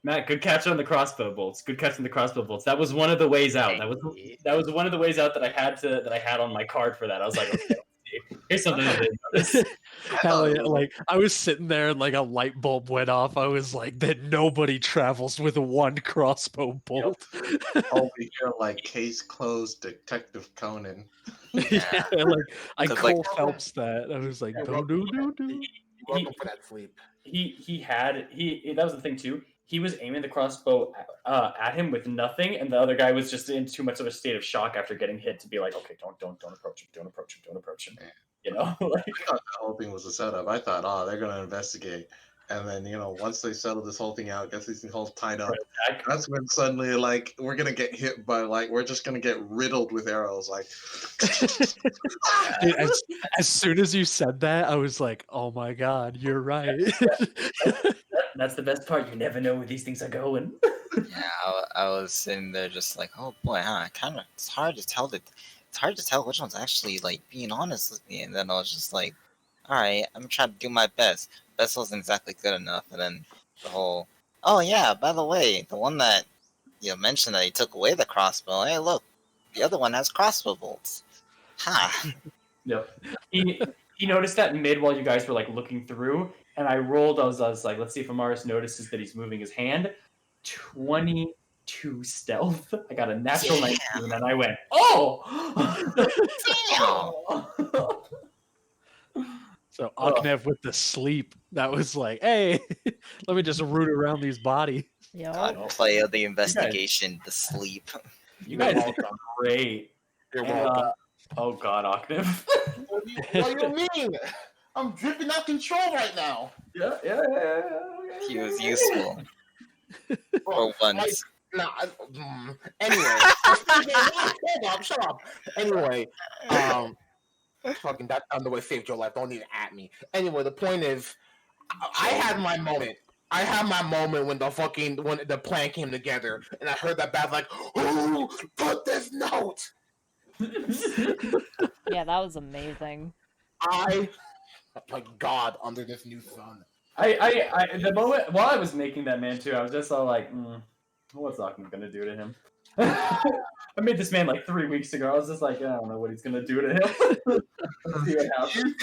Matt, good catch on the crossbow bolts. That was one of the ways out. That was one of the ways out that I had on my card for that. I was like, okay, here's something I didn't notice. Hell yeah! Like I was sitting there and like a light bulb went off. I was like, that nobody travels with one crossbow bolt. Over here, like case closed, Detective Conan. Yeah, like I 'Cause, Cole like- Phelps that. I was like, Yeah, do do do do. You're welcome for that sleep. That was the thing too. He was aiming the crossbow at him with nothing, and the other guy was just in too much of a state of shock after getting hit to be like, okay, don't approach him. You know, like, I thought the whole thing was a setup. I thought, oh, they're gonna investigate, and then once they settle this whole thing out, get these things all tied up. That's when suddenly, like, we're gonna get hit by, like, we're just gonna get riddled with arrows, like. Dude, as soon as you said that, I was like, oh my god, you're right. that's the best part. You never know where these things are going. Yeah, I was sitting there just like, oh boy, huh? It's hard to tell which one's actually like being honest with me. And then I was just like, all right, I'm trying to do my best. Best wasn't exactly good enough. And then the whole, oh yeah, by the way, the one that mentioned that he took away the crossbow. Hey, look, the other one has crossbow bolts. Ha! Yep. He noticed that mid while you guys were like looking through, and I rolled. I was like, let's see if Amaris notices that he's moving his hand. 22 stealth. I got a natural 19, and I went, oh! So Aknev with the sleep, that was like, hey, let me just root around these bodies. Gunplay of the investigation, the sleep. You guys did great. You're And, welcome. oh god, Aknev. What do you mean? I'm dripping out control right now. Yeah. He was useful. For once. Anyway, shut up. Anyway, fucking that underway saved your life. Don't even at me. Anyway, the point is, I had my moment. I had my moment when the plan came together, and I heard that bad like, who put this note? Yeah, that was amazing. My God, under this new sun. The moment while I was making that man too, I was just all like, what's Aknev gonna do to him? I made this man like 3 weeks ago. I was just like, I don't know what he's gonna do to him. Let's see what happens.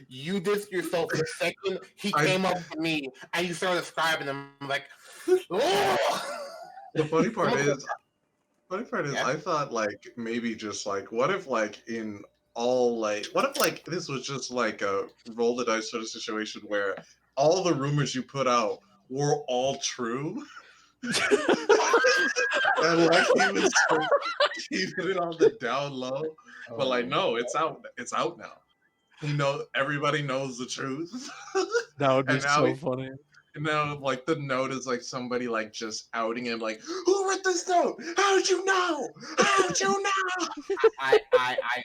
You did yourself the second he came up to me and you started describing him. I'm like, oh! The funny part is, Yeah. I thought like maybe just like what if like in all like what if like this was just like a roll the dice sort of situation where all the rumors you put out were all true. And like he put it on the down low, but like no, it's out now. Everybody knows the truth. That would be And now so funny. And now, like, the note is like somebody like just outing him, like, "Who wrote this note? How'd you know? How'd you know?" I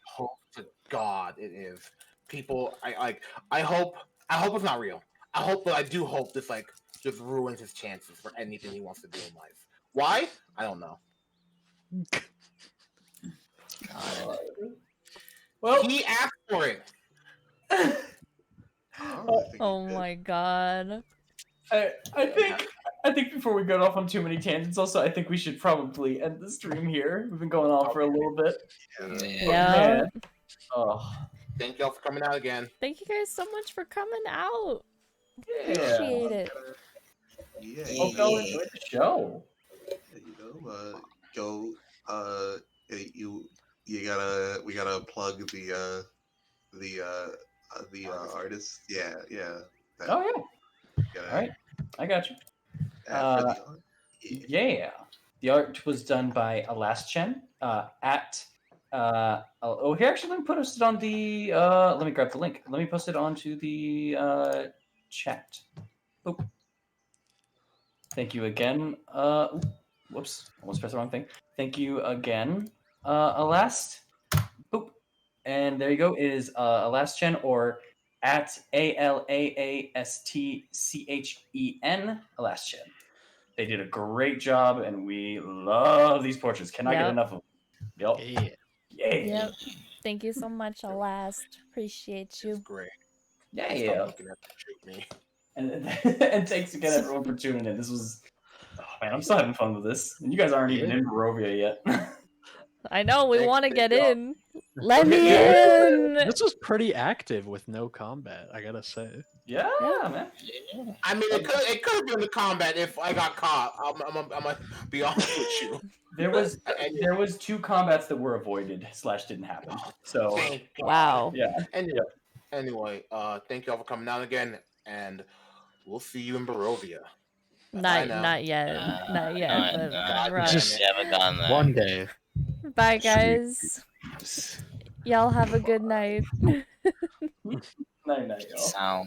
hope to God it is. People, I hope it's not real. I do hope this like just ruins his chances for anything he wants to do in life. Why? I don't know. Well, he asked for it. I don't really think he Oh did. my god. I think before we go off on too many tangents, also I think we should probably end the stream here. We've been going on for a little bit. Yeah. Man. Oh. Thank y'all for coming out again. Thank you guys so much for coming out. Yeah. Appreciate it. Yeah, Well, go enjoy the show. We gotta plug the artist. Yeah. Oh yeah. Gotta- All right. I got you. for the art. Yeah. The art was done by Alaschen at here actually let me post it on the let me grab the link. Let me post it onto the chat. Oh. Thank you again. Whoops, almost pressed the wrong thing. Thank you again. A last, boop, and there you go. It is a last Chen or at ALAASTCHEN. A last Chen. They did a great job, and we love these portraits. Cannot get Yep. enough of them. Yep. Yeah. Yeah. Yep. Thank you so much, Alast. Appreciate It's you. great. Yeah. Stop looking at me, shoot me. And thanks again, everyone, for tuning in. This was, oh man, I'm still having fun with this. And you guys aren't even Yeah. in Barovia yet. I know we Thank- want to thank get y'all. in. Let me Yeah. in. This was pretty active with no combat, I gotta say. Yeah, Yeah. man. Yeah. I mean, it could have been the combat if I got caught. I'm gonna be honest with you. There was And- there was 2 combats that were avoided / didn't happen. So Thank God. Wow. yeah. Anyway, thank y'all for coming down again, and we'll see you in Barovia. Not now. not yet. Not yet, but God right. damn it. You haven't gone there. One day. Bye guys. Y'all have a good night. Night night, y'all. So.